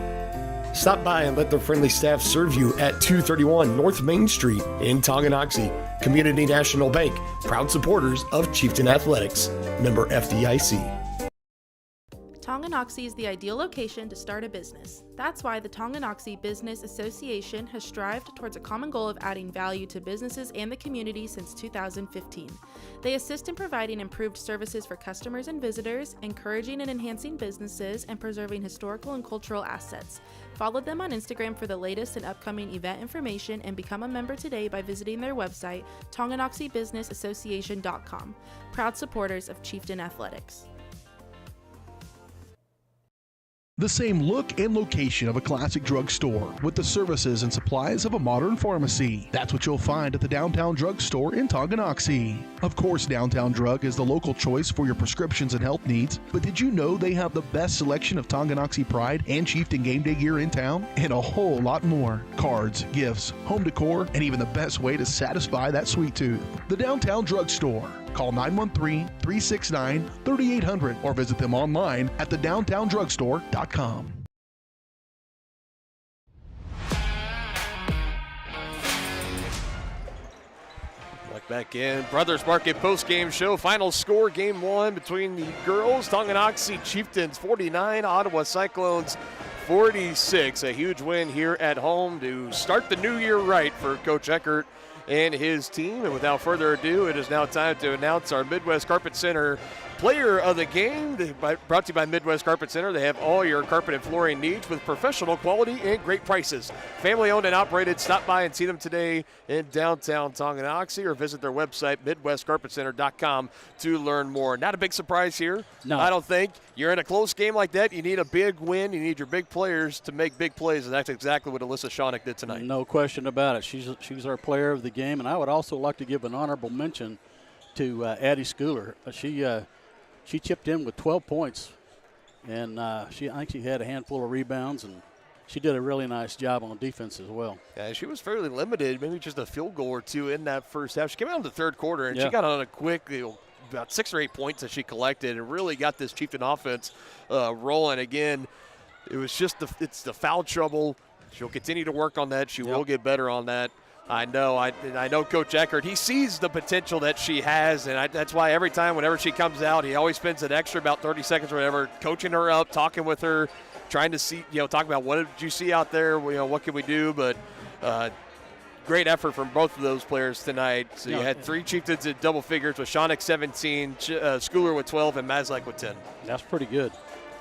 Speaker 9: Stop by and let their friendly staff serve you at 231 North Main Street in Tonganoxie. Community National Bank, proud supporters of Chieftain Athletics. Member FDIC.
Speaker 12: Tonganoxie is the ideal location to start a business. That's why the Tonganoxie Business Association has strived towards a common goal of adding value to businesses and the community since 2015. They assist in providing improved services for customers and visitors, encouraging and enhancing businesses, and preserving historical and cultural assets. Follow them on Instagram for the latest and upcoming event information, and become a member today by visiting their website, tonganoxiebusinessassociation.com. Proud supporters of Chieftain Athletics.
Speaker 4: The same look and location of a classic drugstore with the services and supplies of a modern pharmacy. That's what you'll find at the Downtown Drug Store in Tonganoxie. Of course, Downtown Drug is the local choice for your prescriptions and health needs, but did you know they have the best selection of Tonganoxie Pride and Chieftain Game Day gear in town? And a whole lot more. Cards, gifts, home decor, and even the best way to satisfy that sweet tooth. The Downtown Drug Store. Call 913-369-3800 or visit them online at thedowntowndrugstore.com.
Speaker 6: Back in Brothers Market post-game show. Final score, Game 1 between the girls. Tonganoxie Chieftains 49, Ottawa Cyclones 46. A huge win here at home to start the new year right for Coach Eckert and his team. And without further ado, it is now time to announce our Midwest Carpet Center player of the game. Brought to you by Midwest Carpet Center. They have all your carpet and flooring needs with professional quality and great prices. Family owned and operated. Stop by and see them today in downtown Tonganoxie, or visit their website, midwestcarpetcenter.com, to learn more. Not a big surprise here.
Speaker 8: No.
Speaker 6: I don't think. You're in a close game like that, you need a big win. You need your big players to make big plays, and that's exactly what Alyssa Shawnick did tonight.
Speaker 8: No question about it. She's our player of the game, and I would also like to give an honorable mention to Addie Schooler. She chipped in with 12 points And I think she had a handful of rebounds, and she did a really nice job on defense as well.
Speaker 6: Yeah, she was fairly limited, maybe just a field goal or two in that first half. She came out in the third quarter, and she got on a quick, about 6 or 8 points that she collected and really got this Chieftain offense rolling again. It was just it's the foul trouble. She'll continue to work on that. She will get better on that. I know Coach Eckert, he sees the potential that she has, and that's why every time whenever she comes out, he always spends an extra about 30 seconds or whatever, coaching her up, talking with her, trying to see, talk about what did you see out there, what can we do, but great effort from both of those players tonight. So you had 3 Chieftains at double figures with Shawnick 17, Schooler with 12, and Mazlek with 10.
Speaker 8: That's pretty good.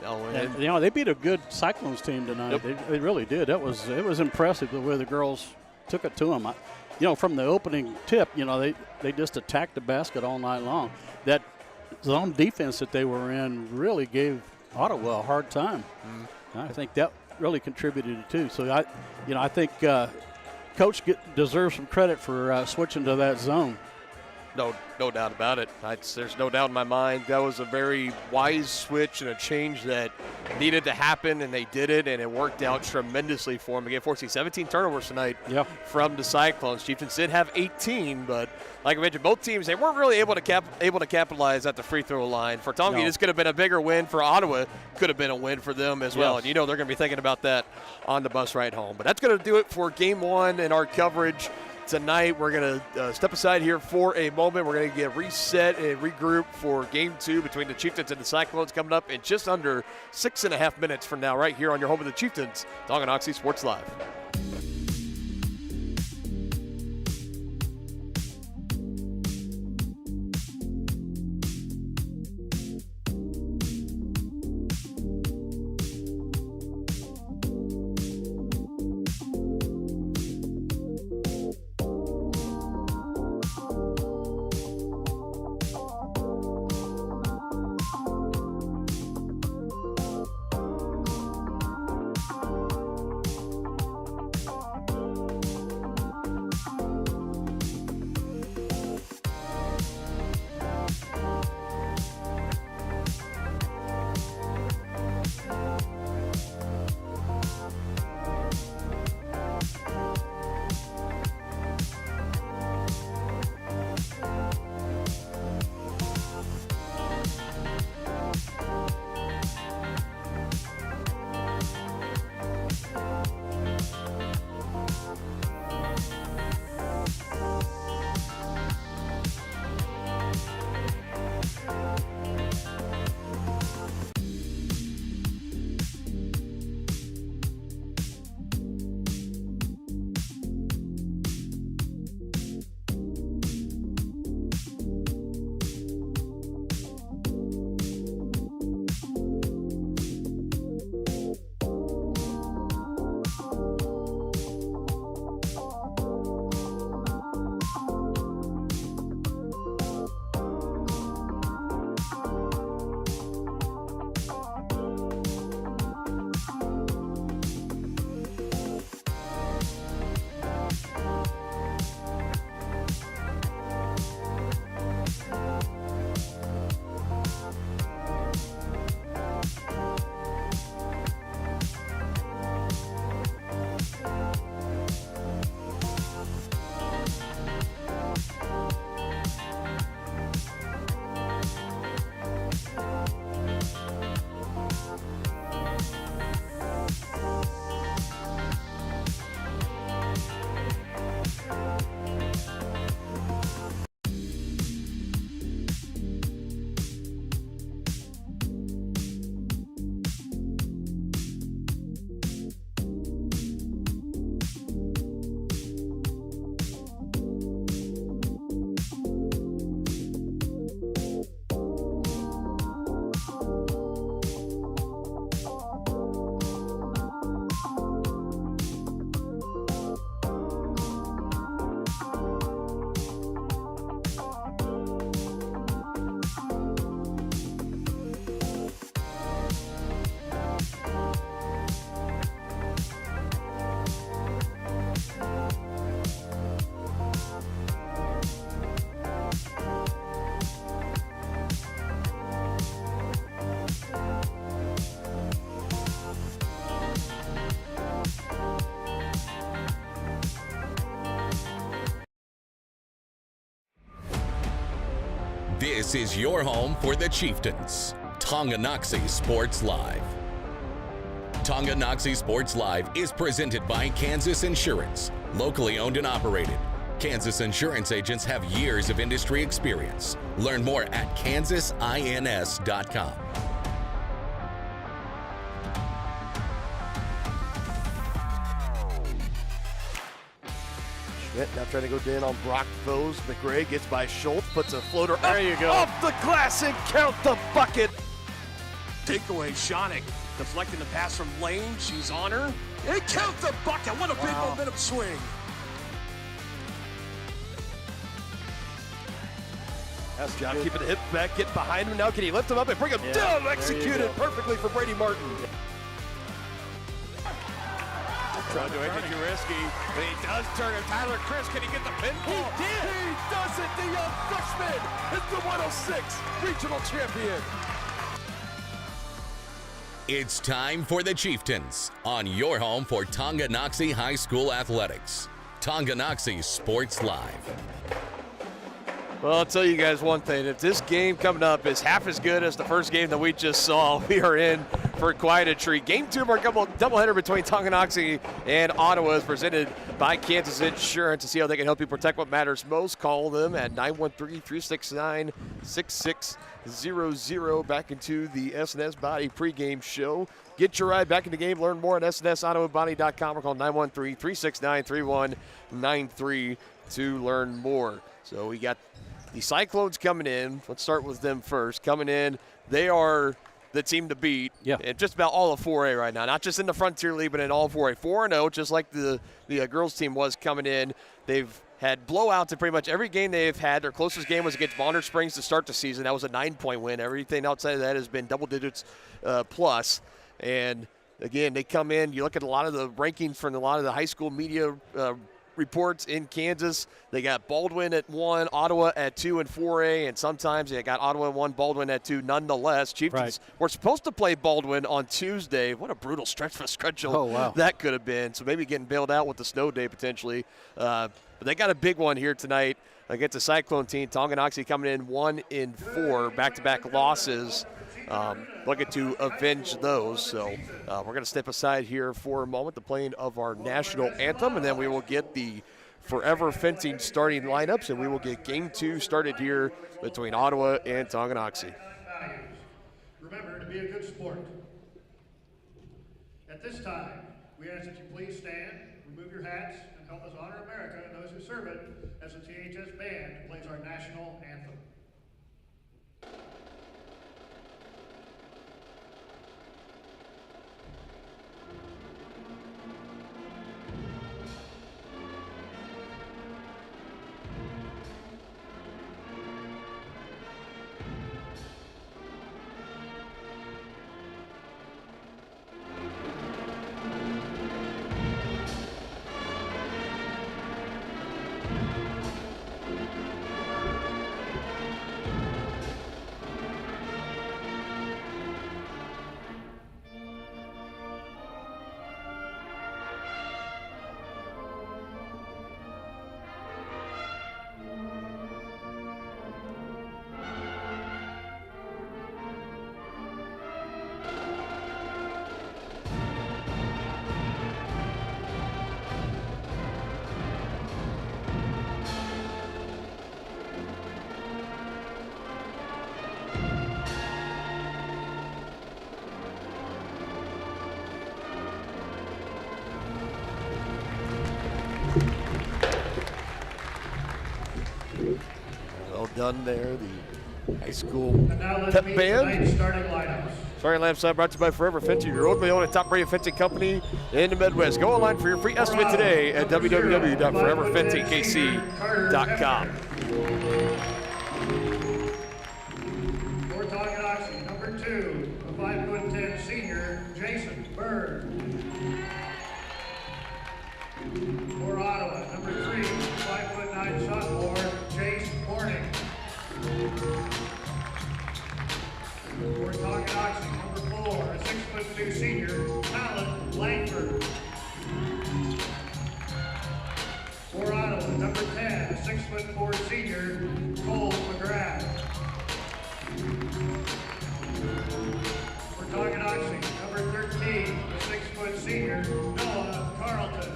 Speaker 8: And, they beat a good Cyclones team tonight. Yep. They really did. It was impressive the way the girls took it to them. From the opening tip, they just attacked the basket all night long. That zone defense that they were in really gave Ottawa a hard time. I think that really contributed too. So I think Coach deserves some credit for switching to that zone.
Speaker 6: No doubt about it. There's no doubt in my mind. That was a very wise switch and a change that needed to happen, and they did it, and it worked out tremendously for them. Again, 17 turnovers tonight from the Cyclones. Chieftains did have 18, but like I mentioned, both teams, they weren't really able to capitalize at the free throw line. For Tonga, this could have been a bigger win. For Ottawa, could have been a win for them as well. And they're going to be thinking about that on the bus ride home. But that's going to do it for Game 1 and our coverage tonight. We're going to step aside here for a moment. We're going to get reset and regroup for Game 2 between the Chieftains and the Cyclones coming up in just under 6.5 minutes from now, right here on your home of the Chieftains, Tonganoxie Sports Live.
Speaker 5: This is your home for the Chieftains. Tonganoxie Sports Live. Tonganoxie Sports Live is presented by Kansas Insurance, locally owned and operated. Kansas Insurance agents have years of industry experience. Learn more at kansasins.com.
Speaker 6: Schmidt now trying to go in on Brock Foes. McRae gets by Schultz, puts a floater
Speaker 7: There you go.
Speaker 6: off the glass and count the bucket.
Speaker 7: Takeaway, Shonik deflecting the pass from Lane. She's on her. And count the bucket. What a big momentum swing.
Speaker 6: That's job keeping the hip back, get behind him now. Can he lift him up and bring him down? Executed perfectly for Brady Martin. Trying to make it too risky, but he does turn it. Tyler Chris, can he get the pinfall? He did! He does it! The young freshman is the 106 regional champion.
Speaker 5: It's time for the Chieftains on your home for Tonganoxie High School Athletics. Tonganoxie Sports Live.
Speaker 6: Well, I'll tell you guys one thing. If this game coming up is half as good as the first game that we just saw, we are in for quite a treat. Game 2 of our doubleheader between Tonganoxie and Ottawa is presented by Kansas Insurance. To see how they can help you protect what matters most, call them at 913-369-6600. Back into the S&S Body pregame show. Get your ride back in the game. Learn more at snsautomobody.com or call 913-369-3193 to learn more. So we got the Cyclones coming in. Let's start with them first. Coming in, they are the team to beat in just about all of 4A right now. Not just in the Frontier League, but in all 4A. 4-0, just like the girls team was coming in. They've had blowouts in pretty much every game they've had. Their closest game was against Bonner Springs to start the season. That was a 9-point win. Everything outside of that has been double digits plus. And, again, they come in. You look at a lot of the rankings from a lot of the high school media reports in Kansas. They got Baldwin at 1, Ottawa at 2 in 4A, and sometimes they got Ottawa at 1, Baldwin at 2. Nonetheless, Chieftains were supposed to play Baldwin on Tuesday. What a brutal stretch for schedule that could have been. So maybe getting bailed out with the snow day potentially. But they got a big one here tonight against the Cyclone team. Tonganoxie coming in 1 in 4, back-to-back losses. Looking to avenge those. So we're going to step aside here for a moment, the playing of our national anthem, and then we will get the Forever Fencing starting lineups, and we will get game 2 started here between Ottawa and Tonganoxie.
Speaker 10: Remember to be a good sport. At this time, we ask that you please stand, remove your hats, and help us honor America and those who serve it as the THS Band plays our national anthem.
Speaker 6: Well done there, the high school pep band. Starting lineup brought to you by Forever Fencing, your locally owned and top-rated fencing company in the Midwest. Go online for your free estimate today at www.foreverfencingkc.com.
Speaker 10: For Tonganoxie, number 2, a 5'10" senior, Jason Bird. For Ottawa, number 3, 5'9" sophomore, Chase Corning. For Tonganoxie, number 4, a 6'2" senior, Talon Langford. For Ottawa, number 10, a 6'4" senior, Cole McGrath. senior, Noah Carlton.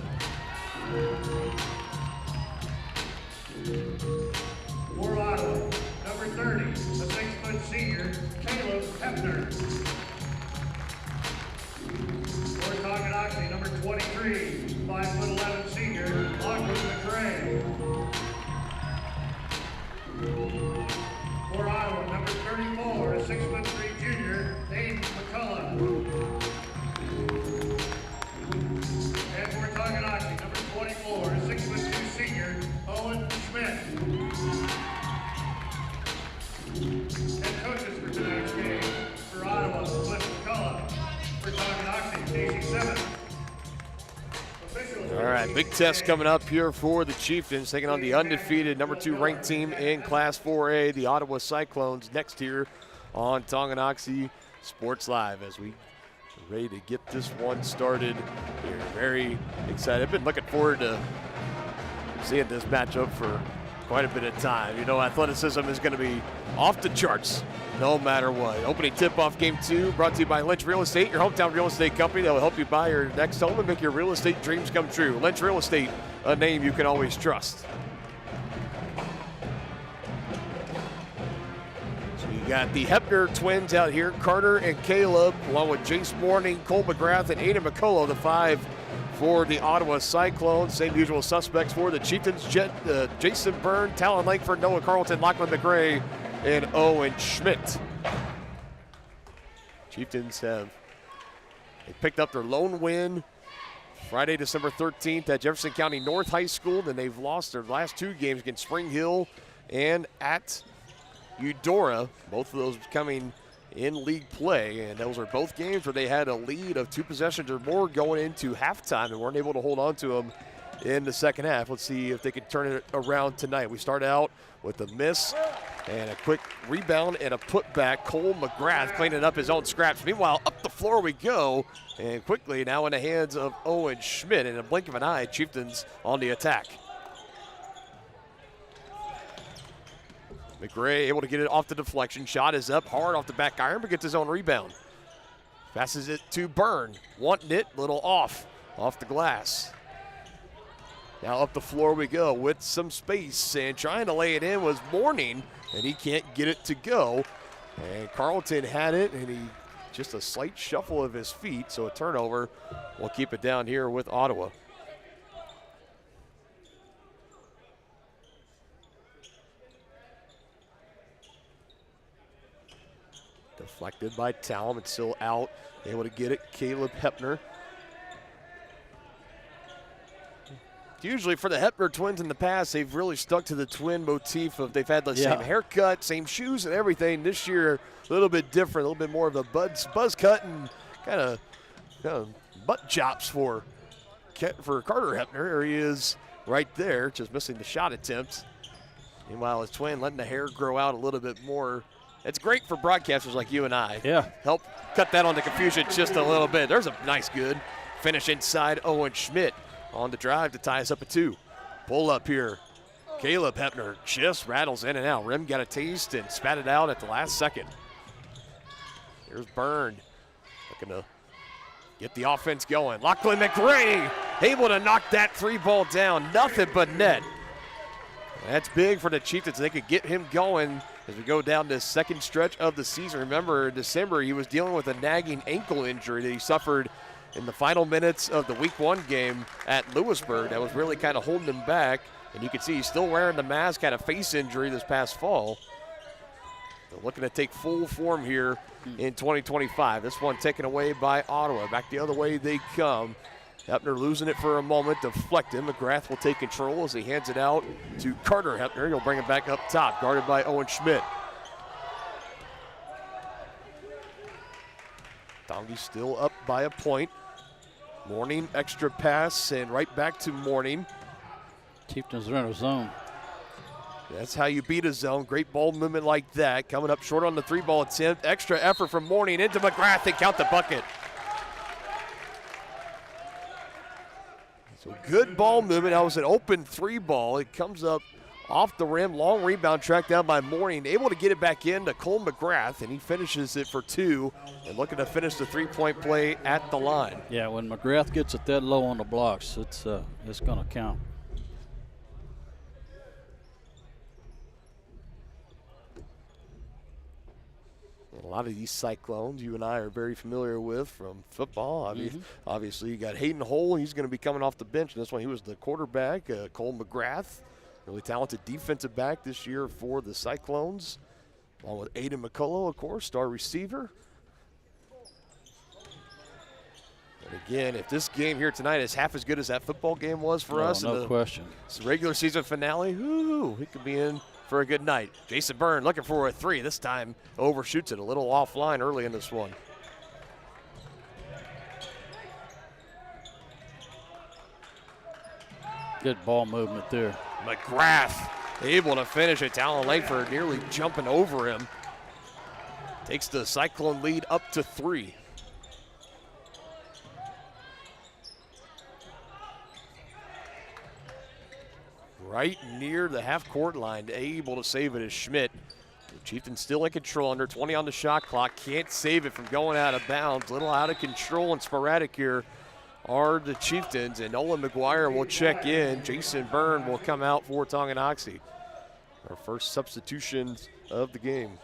Speaker 10: For Ottawa, number 30, a 6-foot senior, Caleb Hepner. For Tonganoxie, number 23, 5'11" senior, Lachlan McRae. For Ottawa, number 34, a 6'3" junior, Dave McCullough. And for Tonganoxie, number 24, a 6'2" senior, Owen Schmidt. Head coaches for tonight's game, for Ottawa, Cliff McCullough. For Tonganoxie, Casey Simmons.
Speaker 6: All right, big test coming up here for the Chieftains, taking on the undefeated number 2 ranked team in Class 4A, the Ottawa Cyclones, next here on Tonganoxie Sports Live as we are ready to get this one started. We're very excited. I've been looking forward to seeing this matchup for quite a bit of time. You know, athleticism is going to be off the charts no matter what. Opening tip-off game 2 brought to you by Lynch Real Estate, your hometown real estate company that will help you buy your next home and make your real estate dreams come true. Lynch Real Estate, a name you can always trust. So you got the Hepner twins out here, Carter and Caleb, along with Jace Morning, Cole McGrath, and Aiden McCullough, the 5 for the Ottawa Cyclones. Same usual suspects for the Chieftains, Jason Byrne, Talon Langford, Noah Carlton, Lachlan McRae, and Owen Schmidt. Chieftains they picked up their lone win Friday, December 13th at Jefferson County North High School. Then they've lost their last 2 games against Spring Hill and at Eudora, both of those coming in league play, and those are both games where they had a lead of 2 possessions or more going into halftime and weren't able to hold on to them in the second half. Let's see if they can turn it around tonight. We start out with a miss and a quick rebound and a putback. Cole McGrath cleaning up his own scraps. Meanwhile, up the floor we go, and quickly now in the hands of Owen Schmidt. In a blink of an eye, Chieftains on the attack. McRae able to get it off the deflection. Shot is up hard off the back iron, but gets his own rebound. Passes it to Byrne. Wanting it, little off the glass. Now up the floor we go with some space, and trying to lay it in was Morning, and he can't get it to go. And Carlton had it, and he just a slight shuffle of his feet, so a turnover will keep it down here with Ottawa. Deflected by Talon, it's still out. Able to get it, Caleb Hepner. Usually for the Hepner twins in the past, they've really stuck to the twin motif of they've had the same haircut, same shoes and everything. This year, a little bit different, a little bit more of a buzz cut and kind of butt chops for Carter Hepner. There he is right there, just missing the shot attempt. Meanwhile, his twin letting the hair grow out a little bit more. It's great for broadcasters like you and I.
Speaker 8: Yeah.
Speaker 6: Help cut that on the confusion just a little bit. There's a nice good finish inside Owen Schmidt on the drive to tie us up at 2. Pull up here. Caleb Hepner just rattles in and out. Rim got a taste and spat it out at the last second. Here's Byrne looking to get the offense going. Lachlan McRae able to knock that 3 ball down. Nothing but net. That's big for the Chieftains. They could get him going as we go down this second stretch of the season. Remember, in December, he was dealing with a nagging ankle injury that he suffered in the final minutes of the Week 1 game at Lewisburg. That was really kind of holding him back. And you can see he's still wearing the mask, had a face injury this past fall. So looking to take full form here in 2025. This one taken away by Ottawa. Back the other way they come. Hepner losing it for a moment, deflected. McGrath will take control as he hands it out to Carter Hepner. He'll bring it back up top, guarded by Owen Schmidt. Tongi still up by a point. Morning, extra pass, and right back to Morning.
Speaker 8: Chieftains are in a zone.
Speaker 6: That's how you beat a zone. Great ball movement like that. Coming up short on the 3-ball attempt. Extra effort from Morning into McGrath and count the bucket. So good ball movement. That was an open 3-ball. It comes up off the rim. Long rebound tracked down by Mourning. Able to get it back in to Cole McGrath, and he finishes it for 2 and looking to finish the three-point play at the line.
Speaker 8: Yeah, when McGrath gets it that low on the blocks, it's going to count.
Speaker 6: A lot of these Cyclones you and I are very familiar with from football. Obviously, you got Hayden Hole. He's going to be coming off the bench. And this one, he was the quarterback. Cole McGrath, really talented defensive back this year for the Cyclones, along with Aiden McCullough, of course, star receiver. And again, if this game here tonight is half as good as that football game was for us,
Speaker 8: no question.
Speaker 6: Regular season finale, it could be in for a good night. Jason Byrne looking for a 3. This time overshoots it a little offline early in this one.
Speaker 8: Good ball movement there.
Speaker 6: McGrath able to finish it. Talon Langford nearly jumping over him. Takes the Cyclone lead up to 3. Right near the half-court line, able to save it is Schmidt. Chieftains still in control, under 20 on the shot clock. Can't save it from going out of bounds. Little out of control and sporadic here are the Chieftains, and Nolan McGuire will check in. Jason Byrne will come out for Tonganoxie. Our first substitutions of the game.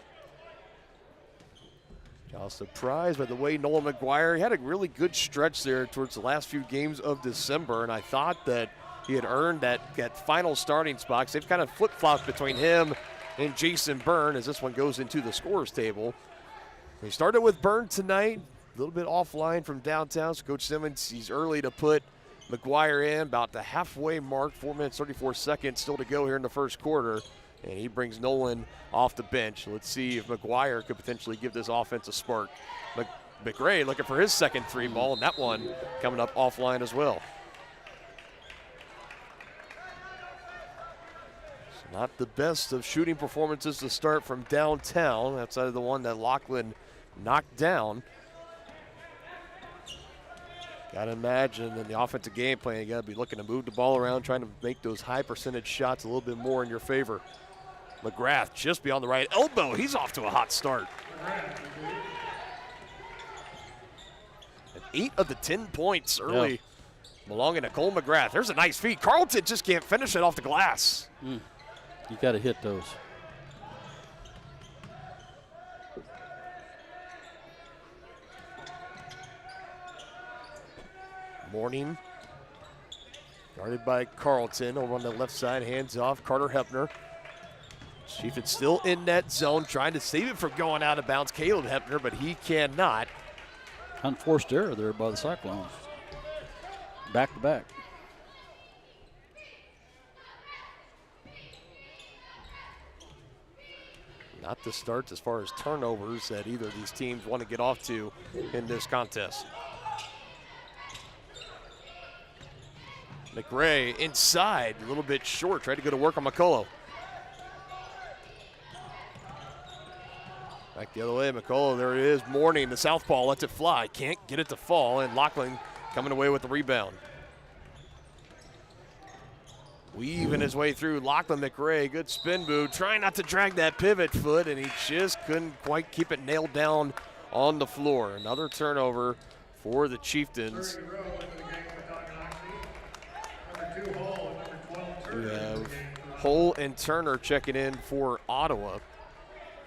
Speaker 6: I was surprised by the way Nolan McGuire, he had a really good stretch there towards the last few games of December, and I thought that he had earned that final starting spot. They've kind of flip-flopped between him and Jason Byrne as this one goes into the scorers table. We started with Byrne tonight, a little bit offline from downtown. So Coach Simmons, he's early to put McGuire in, about the halfway mark, 4 minutes, 34 seconds still to go here in the first quarter. And he brings Nolan off the bench. Let's see if McGuire could potentially give this offense a spark. McRae looking for his second 3 ball, and that one coming up offline as well. Not the best of shooting performances to start from downtown, outside of the one that Lachlan knocked down. Got to imagine in the offensive game plan, you got to be looking to move the ball around, trying to make those high percentage shots a little bit more in your favor. McGrath just beyond the right elbow. He's off to a hot start. And 8 of the 10 points early belonging to Cole McGrath. There's a nice feed. Carlton just can't finish it off the glass.
Speaker 8: You got to hit those.
Speaker 6: Mourning, guarded by Carlton over on the left side, hands off. Carter Hepner. Chieftains still in that zone, trying to save it from going out of bounds. Caleb Hepner, but he cannot.
Speaker 8: Unforced error there by the Cyclones. Back to back.
Speaker 6: Not the start as far as turnovers that either of these teams want to get off to in this contest. McRae inside, a little bit short, tried to go to work on McCullough. Back the other way, McCullough, there it is. Mourning, the southpaw, lets it fly. Can't get it to fall, and Lachlan coming away with the rebound. Weaving his way through, Lachlan McRae, good spin move, trying not to drag that pivot foot, and he just couldn't quite keep it nailed down on the floor. Another turnover for the Chieftains. We have Hull and Turner checking in for Ottawa.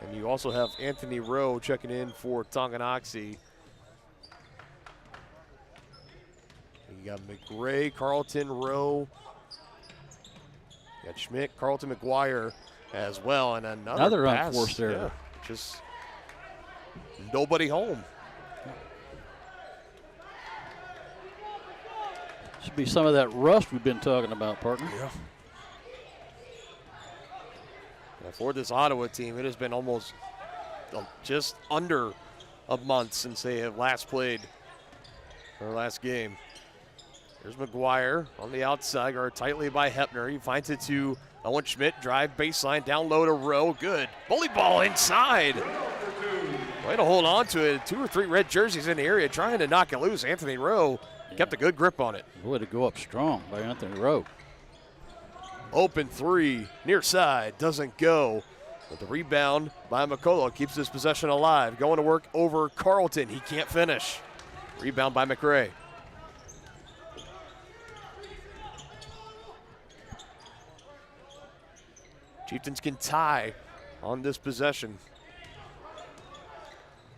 Speaker 6: And you also have Anthony Rowe checking in for Tonganoxie. You got McRae, Carlton, Rowe. You got Schmidt, Carlton, McGuire as well. And another pass.
Speaker 8: Unforced error.
Speaker 6: Yeah, just nobody home.
Speaker 8: Should be some of that rust we've been talking about, partner.
Speaker 6: Yeah. For this Ottawa team, it has been almost just under a month since they have last played their last game. There's McGuire on the outside, guarded tightly by Hepner. He finds it to Owen Schmidt, drive baseline, down low to Rowe. Good. Bully ball inside. Way to hold on to it. 2 or 3 red jerseys in the area trying to knock it loose. Anthony Rowe kept a good grip on it.
Speaker 8: Way to go up strong by Anthony Rowe.
Speaker 6: Open three, near side, doesn't go. But the rebound by McCullough keeps this possession alive. Going to work over Carlton. He can't finish. Rebound by McRae. Chieftains can tie on this possession.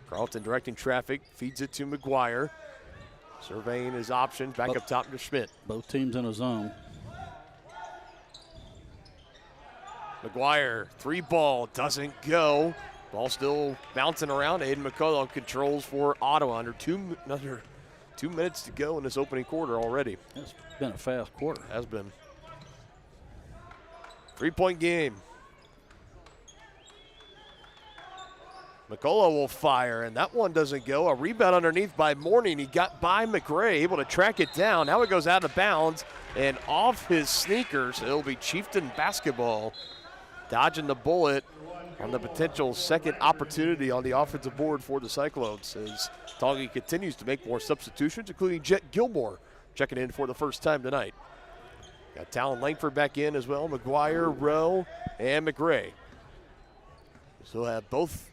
Speaker 6: Carlton directing traffic, feeds it to McGuire. Surveying his options, back up top to Schmidt.
Speaker 8: Both teams in a zone.
Speaker 6: McGuire, three ball, doesn't go. Ball still bouncing around. Aiden McCullough controls for Ottawa. Under 2 minutes to go in this opening quarter already.
Speaker 8: It's been a fast quarter.
Speaker 6: Has been. 3-point game. McCullough will fire, and that one doesn't go. A rebound underneath by Morning. He got by McRae, able to track it down. Now it goes out of bounds and off his sneakers. It'll be Chieftain basketball. Dodging the bullet on the potential second opportunity on the offensive board for the Cyclones as Tonga continues to make more substitutions, including Jet Gilmore checking in for the first time tonight. Got Talon Langford back in as well, McGuire, Rowe, and McRae. Still have both.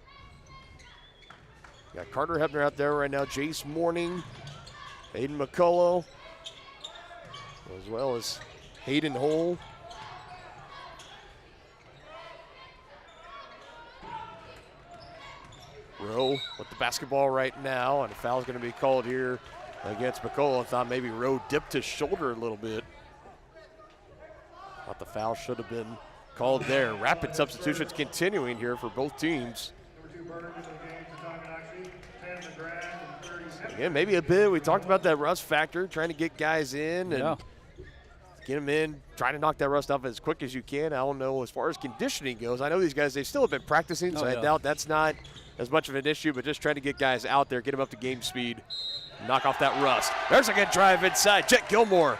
Speaker 6: Got Carter Hebner out there right now, Jace Morning, Aiden McCullough, as well as Hayden Hole. Rowe with the basketball right now, and a foul's going to be called here against McCullough. I thought maybe Rowe dipped his shoulder a little bit. Thought the foul should have been called there. Rapid substitutions continuing here for both teams. Again, maybe a bit. We talked about that rust factor, trying to get guys in and get them in, try to knock that rust off as quick as you can. I don't know as far as conditioning goes. I know these guys, they still have been practicing, so I doubt that's not as much of an issue, but just trying to get guys out there, get them up to game speed, knock off that rust. There's a good drive inside. Jet Gilmore,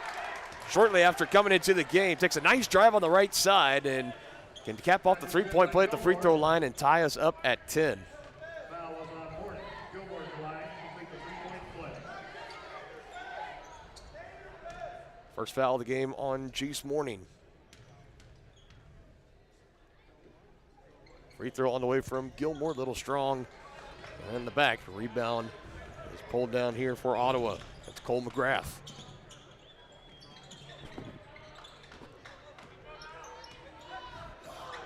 Speaker 6: shortly after coming into the game, takes a nice drive on the right side and can cap off the three-point play at the free throw line and tie us up at 10. First foul of the game on Jace Morning. Free throw on the way from Gilmore, a little strong in the back. Rebound is pulled down here for Ottawa. That's Cole McGrath.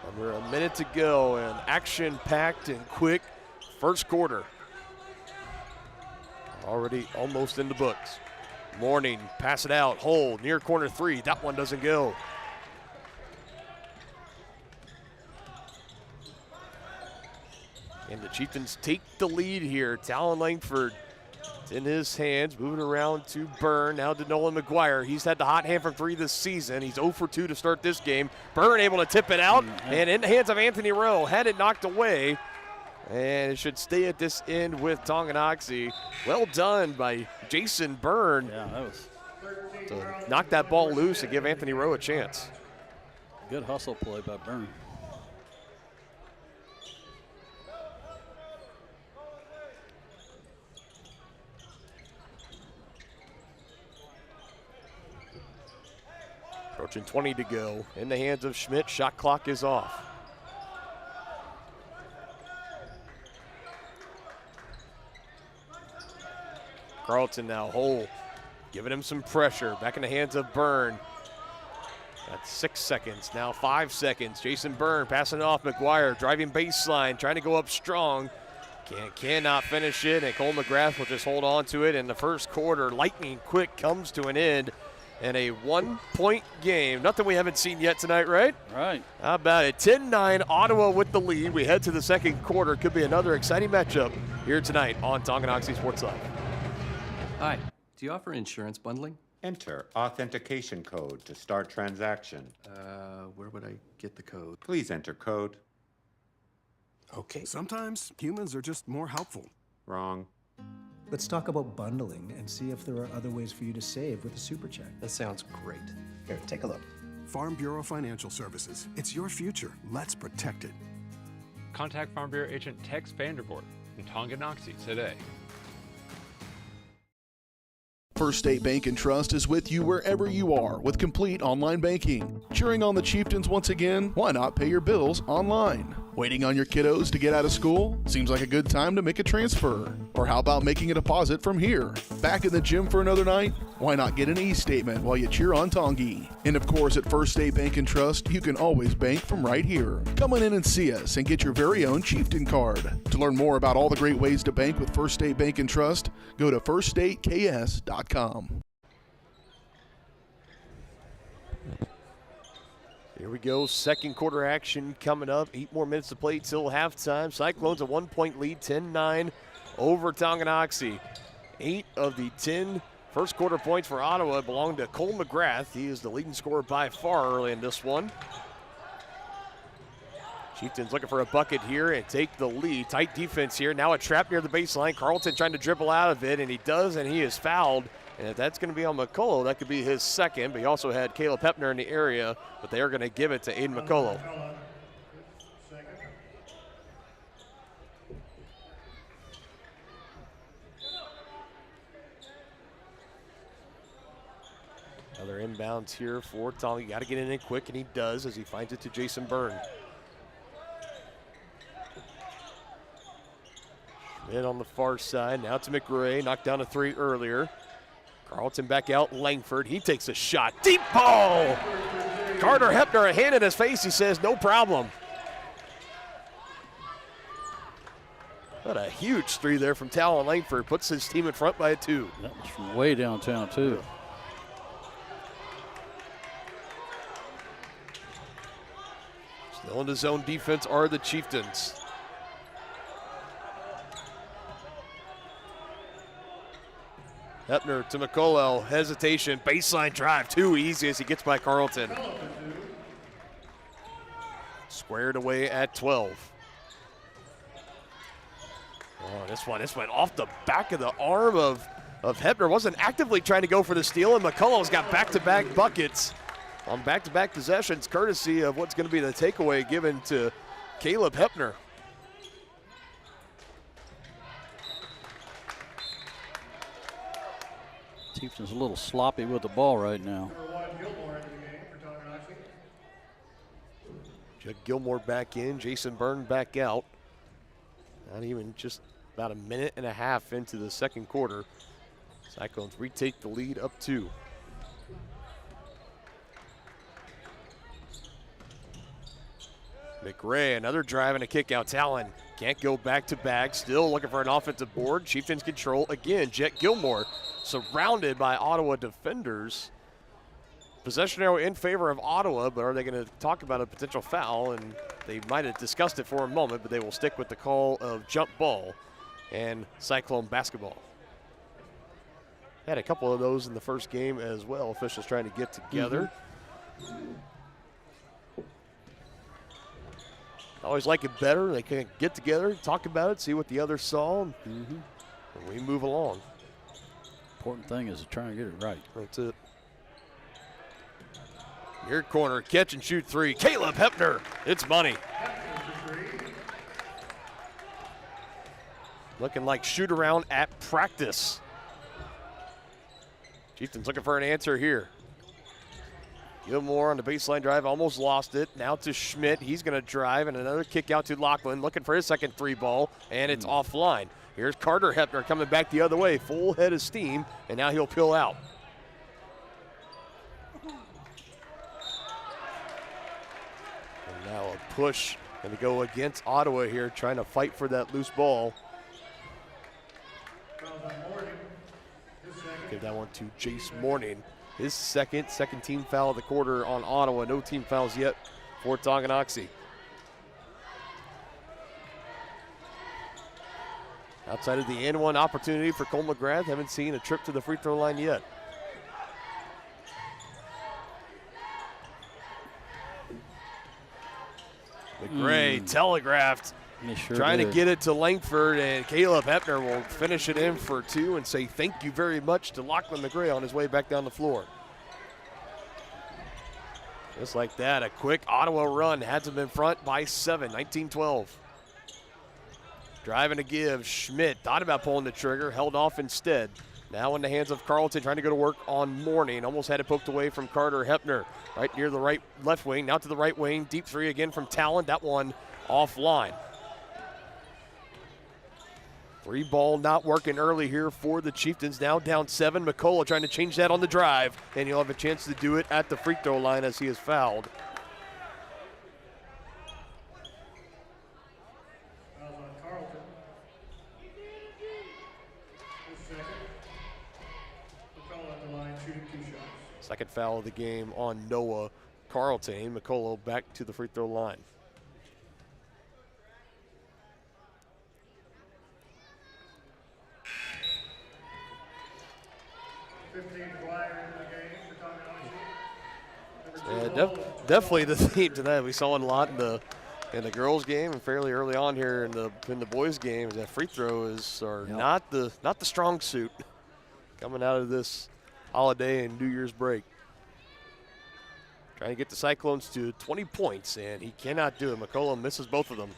Speaker 6: Under a minute to go, and action-packed and quick first quarter. Already almost in the books. Morning, pass it out, Hole, near corner three. That one doesn't go. And the Chieftains take the lead here. Talon Langford, it's in his hands, moving around to Byrne, now to Nolan McGuire. He's had the hot hand from three this season. He's 0 for 2 to start this game. Byrne able to tip it out, and in the hands of Anthony Rowe, had it knocked away. And it should stay at this end with Tonganoxie. Well done by Jason Byrne.
Speaker 8: Yeah, that was
Speaker 6: to knock that ball loose and give Anthony Rowe a chance.
Speaker 8: Good hustle play by Byrne.
Speaker 6: Approaching 20 to go. In the hands of Schmidt, shot clock is off. Carlton now, Hole, giving him some pressure. Back in the hands of Byrne. That's 6 seconds, now 5 seconds. Jason Byrne passing it off. McGuire driving baseline, trying to go up strong. Cannot finish it, and Cole McGrath will just hold on to it. In the first quarter, lightning quick comes to an end. And a 1-point game. Nothing we haven't seen yet tonight, right?
Speaker 8: Right.
Speaker 6: How about it? 10-9, Ottawa with the lead. We head to the second quarter. Could be another exciting matchup here tonight on Tonganoxie Sports Live.
Speaker 14: Hi, do you offer insurance bundling?
Speaker 15: Enter authentication code to start transaction.
Speaker 14: Where would I get the code?
Speaker 15: Please enter code.
Speaker 16: Okay. Sometimes humans are just more helpful.
Speaker 15: Wrong.
Speaker 17: Let's talk about bundling and see if there are other ways for you to save with a super check.
Speaker 14: That sounds great.
Speaker 17: Here, take a look.
Speaker 16: Farm Bureau Financial Services. It's your future. Let's protect it.
Speaker 18: Contact Farm Bureau agent Tex Vandervoort in Tonganoxie today.
Speaker 4: First State Bank and Trust is with you wherever you are with complete online banking. Cheering on the Chieftains once again? Why not pay your bills online? Waiting on your kiddos to get out of school? Seems like a good time to make a transfer. Or how about making a deposit from here? Back in the gym for another night? Why not get an e-statement while you cheer on Tongi? And of course, at First State Bank and Trust, you can always bank from right here. Come on in and see us and get your very own Chieftain card. To learn more about all the great ways to bank with First State Bank and Trust, go to firststateks.com.
Speaker 6: Here we go, second quarter action coming up. 8 more minutes to play till halftime. Cyclones a 1-point lead, 10-9 over Tonganoxie. 8 of the 10 first quarter points for Ottawa belong to Cole McGrath. He is the leading scorer by far early in this one. Chieftains looking for a bucket here and take the lead. Tight defense here. Now a trap near the baseline. Carlton trying to dribble out of it, and he does, and he is fouled. And if that's going to be on McCullough, that could be his second. But he also had Caleb Hepner in the area, but they are going to give it to Aiden McCullough. Another inbounds here for Tom. You got to get in quick, and he does as he finds it to Jason Byrne. Schmidt on the far side. Now to McRae. Knocked down a 3 earlier. Carlton back out. Langford. He takes a shot. Deep ball! Carter Hepner, a hand in his face. He says, no problem. What a huge 3 there from Talon Langford. Puts his team in front by a 2.
Speaker 8: That was from way downtown, too.
Speaker 6: Still in the zone defense are the Chieftains. Hepner to McCullough, hesitation, baseline drive, too easy as he gets by Carlton. Squared away at 12. Oh, this went off the back of the arm of Hepner. Wasn't actively trying to go for the steal, and McCullough's got back-to-back buckets on back-to-back possessions, courtesy of what's going to be the takeaway given to Caleb Hepner.
Speaker 8: Chieftains a little sloppy with the ball right now.
Speaker 6: Judd Gilmore back in, Jason Byrne back out. Not even just about a minute and a half into the second quarter. Cyclones retake the lead up 2. McRae, another drive and a kick out. Talon can't go back to back. Still looking for an offensive board. Chieftains control again. Jet Gilmore surrounded by Ottawa defenders. Possession arrow in favor of Ottawa, but are they going to talk about a potential foul? And they might have discussed it for a moment, but they will stick with the call of jump ball and Cyclone basketball. Had a couple of those in the first game as well. Officials trying to get together. Always like it better. They can get together, talk about it, see what the other saw, and we move along.
Speaker 8: Important thing is to try and get it right.
Speaker 6: That's it. Your corner, catch and shoot 3. Caleb Hepner, it's money. Looking like shoot around at practice. Chieftains looking for an answer here. Gilmore on the baseline drive, almost lost it. Now to Schmidt, he's going to drive, and another kick out to Lachlan, looking for his second 3 ball, and it's offline. Here's Carter Hepner coming back the other way, full head of steam, and now he'll peel out. And now a push going to go against Ottawa here, trying to fight for that loose ball. Give that one to Jace Morning. His second team foul of the quarter on Ottawa. No team fouls yet for Tonganoxie. Outside of the N1 opportunity for Cole McGrath, haven't seen a trip to the free throw line yet. McRae telegraphed, trying to get it to Langford, and Caleb Hepner will finish it in for 2 and say thank you very much to Lachlan McRae on his way back down the floor. Just like that, a quick Ottawa run, had them in front by 7, 19-12. Driving to give, Schmidt thought about pulling the trigger, held off instead. Now in the hands of Carlton, trying to go to work on Morning. Almost had it poked away from Carter Hepner. Right near the left wing. Now to the right wing. Deep three again from Talon. That one offline. 3-ball not working early here for the Chieftains. Now down 7. McCullough trying to change that on the drive. And he'll have a chance to do it at the free throw line as he is fouled. Second foul of the game on Noah Carlton. McCullough back to the free throw line. Yeah, definitely the theme tonight. We saw it a lot in the girls' game and fairly early on here in the boys' game. That free throws are not the strong suit coming out of this holiday and New Year's break. Trying to get the Cyclones to 20 points, and he cannot do it. McCullough misses both of them.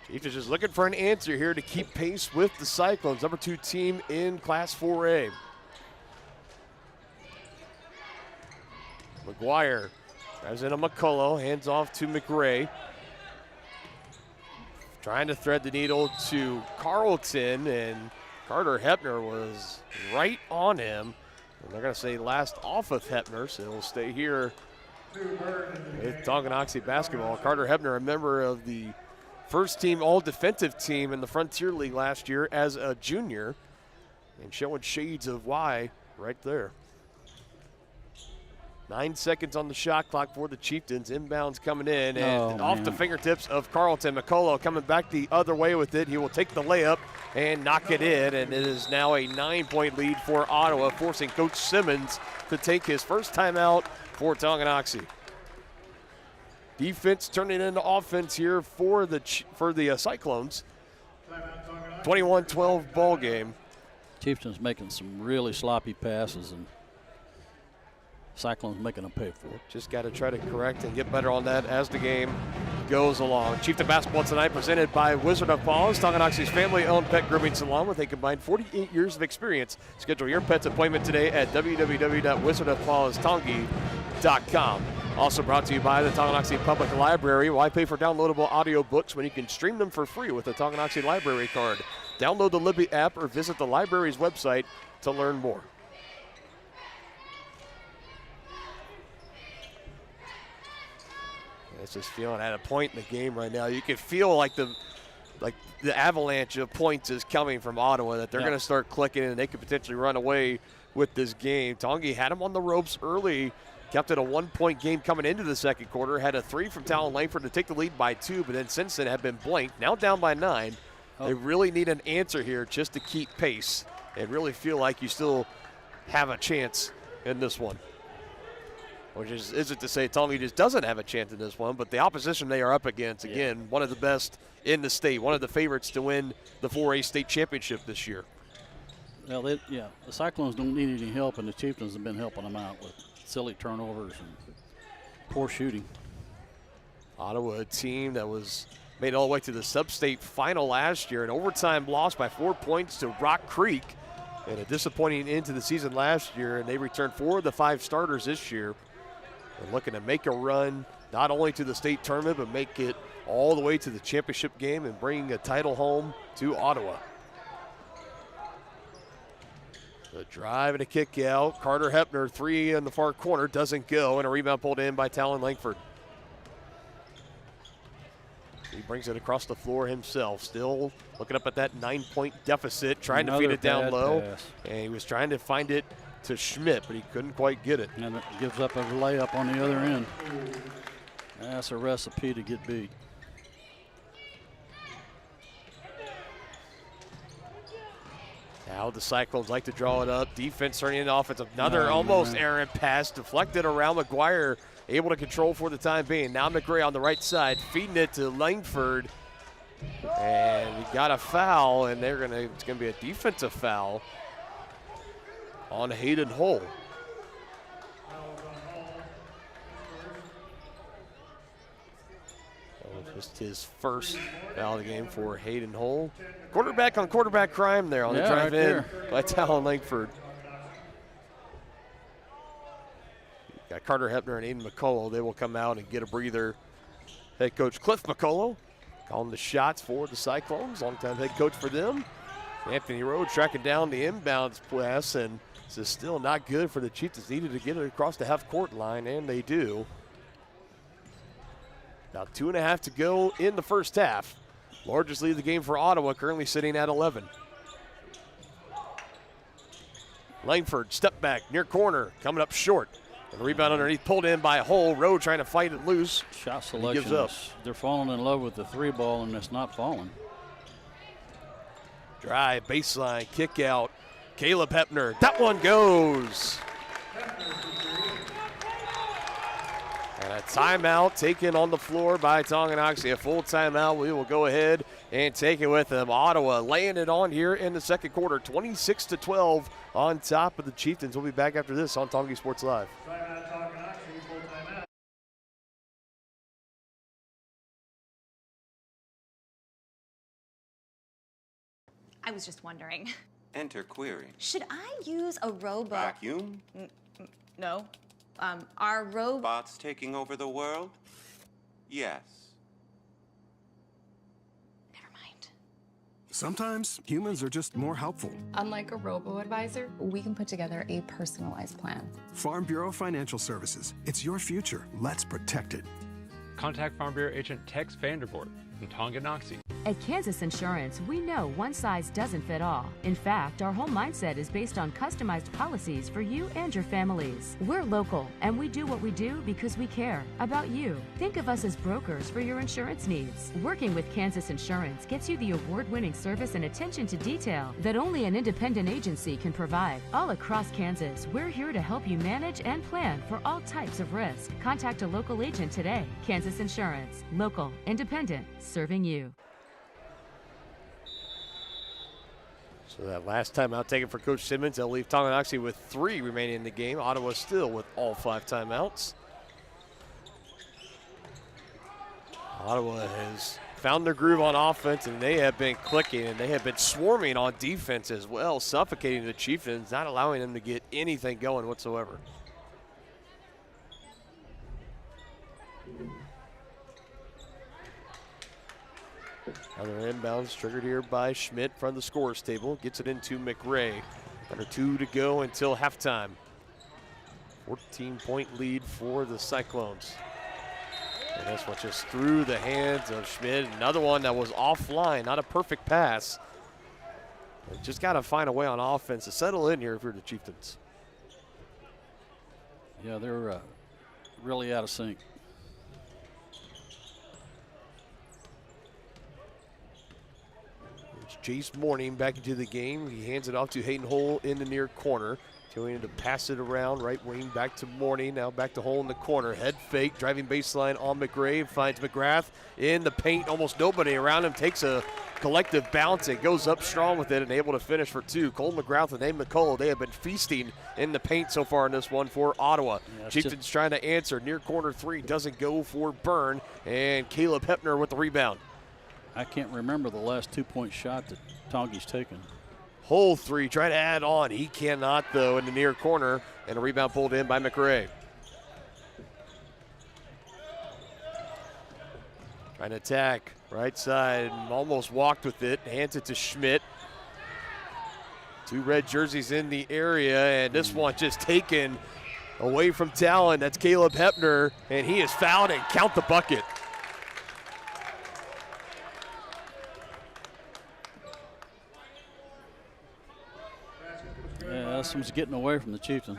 Speaker 6: Chiefs is just looking for an answer here to keep pace with the Cyclones, number 2 team in Class 4A. McGuire drives into McCullough, hands off to McRae. Trying to thread the needle to Carlton, and Carter Hepner was right on him. And they're going to say last off of Hepner, so he'll stay here with Tonganoxie basketball. Carter Hepner, a member of the first team all-defensive team in the Frontier League last year as a junior, and showing shades of why right there. 9 seconds on the shot clock for the Chieftains. Inbounds coming in, and off the fingertips of Carlton. McCullough coming back the other way with it. He will take the layup and knock it in, and it is now a 9-point lead for Ottawa, forcing Coach Simmons to take his first timeout for Tonganoxie. Defense turning into offense here for the Cyclones. 21-12 ball game.
Speaker 8: Chieftains making some really sloppy passes, and Cyclones making them pay for it.
Speaker 6: Just got to try to correct and get better on that as the game goes along. Chieftain basketball tonight presented by Wizard of Paws, Tonganoxie's family-owned pet grooming salon with a combined 48 years of experience. Schedule your pet's appointment today at www.wizardofpawstongi.com. Also brought to you by the Tonganoxie Public Library. Why pay for downloadable audio books when you can stream them for free with the Tonganoxie Library card? Download the Libby app or visit the library's website to learn more. It's just feeling at a point in the game right now. You can feel like the avalanche of points is coming from Ottawa, that they're going to start clicking and they could potentially run away with this game. Tongi had them on the ropes early, kept it a 1-point game coming into the second quarter, had a 3 from Talon Langford to take the lead by 2, but then since then have been blanked. Now down by 9. They really need an answer here just to keep pace and really feel like you still have a chance in this one. Which isn't to say Tongi just doesn't have a chance in this one, but the opposition they are up against, again, one of the best in the state, one of the favorites to win the 4A state championship this year.
Speaker 8: Well, the Cyclones don't need any help, and the Chieftains have been helping them out with silly turnovers and poor shooting.
Speaker 6: Ottawa, a team that was made all the way to the sub-state final last year, an overtime loss by 4 points to Rock Creek, and a disappointing end to the season last year, and they returned 4 of the 5 starters this year. They're looking to make a run not only to the state tournament, but make it all the way to the championship game and bring a title home to Ottawa. The drive and a kick out. Carter Hepner, 3 in the far corner, doesn't go, and a rebound pulled in by Talon Langford. He brings it across the floor himself, still looking up at that 9-point deficit, trying to feed it down low. And he was trying to find it to Schmidt, but he couldn't quite get it.
Speaker 8: And it gives up a layup on the other end. That's a recipe to get beat.
Speaker 6: Now the Cyclones like to draw it up. Defense turning into offense. Another almost errant pass deflected around McGuire, able to control for the time being. Now McRae on the right side, feeding it to Langford. And he got a foul, and it's gonna be a defensive foul on Hayden Hull. Just his first foul of the game for Hayden Hull. Quarterback on quarterback crime there on the drive in by Talon Langford. Got Carter Hepner and Aiden McCullough. They will come out and get a breather. Head coach Cliff McCullough calling the shots for the Cyclones. Longtime head coach for them. Anthony Rowe tracking down the inbounds pass, and this is still not good for the Chieftains. Needed to get it across the half-court line, and they do. About 2.5 to go in the first half. Largest lead of the game for Ottawa, currently sitting at 11. Langford, step back, near corner, coming up short. And the rebound underneath, pulled in by Hull. Rowe trying to fight it loose.
Speaker 8: Shot selection,
Speaker 6: gives up.
Speaker 8: They're falling in love with the 3 ball, and it's not falling.
Speaker 6: Drive, baseline, kick out. Caleb Hepner, that one goes. And a timeout taken on the floor by Tonganoxie. A full timeout. We will go ahead and take it with them. Ottawa laying it on here in the second quarter. 26-12 on top of the Chieftains. We'll be back after this on Tongi Sports Live.
Speaker 21: I was just wondering.
Speaker 15: Enter query.
Speaker 21: Should I use a robot?
Speaker 15: Vacuum?
Speaker 21: No. Are
Speaker 15: Bots taking over the world? Yes.
Speaker 22: Sometimes humans are just more helpful.
Speaker 23: Unlike a robo-advisor, we can put together a personalized plan.
Speaker 22: Farm Bureau Financial Services. It's your future. Let's protect it.
Speaker 18: Contact Farm Bureau agent Tex Vandervoort from Tonganoxie.
Speaker 1: At Kansas Insurance, we know one size doesn't fit all. In fact, our whole mindset is based on customized policies for you and your families. We're local, and we do what we do because we care about you. Think of us as brokers for your insurance needs. Working with Kansas Insurance gets you the award-winning service and attention to detail that only an independent agency can provide. All across Kansas, we're here to help you manage and plan for all types of risk. Contact a local agent today. Kansas Insurance. Local, independent, serving you.
Speaker 6: So that last timeout taken for Coach Simmons. They'll leave Tonganoxie with 3 remaining in the game. Ottawa still with all 5 timeouts. Ottawa has found their groove on offense, and they have been clicking, and they have been swarming on defense as well, suffocating the Chieftains, not allowing them to get anything going whatsoever. Another inbounds triggered here by Schmidt from the scorer's table. Gets it into McRae. Under 2 to go until halftime. 14-point lead for the Cyclones. And this one just through the hands of Schmidt. Another one that was offline, not a perfect pass. But just got to find a way on offense to settle in here if you're the Chieftains.
Speaker 8: Yeah, they're really out of sync.
Speaker 6: Jace Morning back into the game. He hands it off to Hayden Hull in the near corner. Going to pass it around, right wing back to Morning. Now back to Hull in the corner. Head fake, driving baseline on McRae. Finds McGrath in the paint. Almost nobody around him. Takes a collective bounce and goes up strong with it and able to finish for 2. Cole McGrath and Aiden McCullough, they have been feasting in the paint so far in this one for Ottawa. Yeah, Chieftains trying to answer. Near corner 3 doesn't go for Byrne. And Caleb Hepner with the rebound.
Speaker 8: I can't remember the last 2-point shot that Tongie's taken.
Speaker 6: Hull 3, try to add on. He cannot, though, in the near corner. And a rebound pulled in by McRae. Trying to attack, right side, almost walked with it. Hands it to Schmidt. 2 red jerseys in the area, and this one just taken away from Talon. That's Caleb Hepner, and he is fouled and count the bucket.
Speaker 8: Yeah, this one's getting away from the Chieftains.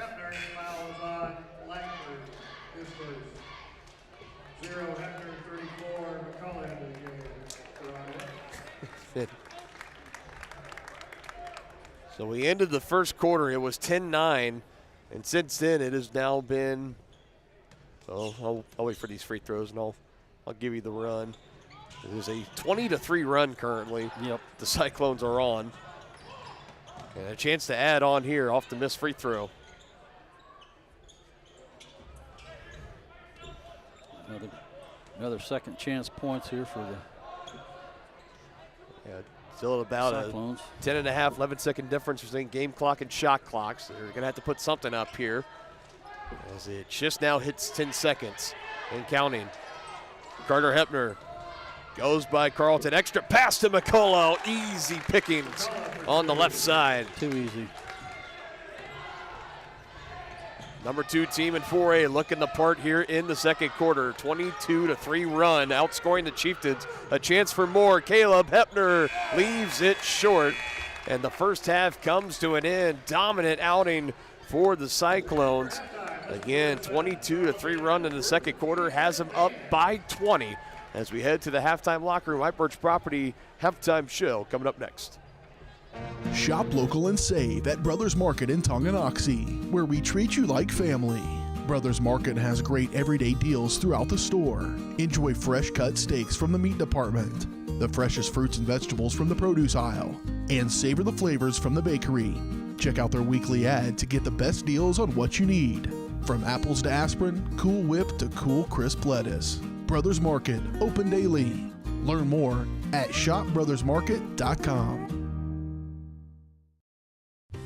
Speaker 6: So we ended the first quarter. It was 10-9, and since then it has now been. I'll wait for these free throws and I'll give you the run. It is a 20-3 run currently.
Speaker 8: Yep.
Speaker 6: The Cyclones are on. And a chance to add on here off the missed free throw.
Speaker 8: Another second chance points here for the
Speaker 6: Still about
Speaker 8: Cyclones.
Speaker 6: a 10.5, 11-second difference between game clock and shot clock. So they're going to have to put something up here as it just now hits 10 seconds and counting. Carter Hepner goes by Carlton. Extra pass to McCullough. Easy pickings on the left side.
Speaker 8: Too easy.
Speaker 6: Number 2 team in 4A looking the part here in the second quarter. 22-3 run, outscoring the Chieftains. A chance for more. Caleb Hepner leaves it short. And the first half comes to an end. Dominant outing for the Cyclones. Again, 22-3 run in the second quarter has them up by 20. As we head to the halftime locker room, White Birch Property halftime show coming up next.
Speaker 4: Shop local and save at Brothers Market in Tonganoxie, where we treat you like family. Brothers Market has great everyday deals throughout the store. Enjoy fresh cut steaks from the meat department, the freshest fruits and vegetables from the produce aisle, and savor the flavors from the bakery. Check out their weekly ad to get the best deals on what you need. From apples to aspirin, Cool Whip to cool crisp lettuce. Brothers Market, open daily. Learn more at shopbrothersmarket.com.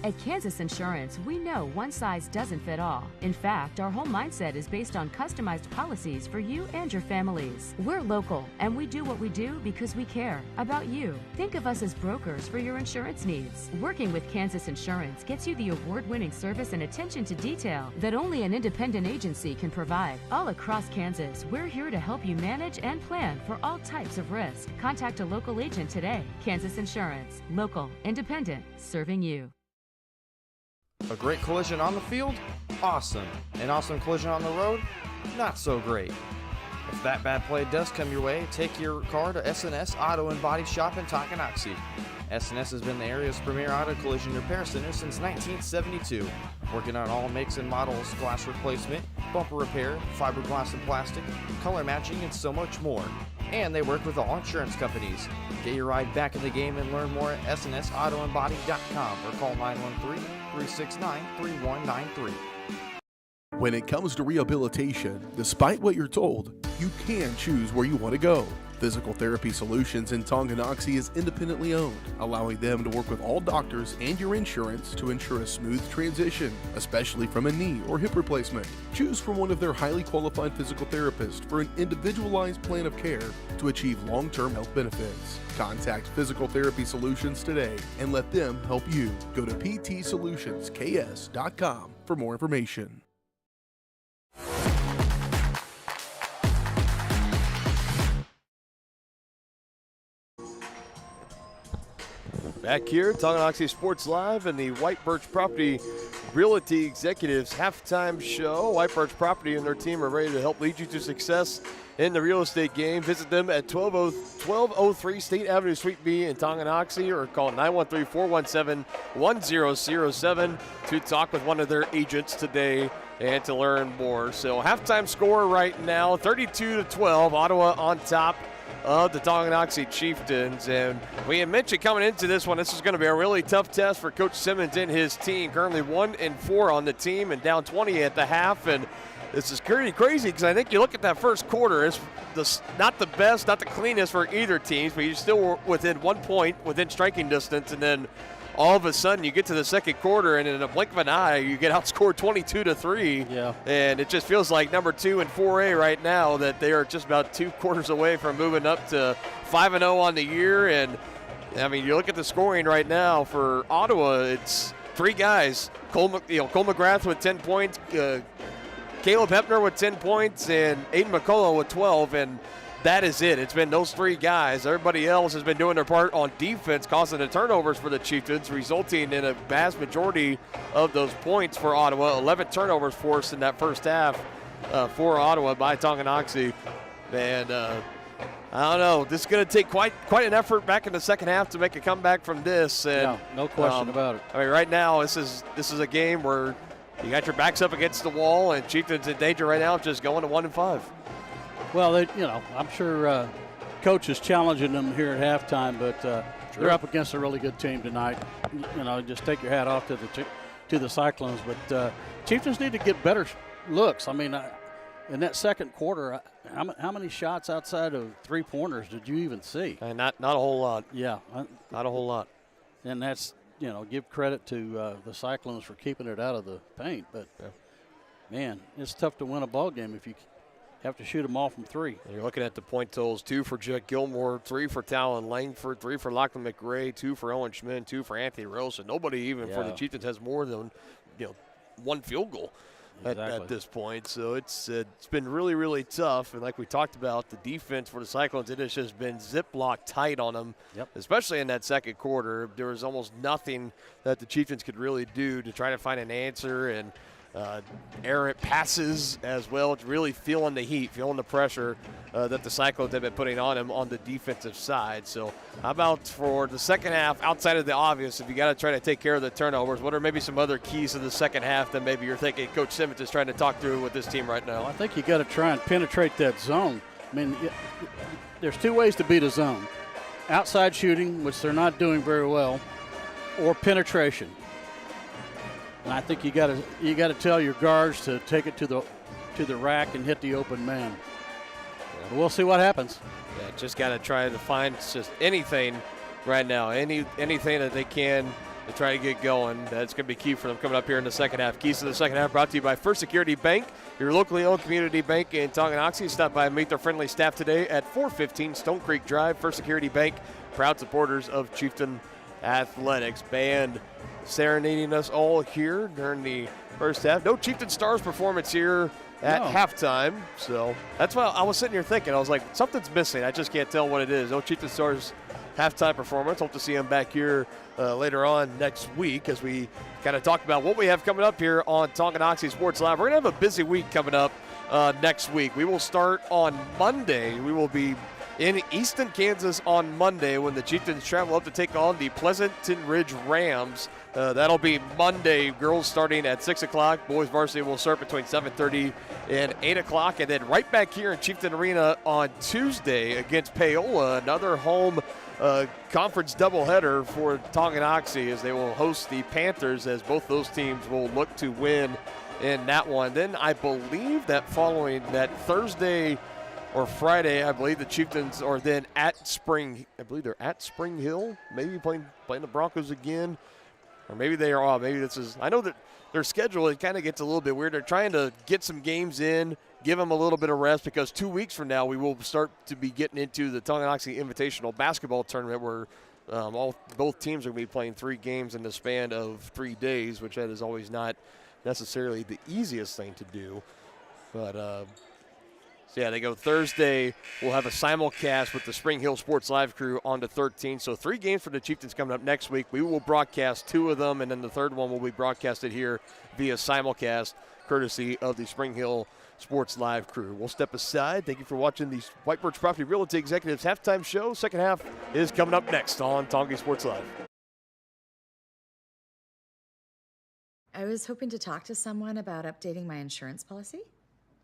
Speaker 1: At Kansas Insurance, we know one size doesn't fit all. In fact, our whole mindset is based on customized policies for you and your families. We're local, and we do what we do because we care about you. Think of us as brokers for your insurance needs. Working with Kansas Insurance gets you the award-winning service and attention to detail that only an independent agency can provide. All across Kansas, we're here to help you manage and plan for all types of risk. Contact a local agent today. Kansas Insurance. Local, independent, serving you.
Speaker 2: A great collision on the field? Awesome. An awesome collision on the road? Not so great. If that bad play does come your way, take your car to SNS Auto and Body Shop in Tonganoxie. SNS has been the area's premier auto collision repair center since 1972, working on all makes and models, glass replacement, bumper repair, fiberglass and plastic, color matching, and so much more. And they work with all insurance companies. Get your ride back in the game and learn more at snsautoandbody.com or call 913-369-3193.
Speaker 4: When it comes to rehabilitation, despite what you're told, you can choose where you want to go. Physical Therapy Solutions in Tonganoxie is independently owned, allowing them to work with all doctors and your insurance to ensure a smooth transition, especially from a knee or hip replacement. Choose from one of their highly qualified physical therapists for an individualized plan of care to achieve long-term health benefits. Contact Physical Therapy Solutions today and let them help you. Go to ptsolutionsks.com for more information.
Speaker 6: Back here, Tonganoxie Sports Live and the White Birch Property Realty Executives halftime show. White Birch Property and their team are ready to help lead you to success in the real estate game. Visit them at 1203 State Avenue, Suite B in Tonganoxie, or call 913-417-1007 to talk with one of their agents today and to learn more. So halftime score right now, 32-12, Ottawa on top of the Tonganoxie Chieftains. And we had mentioned coming into this one, this is going to be a really tough test for Coach Simmons and his team. Currently 1-4 on the team and down 20 at the half. And this is pretty crazy because I think you look at that first quarter, it's not the best, not the cleanest for either teams, but you're still within 1 point, within striking distance. And then all of a sudden you get to the second quarter and in a blink of an eye you get outscored 22-3.
Speaker 8: Yeah.
Speaker 6: And it just feels like number 2 in 4A right now that they are just about 2 quarters away from moving up to 5-0 on the year. And I mean, you look at the scoring right now for Ottawa, it's 3 guys. Cole McGrath with 10 points, Caleb Hepner with 10 points, and Aiden McCullough with 12, and that is it. It's been those 3 guys. Everybody else has been doing their part on defense, causing the turnovers for the Chieftains, resulting in a vast majority of those points for Ottawa. 11 turnovers forced in that first half for Ottawa by Tonganoxie. And I don't know. This is going to take quite an effort back in the second half to make a comeback from this. And,
Speaker 8: yeah, no question about it.
Speaker 6: I mean, right now this is a game where you got your backs up against the wall, and Chieftains in danger right now, just going to 1-5.
Speaker 8: Well, I'm sure Coach is challenging them here at halftime, but they're up against a really good team tonight. Just take your hat off to the Cyclones, but Chieftains need to get better looks. I mean, In that second quarter, how many shots outside of three-pointers did you even see?
Speaker 6: Not a whole lot.
Speaker 8: Yeah.
Speaker 6: Not a whole lot.
Speaker 8: And that's, give credit to the Cyclones for keeping it out of the paint. But, man, it's tough to win a ball game if you have to shoot them all from three.
Speaker 6: And you're looking at the point totals: 2 for Jack Gilmore, 3 for Talon Langford, 3 for Lachlan McRae, 2 for Owen Schmidt, 2 for Anthony Rose. So nobody even for the Chieftains has more than one field goal at this point. So it's been really, really tough. And like we talked about, the defense for the Cyclones, it has just been ziplock tight on them, especially in that second quarter. There was almost nothing that the Chieftains could really do to try to find an answer, and errant passes as well. It's really feeling the heat, feeling the pressure that the Cyclones have been putting on him on the defensive side. So how about for the second half, outside of the obvious, if you got to try to take care of the turnovers, what are maybe some other keys to the second half that maybe you're thinking Coach Simmons is trying to talk through with this team right now?
Speaker 8: Well, I think you got to try and penetrate that zone. I mean, there's two ways to beat a zone: outside shooting, which they're not doing very well, or penetration. And I think you got to tell your guards to take it to the rack and hit the open man. But we'll see what happens.
Speaker 6: Yeah, just got to try to find just anything right now, anything that they can to try to get going. That's going to be key for them coming up here in the second half. Keys to the second half brought to you by First Security Bank, your locally owned community bank in Tonganoxie. Stop by and meet their friendly staff today at 415 Stone Creek Drive. First Security Bank, proud supporters of Chieftain Athletics. Band serenading us all here during the first half. No Chieftain Stars performance here at halftime. So that's why I was sitting here thinking. I was like, something's missing. I just can't tell what it is. No Chieftain Stars halftime performance. Hope to see them back here later on next week as we kind of talk about what we have coming up here on Tonganoxie Sports Live. We're going to have a busy week coming up next week. We will start on Monday. We will be in Easton, Kansas on Monday when the Chieftains travel up to take on the Pleasanton Ridge Rams. That'll be Monday. Girls starting at 6 o'clock. Boys varsity will start between 7:30 and 8 o'clock. And then right back here in Chieftain Arena on Tuesday against Paola, another home conference doubleheader for Tonganoxie as they will host the Panthers, as both those teams will look to win in that one. Then I believe that following that Thursday or Friday, I believe the Chieftains are then at Spring. I believe they're at Spring Hill, maybe playing the Broncos again. Or maybe they are off. Maybe this is – I know that their schedule, it kind of gets a little bit weird. They're trying to get some games in, give them a little bit of rest, because 2 weeks from now we will start to be getting into the Tonganoxie Invitational Basketball Tournament where both teams are going to be playing 3 games in the span of 3 days, which that is always not necessarily the easiest thing to do. But so, yeah, they go Thursday. We'll have a simulcast with the Spring Hill Sports Live crew on the 13th. So 3 games for the Chieftains coming up next week. We will broadcast 2 of them, and then the third one will be broadcasted here via simulcast, courtesy of the Spring Hill Sports Live crew. We'll step aside. Thank you for watching the White Birch Property Realty Executives halftime show. Second half is coming up next on Tongi Sports Live.
Speaker 20: I was hoping to talk to someone about updating my insurance policy.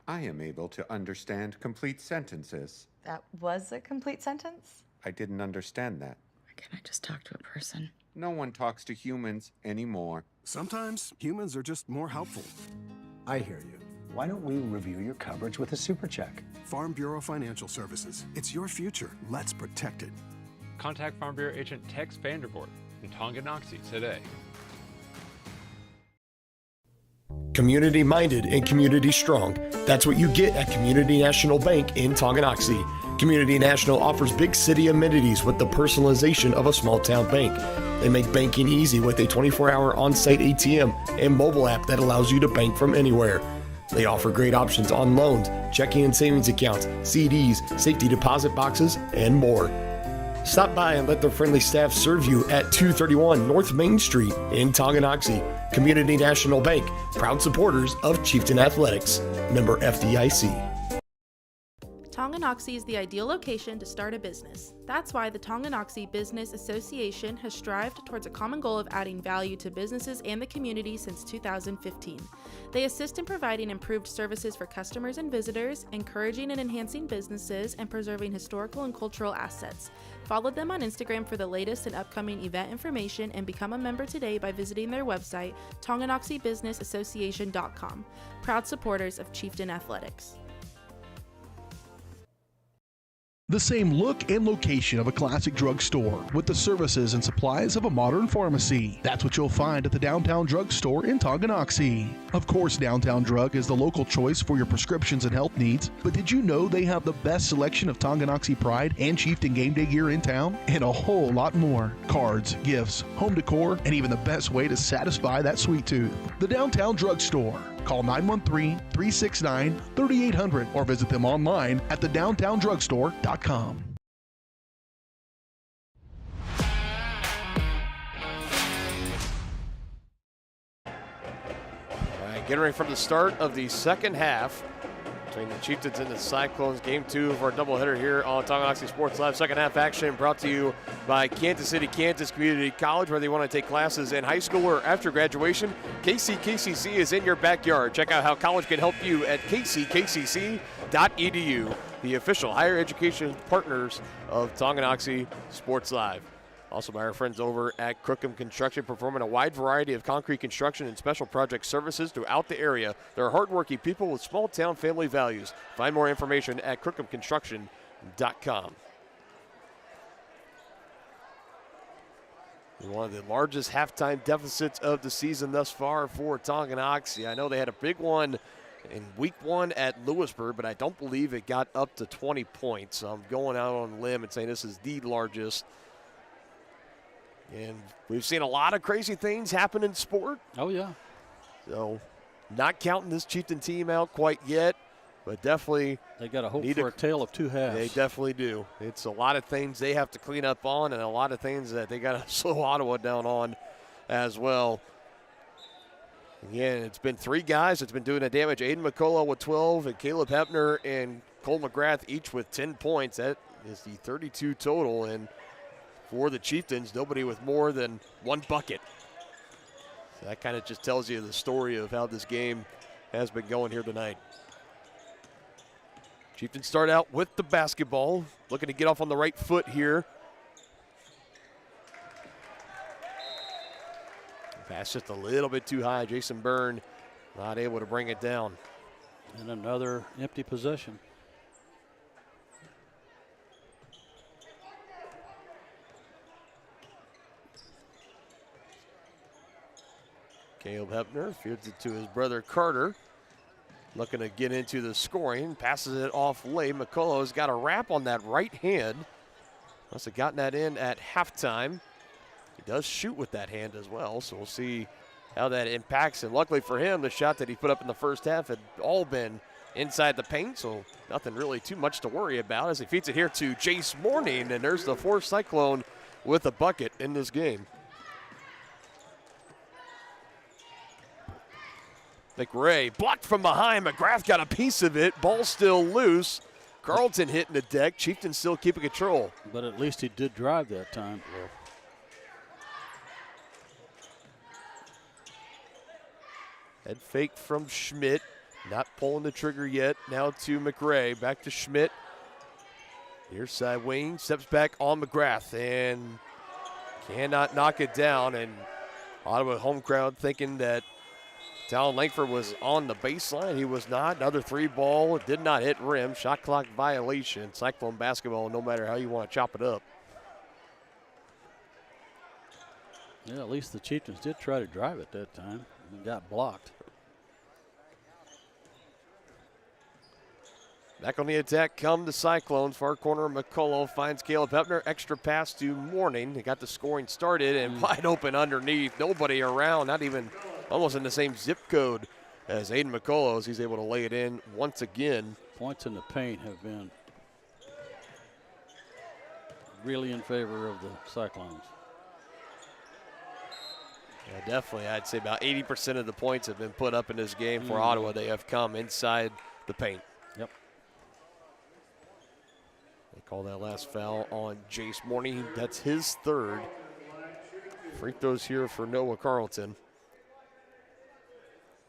Speaker 15: I am able to understand complete sentences.
Speaker 20: That was a complete sentence?
Speaker 15: I didn't understand that.
Speaker 20: Or can I just talk to a person?
Speaker 15: No one talks to humans anymore.
Speaker 22: Sometimes humans are just more helpful.
Speaker 17: I hear you. Why don't we review your coverage with a super check?
Speaker 22: Farm Bureau Financial Services. It's your future. Let's protect it.
Speaker 18: Contact Farm Bureau agent Tex Vandervoort in Tonganoxie today.
Speaker 9: Community minded and community strong. That's what you get at Community National Bank in Tonganoxie. Community National offers big city amenities with the personalization of a small town bank. They make banking easy with a 24-hour on-site ATM and mobile app that allows you to bank from anywhere. They offer great options on loans, checking and savings accounts, CDs, safety deposit boxes, and more. Stop by and let their friendly staff serve you at 231 North Main Street in Tonganoxie. Community National Bank, proud supporters of Chieftain Athletics. Member FDIC.
Speaker 12: Tonganoxie is the ideal location to start a business. That's why the Tonganoxie Business Association has strived towards a common goal of adding value to businesses and the community since 2015. They assist in providing improved services for customers and visitors, encouraging and enhancing businesses, and preserving historical and cultural assets. Follow them on Instagram for the latest and upcoming event information, and become a member today by visiting their website, TonganoxieBusinessAssociation.com. Proud supporters of Chieftain Athletics.
Speaker 4: The same look and location of a classic drugstore with the services and supplies of a modern pharmacy. That's what you'll find at the Downtown Drug Store in Tonganoxie. Of course, Downtown Drug is the local choice for your prescriptions and health needs, but did you know they have the best selection of Tonganoxie Pride and Chieftain game day gear in town? And a whole lot more. Cards, gifts, home decor, and even the best way to satisfy that sweet tooth. The Downtown Drug Store. Call 913-369-3800 or visit them online at thedowntowndrugstore.com.
Speaker 6: All right, getting ready for the start of the second half between the Chieftains and the Cyclones. Game 2 of our doubleheader here on Tonganoxie Sports Live. Second half action brought to you by Kansas City, Kansas Community College, whether you want to take classes in high school or after graduation. KCCC is in your backyard. Check out how college can help you at kckcc.edu, the official higher education partners of Tonganoxie Sports Live. Also by our friends over at Crookham Construction, performing a wide variety of concrete construction and special project services throughout the area. They're hardworking people with small-town family values. Find more information at crookhamconstruction.com. One of the largest halftime deficits of the season thus far for Tonganoxie. I know they had a big one in week 1 at Lewisburg, but I don't believe it got up to 20 points. So I'm going out on a limb and saying this is the largest. And we've seen a lot of crazy things happen in sport.
Speaker 8: Oh, yeah.
Speaker 6: So not counting this Chieftain team out quite yet, but definitely
Speaker 8: they got to hope for a tale of two halves.
Speaker 6: They definitely do. It's a lot of things they have to clean up on and a lot of things that they got to slow Ottawa down on as well. Again, it's been 3 guys that's been doing the damage. Aiden McCullough with 12 and Caleb Hepner and Cole McGrath each with 10 points. That is the 32 total. And for the Chieftains, nobody with more than 1 bucket. So that kind of just tells you the story of how this game has been going here tonight. Chieftains start out with the basketball, looking to get off on the right foot here. Pass just a little bit too high. Jason Byrne not able to bring it down.
Speaker 8: And another empty possession.
Speaker 6: Caleb Hepner feeds it to his brother Carter. Looking to get into the scoring. Passes it off late. McCullough's got a wrap on that right hand. Must have gotten that in at halftime. He does shoot with that hand as well, so we'll see how that impacts him. Luckily for him, the shot that he put up in the first half had all been inside the paint, so nothing really too much to worry about as he feeds it here to Jace Morning, and there's the 4th Cyclone with a bucket in this game. McRae blocked from behind. McGrath got a piece of it. Ball still loose. Carlton hitting the deck. Chieftain still keeping control.
Speaker 8: But at least he did drive that time.
Speaker 6: Yeah. Head fake from Schmidt. Not pulling the trigger yet. Now to McRae. Back to Schmidt. Near side wing. Steps back on McGrath and cannot knock it down. And Ottawa home crowd thinking that Talon Langford was on the baseline. He was not. Another 3-ball. Did not hit rim. Shot clock violation. Cyclone basketball, no matter how you want to chop it up.
Speaker 8: Yeah, at least the Chieftains did try to drive it that time and got blocked.
Speaker 6: Back on the attack come the Cyclones. Far corner, McCullough finds Caleb Hepner. Extra pass to Morning. They got the scoring started and wide open underneath. Nobody around, not even almost in the same zip code as Aiden McCullough. He's able to lay it in once again.
Speaker 8: Points in the paint have been really in favor of the Cyclones.
Speaker 6: Yeah, definitely. I'd say about 80% of the points have been put up in this game for Ottawa. They have come inside the paint.
Speaker 8: Yep.
Speaker 6: They call that last foul on Jace Morning. That's his 3rd. Free throws here for Noah Carlton.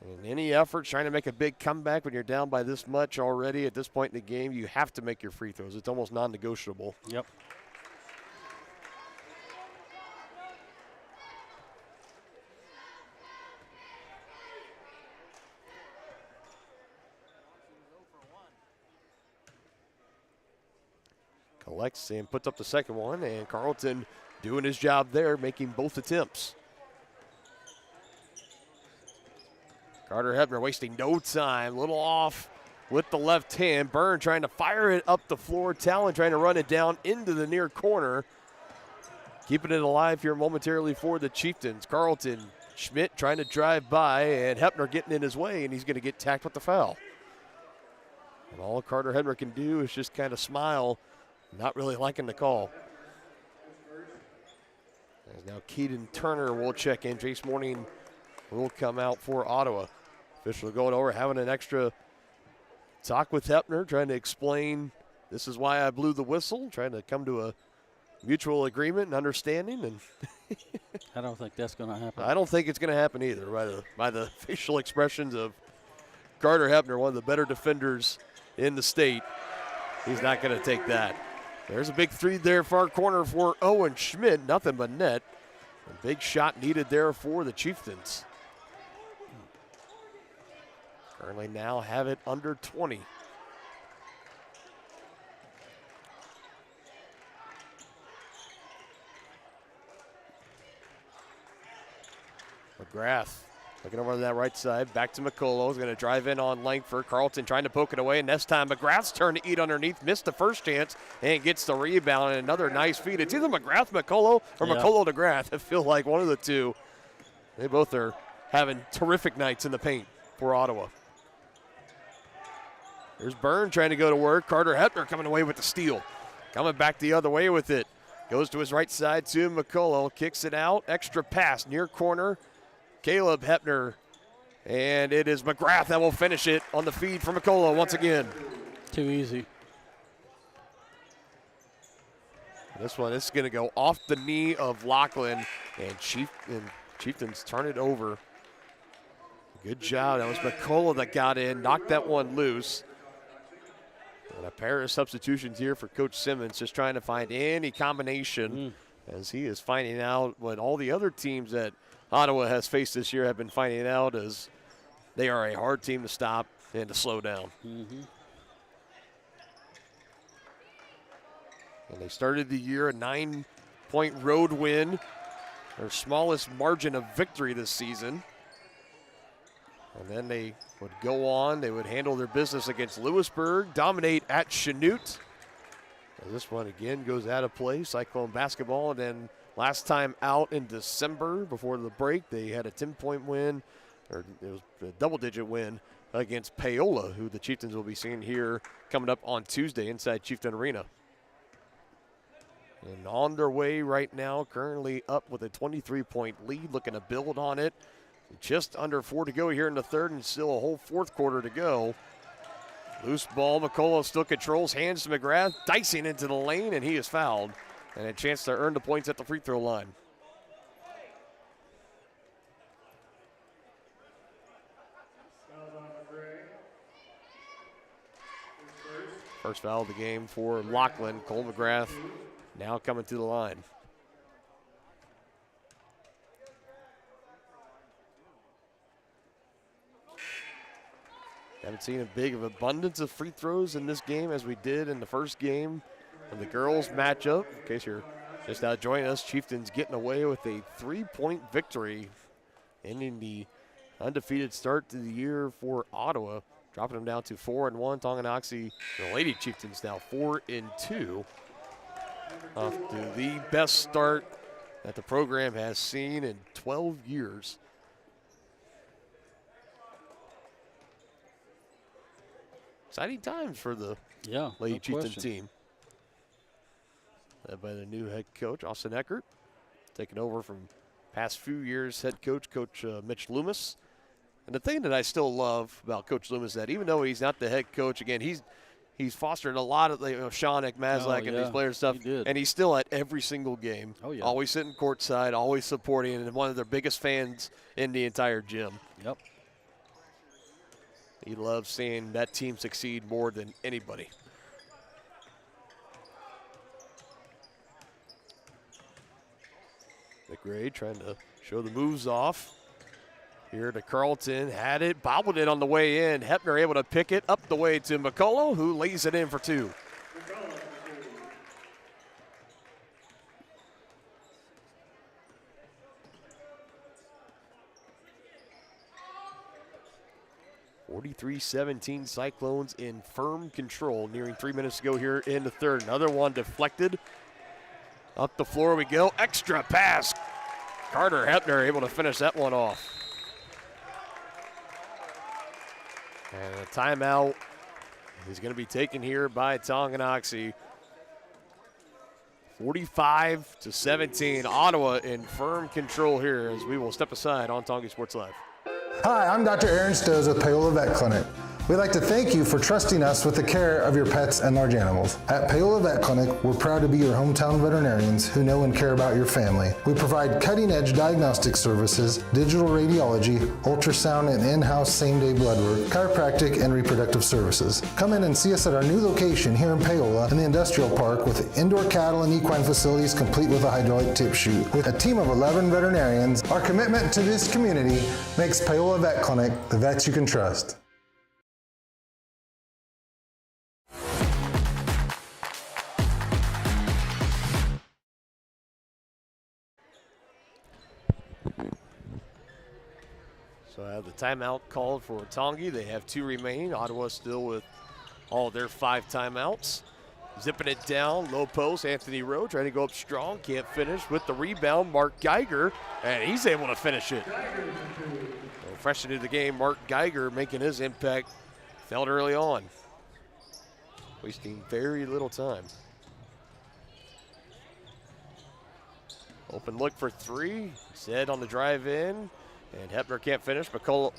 Speaker 6: And any effort trying to make a big comeback when you're down by this much already at this point in the game, you have to make your free throws. It's almost non-negotiable.
Speaker 8: Yep.
Speaker 6: collects and puts up the second one, and Carlton doing his job there, making both attempts. Carter Hebner wasting no time, little off with the left hand. Byrne trying to fire it up the floor. Talon trying to run it down into the near corner. Keeping it alive here momentarily for the Chieftains. Carlton, Schmidt trying to drive by, and Hebner getting in his way, and he's going to get tacked with the foul. And all Carter Hebner can do is just kind of smile, not really liking the call. As now Keaton Turner will check in. Jace Morning will come out for Ottawa. Official going over, having an extra talk with Hebner, trying to explain this is why I blew the whistle, trying to come to a mutual agreement and understanding. And
Speaker 8: I don't think that's going to happen.
Speaker 6: I don't think it's going to happen either by the facial expressions of Carter Hebner, one of the better defenders in the state. He's not going to take that. There's a big three there, far corner for Owen Schmidt. Nothing but net. A big shot needed there for the Chieftains. Currently now have it under 20. McGrath looking over to that right side. Back to McCullough. He's going to drive in on Langford. Carlton trying to poke it away. And this time McGrath's turn to eat underneath. Missed the first chance and gets the rebound. And another nice feed. It's either McGrath, McCullough, or McCullough to Grath. I feel like one of the two. They both are having terrific nights in the paint for Ottawa. There's Byrne trying to go to work. Carter Hebner coming away with the steal. Coming back the other way with it. Goes to his right side to McCullough. Kicks it out. Extra pass near corner. Caleb Hebner, and it is McGrath that will finish it on the feed from McCullough once again.
Speaker 8: Too easy.
Speaker 6: This one is going to go off the knee of Lachlan, and Chieftains turn it over. Good job. That was McCullough that got in, knocked that one loose. And a pair of substitutions here for Coach Simmons, just trying to find any combination as he is finding out what all the other teams that Ottawa has faced this year have been finding out is they are a hard team to stop and to slow down. And they started the year a 9-point road win, their smallest margin of victory this season. And then they would go on, they would handle their business against Lewisburg, dominate at Chanute. And this one again goes out of play, Cyclone basketball, and then last time out in December before the break, they had a 10-point win, or it was a double-digit win against Paola, who the Chieftains will be seeing here coming up on Tuesday inside Chieftain Arena. And on their way right now, currently up with a 23-point lead, looking to build on it. Just under 4 to go here in the third, and still a whole fourth quarter to go. Loose ball, McCullough still controls, hands to McGrath, dicing into the lane, and he is fouled. And a chance to earn the points at the free throw line. First foul of the game for Lachlan. Cole McGrath now coming to the line. Haven't seen a big of abundance of free throws in this game as we did in the first game of the girls matchup. In case you're just now joining us, Chieftains getting away with a 3-point victory, ending the undefeated start to the year for Ottawa, dropping them down to 4-1. Tonganoxie, the Lady Chieftains now 4-2. Off to the best start that the program has seen in 12 years. Exciting times for the Lady Chieftain team. Led by the new head coach, Austin Eckert, taking over from past few years head coach, Mitch Loomis. And the thing that I still love about Coach Loomis is that even though he's not the head coach, again, he's fostered a lot of Shanik, Mazlak, and these players stuff, and he's still at every single game. Always sitting courtside, always supporting, and one of their biggest fans in the entire gym. He loves seeing that team succeed more than anybody. McRae trying to show the moves off. Here to Carlton, had it, bobbled it on the way in. Hebner able to pick it up the way to McCullough, who lays it in for two. 43-17, Cyclones in firm control. Nearing 3 minutes to go here in the third. Another one deflected. Up the floor we go. Extra pass. Carter Hepner able to finish that one off. And a timeout is going to be taken here by Tonganoxie. 45-17, Ottawa in firm control here as we will step aside on Tongi Sports Live.
Speaker 3: Hi, I'm Dr. Aaron Stoes with Paola Vet Clinic. We'd like to thank you for trusting us with the care of your pets and large animals. At Paola Vet Clinic, we're proud to be your hometown veterinarians who know and care about your family. We provide cutting-edge diagnostic services, digital radiology, ultrasound, and in-house same-day blood work, chiropractic, and reproductive services. Come in and see us at our new location here in Paola in the Industrial Park with indoor cattle and equine facilities complete with a hydraulic tip chute. With a team of 11 veterinarians, our commitment to this community makes Paola Vet Clinic the vets you can trust.
Speaker 6: So I have the timeout called for Tongi. They have 2 remaining. Ottawa still with all their 5 timeouts. Zipping it down, low post, Anthony Rowe trying to go up strong, can't finish. With the rebound, Mark Geiger, and he's able to finish it. So fresh into the game, Mark Geiger making his impact felt early on. Wasting very little time. Open look for 3, Zed on the drive in. And Hepner can't finish. McCullough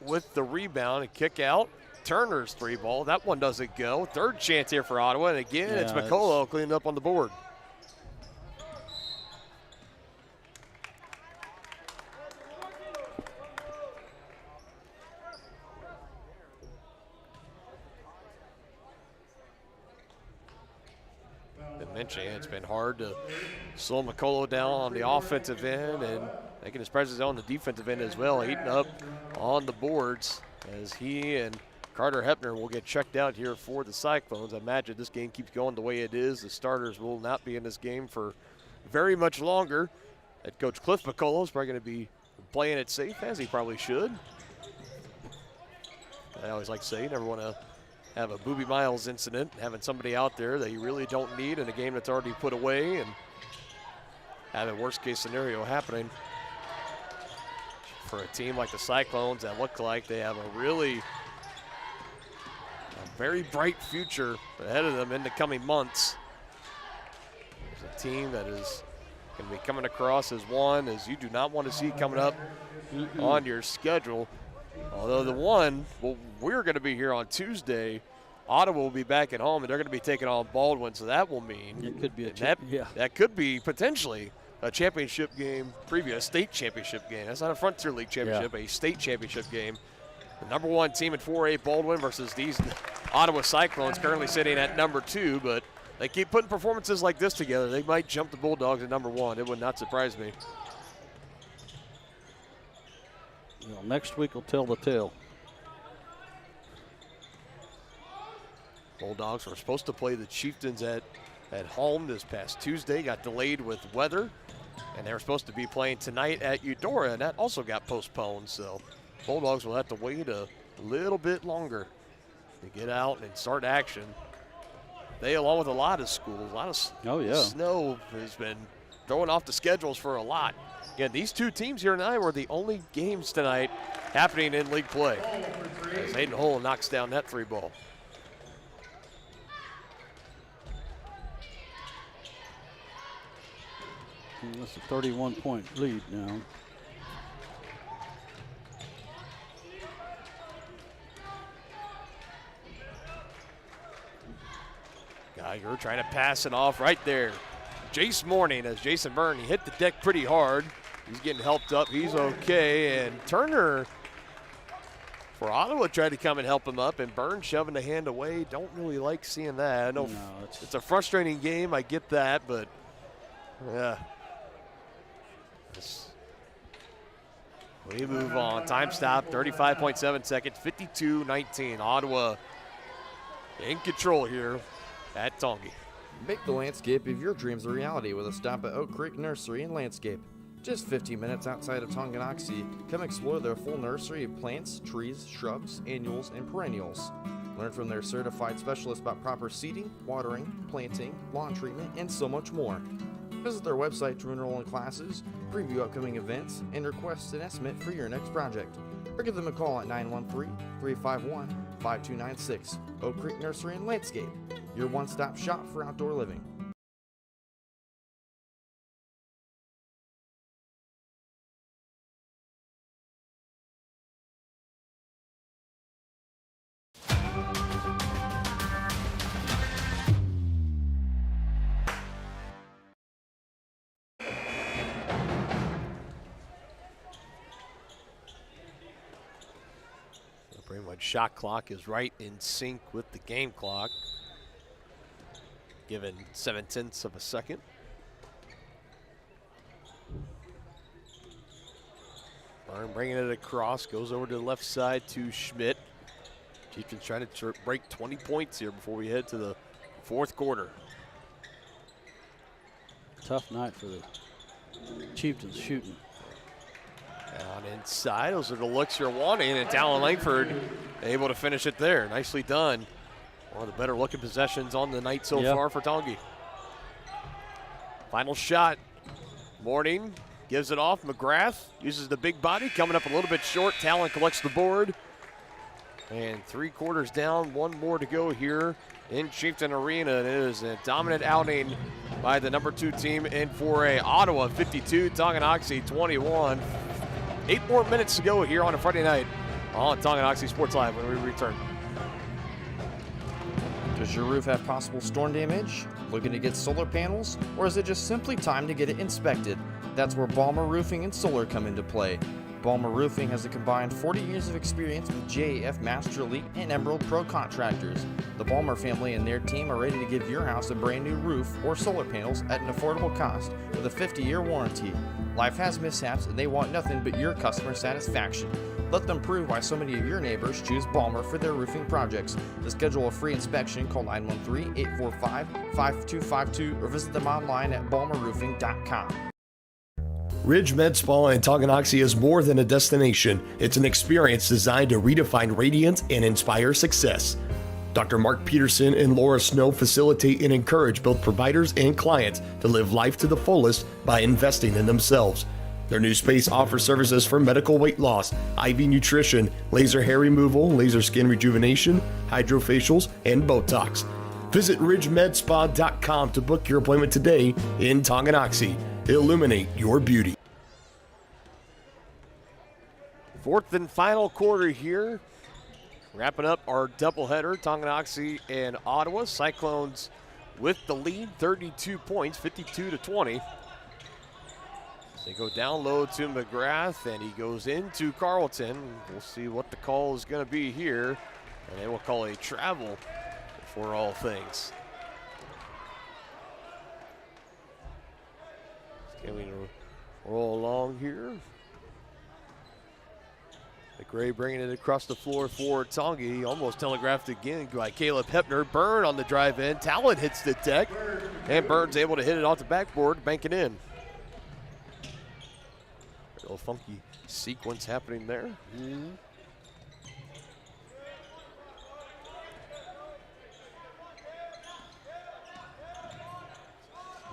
Speaker 6: with the rebound and kick out. Turner's 3 ball. That one doesn't go. Third chance here for Ottawa. And again, it's McCullough cleaning up on the board. I mentioned it's been hard to slow McCullough down on the offensive end and making his presence on the defensive end as well, eating up on the boards as he and Carter Hepner will get checked out here for the Cyclones. I imagine this game keeps going the way it is. The starters will not be in this game for very much longer. Head coach Cliff McCullough is probably going to be playing it safe, as he probably should. I always like to say, you never want to have a Booby Miles incident, having somebody out there that you really don't need in a game that's already put away and have a worst case scenario happening. For a team like the Cyclones that look like they have a very bright future ahead of them in the coming months. There's a team that is going to be coming across as one as you do not want to see coming up on your schedule. Although the one, well, we're going to be here on Tuesday. Ottawa will be back at home, and they're going to be taking on Baldwin, so that will mean
Speaker 8: it could be
Speaker 6: that could be potentially a championship game, a state championship game. That's not a Frontier League championship, a state championship game. The number 1 team in 4A, Baldwin, versus these Ottawa Cyclones, currently sitting at number 2, but they keep putting performances like this together. They might jump the Bulldogs at number 1. It would not surprise me.
Speaker 8: Well, next week will tell the tale.
Speaker 6: Bulldogs were supposed to play the Chieftains at home this past Tuesday, got delayed with weather, and they were supposed to be playing tonight at Eudora, and that also got postponed. So Bulldogs will have to wait a little bit longer to get out and start action. They, along with a lot of schools, a lot of snow has been throwing off the schedules for a lot. Again, these 2 teams here tonight were the only games tonight happening in league play, as Hayden Hull knocks down that 3 ball.
Speaker 8: That's a 31-point lead now.
Speaker 6: Geiger trying to pass it off right there. Jace Morning, as Jason Byrne, he hit the deck pretty hard. He's getting helped up. He's okay. And Turner for Ottawa tried to come and help him up, and Byrne shoving the hand away. Don't really like seeing that. I know it's a frustrating game. I get that, but yeah. We move on. Time stop, 35.7 seconds, 52-19. Ottawa in control here at Tongi.
Speaker 2: Make the landscape of your dreams a reality with a stop at Oak Creek Nursery and Landscape. Just 15 minutes outside of Tonganoxie, come explore their full nursery of plants, trees, shrubs, annuals, and perennials. Learn from their certified specialists about proper seeding, watering, planting, lawn treatment, and so much more. Visit their website to enroll in classes, preview upcoming events, and request an estimate for your next project. Or give them a call at 913-351-5296. Oak Creek Nursery and Landscape, your one-stop shop for outdoor living.
Speaker 6: Pretty much shot clock is right in sync with the game clock, given 0.7 of a second. Byrne bringing it across, goes over to the left side to Schmidt. Chieftains trying to break 20 points here before we head to the fourth quarter.
Speaker 8: Tough night for the Chieftains shooting.
Speaker 6: Out inside, those are the looks you're wanting, and Talon Langford able to finish it there. Nicely done. One of the better looking possessions on the night so far for Tongi. Final shot. Morning gives it off. McGrath uses the big body, coming up a little bit short. Talon collects the board. And 3 quarters down, 1 more to go here in Chieftain Arena. It is a dominant outing by the number 2 team in 4A. Ottawa 52, Tonganoxie 21. 8 more minutes to go here on a Friday night on Tonganoxie Sports Live when we return.
Speaker 2: Does your roof have possible storm damage? Looking to get solar panels? Or is it just simply time to get it inspected? That's where Balmer Roofing and Solar come into play. Balmer Roofing has a combined 40 years of experience with JAF Master Elite and Emerald Pro contractors. The Balmer family and their team are ready to give your house a brand new roof or solar panels at an affordable cost with a 50-year warranty. Life has mishaps and they want nothing but your customer satisfaction. Let them prove why so many of your neighbors choose Balmer for their roofing projects. To schedule a free inspection, call 913-845-5252 or visit them online at balmerroofing.com.
Speaker 9: Ridge Med Spa in Tonganoxie is more than a destination. It's an experience designed to redefine radiance and inspire success. Dr. Mark Peterson and Laura Snow facilitate and encourage both providers and clients to live life to the fullest by investing in themselves. Their new space offers services for medical weight loss, IV nutrition, laser hair removal, laser skin rejuvenation, hydrofacials, and Botox. Visit ridgemedspa.com to book your appointment today in Tonganoxie. Illuminate your beauty.
Speaker 6: Fourth and final quarter here. Wrapping up our doubleheader, Tonganoxie and Ottawa. Cyclones with the lead, 32 points, 52-20. They go down low to McGrath, and he goes into Carlton. We'll see what the call is going to be here, and they will call a travel for all things. Can we roll along here? McRae bringing it across the floor for Tongi. Almost telegraphed again by Caleb Hepner. Byrne on the drive in. Talon hits the deck. And Byrne's able to hit it off the backboard, bank it in. A little funky sequence happening there.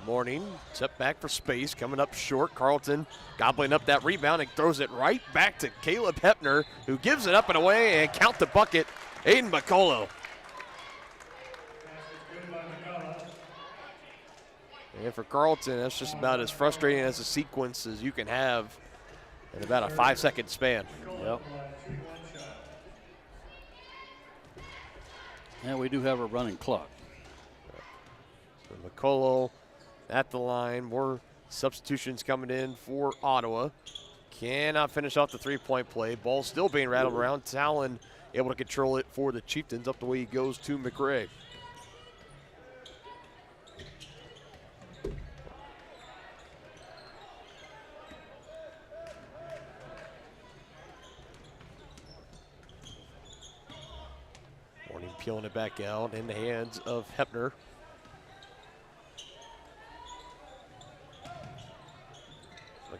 Speaker 6: Morning, step back for space, coming up short. Carlton gobbling up that rebound and throws it right back to Caleb Hepner, who gives it up and away, and count the bucket, Aiden McCullough. And for Carlton, that's just about as frustrating as a sequence as you can have in about a 5-second span.
Speaker 8: Yep. And we do have a running clock.
Speaker 6: So McCullough at the line. More substitutions coming in for Ottawa. Cannot finish off the three-point play. Ball still being rattled around. Talon able to control it for the Chieftains. Up the way he goes to McRae. Morning peeling it back out in the hands of Hepner.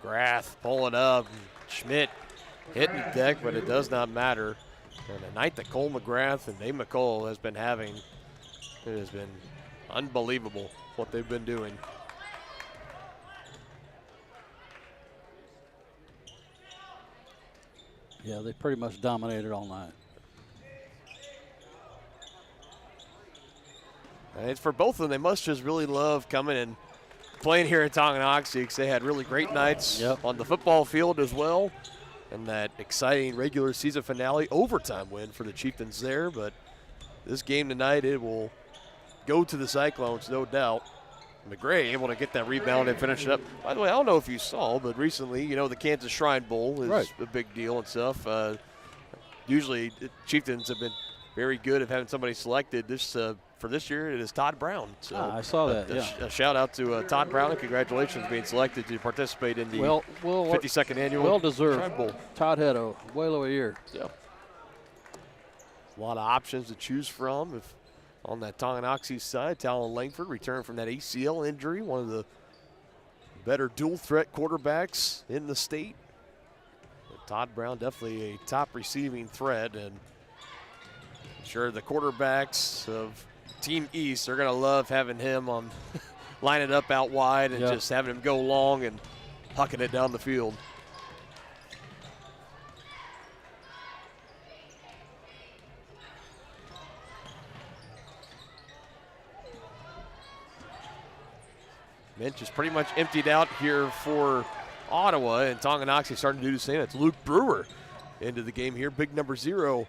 Speaker 6: McGrath pulling up. Schmidt hitting the deck, but it does not matter. And the night that Cole McGrath and Dave McCall has been having, it has been unbelievable what they've been doing.
Speaker 8: Yeah, they pretty much dominated all night.
Speaker 6: And it's for both of them. They must just really love coming and playing here at Tonganoxie because they had really great nights on the football field as well. And that exciting regular season finale overtime win for the Chieftains there. But this game tonight, it will go to the Cyclones, no doubt. McGray able to get that rebound and finish it up. By the way, I don't know if you saw, but recently, the Kansas Shrine Bowl is a big deal and stuff. Usually, Chieftains have been very good at having somebody selected. For this year, it is Todd Brown. So
Speaker 8: I saw that,
Speaker 6: a shout out to Todd Brown and congratulations being selected to participate in the 52nd annual
Speaker 8: well-deserved.
Speaker 6: Shrine Bowl.
Speaker 8: Todd had a whale of a year.
Speaker 6: Yeah. A lot of options to choose from. If on that Tonganoxie side, Talon Langford returned from that ACL injury, one of the better dual-threat quarterbacks in the state. But Todd Brown definitely a top receiving threat, and sure the quarterbacks of Team East are going to love having him on lining up out wide and just having him go long and hucking it down the field. Bench is pretty much emptied out here for Ottawa, and Tonganoxie starting to do the same. It's Luke Brewer into the game here. Big number 0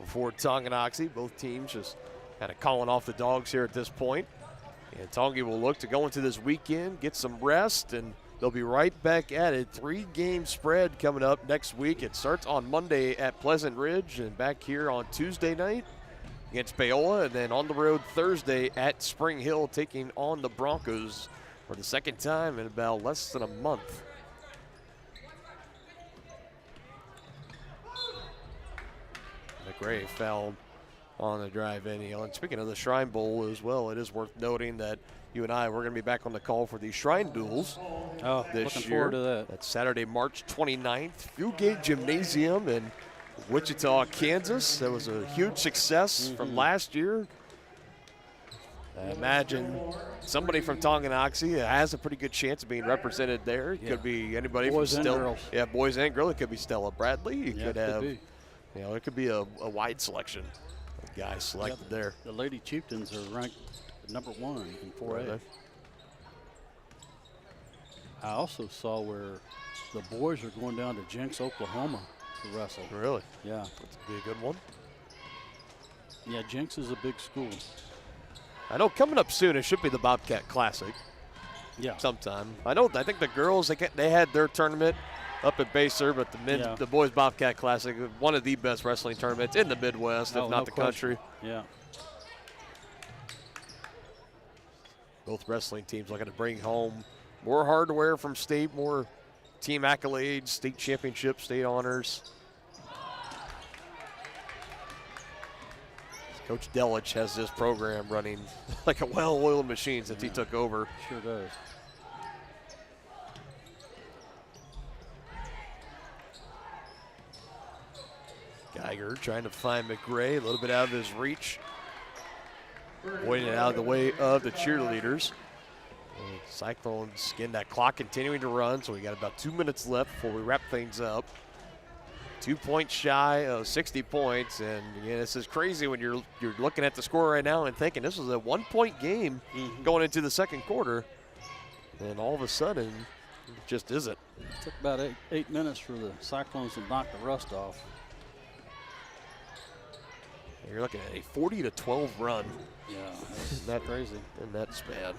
Speaker 6: for Tonganoxie. Both teams just kind of calling off the dogs here at this point. And Tongi will look to go into this weekend, get some rest, and they'll be right back at it. 3-game spread coming up next week. It starts on Monday at Pleasant Ridge and back here on Tuesday night against Paola, and then on the road Thursday at Spring Hill, taking on the Broncos for the second time in about less than a month. McRae fouled on the drive in. And speaking of the Shrine Bowl as well, it is worth noting that you and I, we're going to be back on the call for the Shrine Duels this
Speaker 8: looking
Speaker 6: year.
Speaker 8: forward to that.
Speaker 6: That's Saturday, March 29th. Fugate Gymnasium in Wichita, Kansas. That was a huge success from last year. I imagine somebody from Tonganoxie has a pretty good chance of being represented there. It could be anybody
Speaker 8: boys
Speaker 6: from
Speaker 8: and girls.
Speaker 6: Yeah, boys and girls. It could be Stella Bradley. It could have,
Speaker 8: be.
Speaker 6: It could be a wide selection of guys selected there.
Speaker 8: The Lady Chieftains are ranked number 1 in 4A. I also saw where the boys are going down to Jenks, Oklahoma to wrestle.
Speaker 6: Really?
Speaker 8: Yeah.
Speaker 6: That's be a good one.
Speaker 8: Yeah, Jenks is a big school.
Speaker 6: I know coming up soon, it should be the Bobcat Classic.
Speaker 8: Yeah.
Speaker 6: Sometime. I think the girls, they had their tournament up at Baser, but the boys Bobcat Classic, one of the best wrestling tournaments in the Midwest, if not the country.
Speaker 8: Yeah.
Speaker 6: Both wrestling teams looking to bring home more hardware from state, more team accolades, state championships, state honors. Coach Delich has this program running like a well-oiled machine since he took over.
Speaker 8: Sure does.
Speaker 6: Geiger trying to find McRae, a little bit out of his reach. Pointing it out of the way of the cheerleaders. And Cyclones getting that clock continuing to run, so we got about 2 minutes left before we wrap things up. 2 points shy of 60 points, and this is crazy when you're looking at the score right now and thinking this is a 1-point game going into the second quarter, and all of a sudden, it just isn't.
Speaker 8: It took about eight minutes for the Cyclones to knock the rust off.
Speaker 6: You're looking at a 40-12 run.
Speaker 8: Yeah, that's crazy.
Speaker 6: In that span.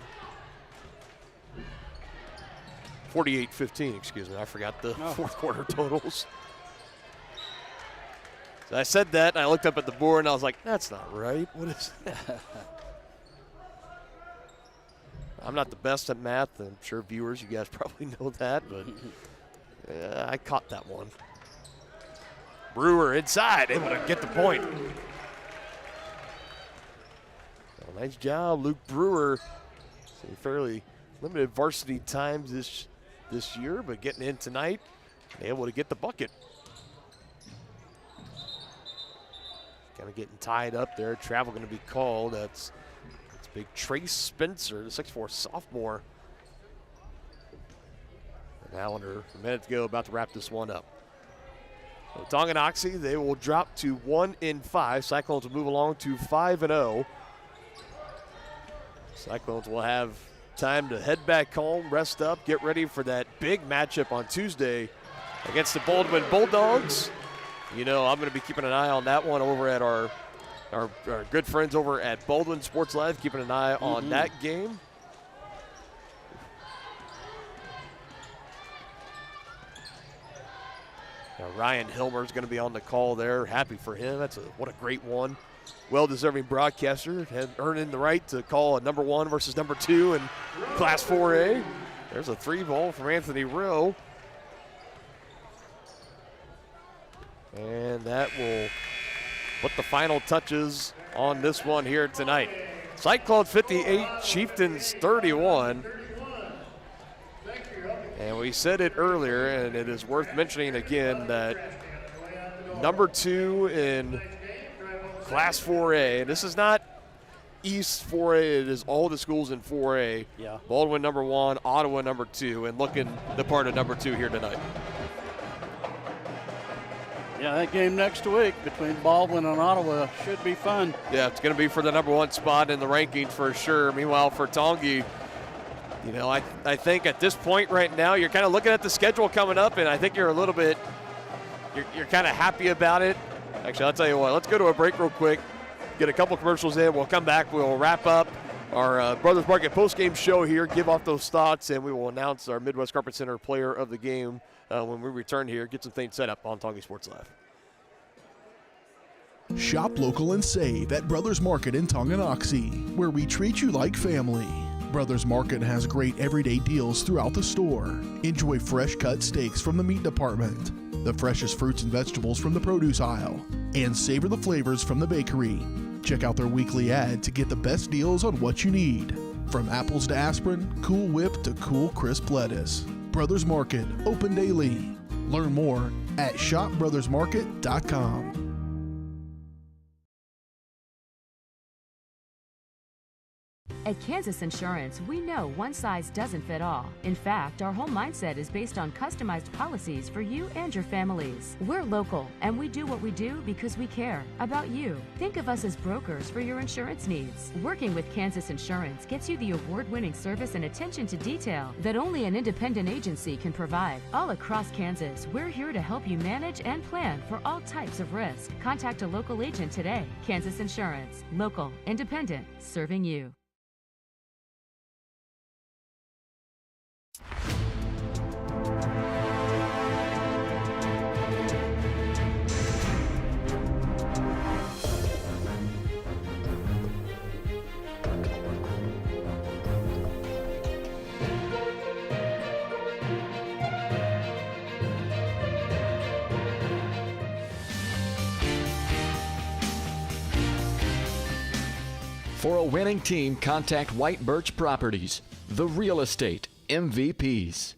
Speaker 6: 48-15, excuse me. I forgot the fourth quarter totals. So I said that, and I looked up at the board, and I was like, that's not right. What is that? I'm not the best at math. I'm sure viewers, you guys probably know that, but I caught that one. Brewer inside, able to get the point. Well, nice job, Luke Brewer. Fairly limited varsity times this this year, but getting in tonight, able to get the bucket. Kind of getting tied up there. Travel going to be called. That's big Trace Spencer, the 6'4" sophomore. And Allender, a minute to go, about to wrap this one up. So Tonganoxie, they will drop to 1-5. Cyclones will move along to 5-0. Cyclones will have time to head back home, rest up, get ready for that big matchup on Tuesday against the Baldwin Bulldogs. You know, I'm going to be keeping an eye on that one over at our good friends over at Baldwin Sports Live, keeping an eye on that game. Now Ryan Hilmer is going to be on the call there. Happy for him. What a great one. Well-deserving broadcaster, earning the right to call a number 1 versus number 2 in Class 4A. There's a 3 ball from Anthony Rowe. And that will put the final touches on this one here tonight. Cyclones 58, Chieftains 31. And we said it earlier, and it is worth mentioning again that number 2 in Class 4A, this is not East 4A, it is all the schools in 4A.
Speaker 8: Yeah.
Speaker 6: Baldwin number 1, Ottawa number 2, and looking the part of number 2 here tonight.
Speaker 8: Yeah, that game next week between Baldwin and Ottawa should be fun.
Speaker 6: Yeah, it's going to be for the number 1 spot in the rankings for sure. Meanwhile, for Tongi, you know, I think at this point right now, you're kind of looking at the schedule coming up, and I think you're a little bit, you're kind of happy about it. Actually, I'll tell you what, let's go to a break real quick, get a couple commercials in. We'll come back. We'll wrap up our Brothers Market postgame show here, give off those thoughts, and we will announce our Midwest Carpet Center player of the game when we return here, get some things set up on Tongi Sports Live.
Speaker 4: Shop local and save at Brothers Market in Tonganoxie, where we treat you like family. Brothers Market has great everyday deals throughout the store. Enjoy fresh cut steaks from the meat department, the freshest fruits and vegetables from the produce aisle, and savor the flavors from the bakery. Check out their weekly ad to get the best deals on what you need. From apples to aspirin, Cool Whip to cool crisp lettuce. Brothers Market, open daily. Learn more at shopbrothersmarket.com.
Speaker 1: At Kansas Insurance, we know one size doesn't fit all. In fact, our whole mindset is based on customized policies for you and your families. We're local, and we do what we do because we care about you. Think of us as brokers for your insurance needs. Working with Kansas Insurance gets you the award-winning service and attention to detail that only an independent agency can provide. All across Kansas, we're here to help you manage and plan for all types of risk. Contact a local agent today. Kansas Insurance. Local, independent, serving you.
Speaker 11: For a winning team, contact White Birch Properties, the real estate MVPs.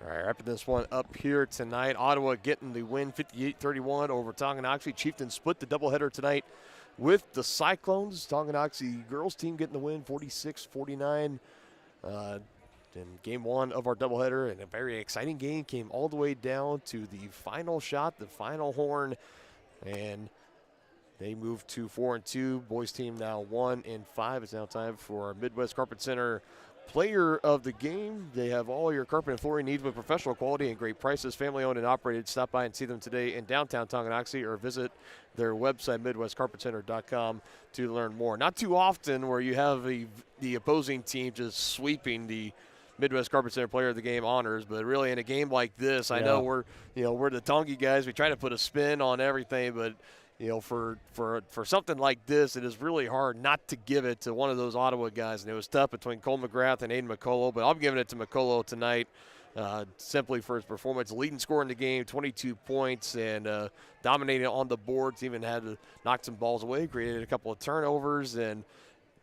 Speaker 6: All right, wrapping this one up here tonight. Ottawa getting the win 58-31 over Tonganoxie. Chieftains split the doubleheader tonight with the Cyclones. Tonganoxie girls team getting the win 46-49. In game 1 of our doubleheader, and a very exciting game came all the way down to the final shot, the final horn, and they moved to 4-2. Boys team now 1-5. It's now time for our Midwest Carpet Center player of the game. They have all your carpet and flooring needs with professional quality and great prices. Family owned and operated. Stop by and see them today in downtown Tonganoxie or visit their website, MidwestCarpetCenter.com, to learn more. Not too often where you have the opposing team just sweeping the Midwest Carpet Center player of the game honors, but really in a game like this, I know we're the Tongi guys. We try to put a spin on everything, but for something like this, it is really hard not to give it to one of those Ottawa guys. And it was tough between Cole McGrath and Aiden McCullough, but I'm giving it to McCullough tonight. simply for his performance. Leading scorer in the game, 22 points, and dominating on the boards. Even had to knock some balls away, created a couple of turnovers, and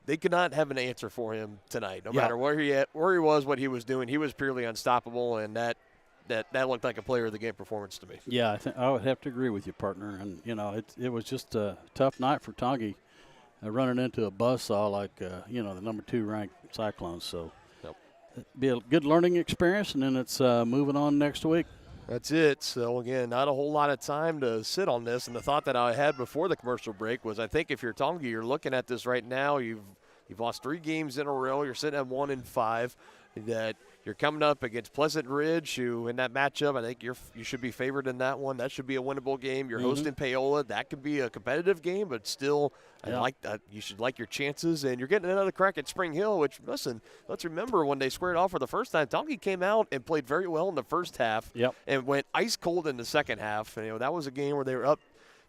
Speaker 6: they could not have an answer for him tonight. No matter where he was, what he was doing, he was purely unstoppable, and that looked like a player of the game performance to me.
Speaker 8: Yeah, I would have to agree with you, partner. And, it was just a tough night for Tongi running into a buzzsaw like, the number 2 ranked Cyclones. So it'll be a good learning experience, and then it's moving on next week.
Speaker 6: That's it. So, again, not a whole lot of time to sit on this. And the thought that I had before the commercial break was I think if you're Tongi, you're looking at this right now. You've lost 3 games in a row. You're sitting at 1-5. That you're coming up against Pleasant Ridge, who in that matchup, I think you should be favored in that one. That should be a winnable game. You're hosting Paola. That could be a competitive game, but still, I like that. You should like your chances. And you're getting another crack at Spring Hill, which, listen, let's remember when they squared off for the first time, Tongi came out and played very well in the first half and went ice cold in the second half. And, that was a game where they were up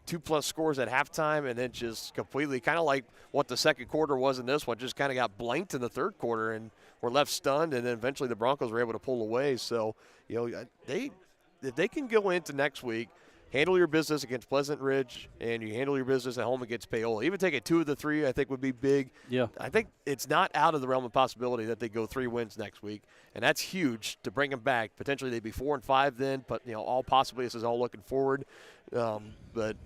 Speaker 6: 2+ scores at halftime, and then just completely kind of like what the second quarter was in this one, just kind of got blanked in the third quarter and were left stunned, and then eventually the Broncos were able to pull away. So, if they can go into next week, handle your business against Pleasant Ridge, and you handle your business at home against Paola. Even taking 2 of the 3, I think, would be big.
Speaker 8: Yeah.
Speaker 6: I think it's not out of the realm of possibility that they go 3 wins next week, and that's huge to bring them back. Potentially they'd be 4-5 then, but, all possibly this is all looking forward. But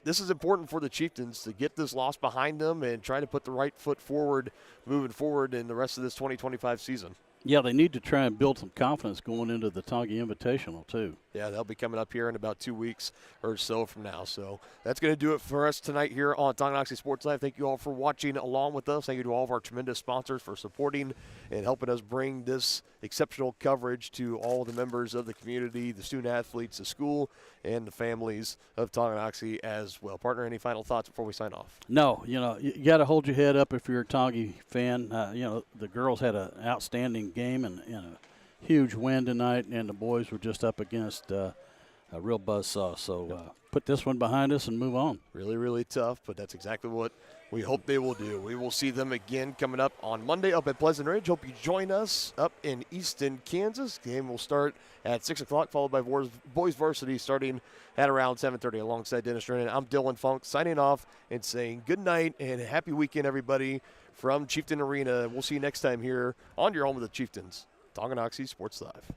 Speaker 6: this is important for the Chieftains to get this loss behind them and try to put the right foot forward moving forward in the rest of this 2025 season.
Speaker 8: Yeah, they need to try and build some confidence going into the Tongi Invitational, too.
Speaker 6: Yeah, they'll be coming up here in about 2 weeks or so from now. So that's going to do it for us tonight here on Tonganoxie Sports Live. Thank you all for watching along with us. Thank you to all of our tremendous sponsors for supporting and helping us bring this exceptional coverage to all the members of the community, the student athletes, the school, and the families of Tonganoxie as well. Partner, any final thoughts before we sign off?
Speaker 8: No, you got to hold your head up if you're a Tongi fan. The girls had an outstanding game and a huge win tonight, and the boys were just up against a real buzzsaw. So put this one behind us and move on.
Speaker 6: Really, really tough, but that's exactly what we hope they will do. We will see them again coming up on Monday up at Pleasant Ridge. Hope you join us up in Easton, Kansas. Game will start at 6 o'clock, followed by boys varsity starting at around 7:30. Alongside Dennis Drennan, I'm Dylan Funk signing off and saying good night and happy weekend, everybody, from Chieftain Arena. We'll see you next time here on your home of the Chieftains, Tonganoxie Sports Live.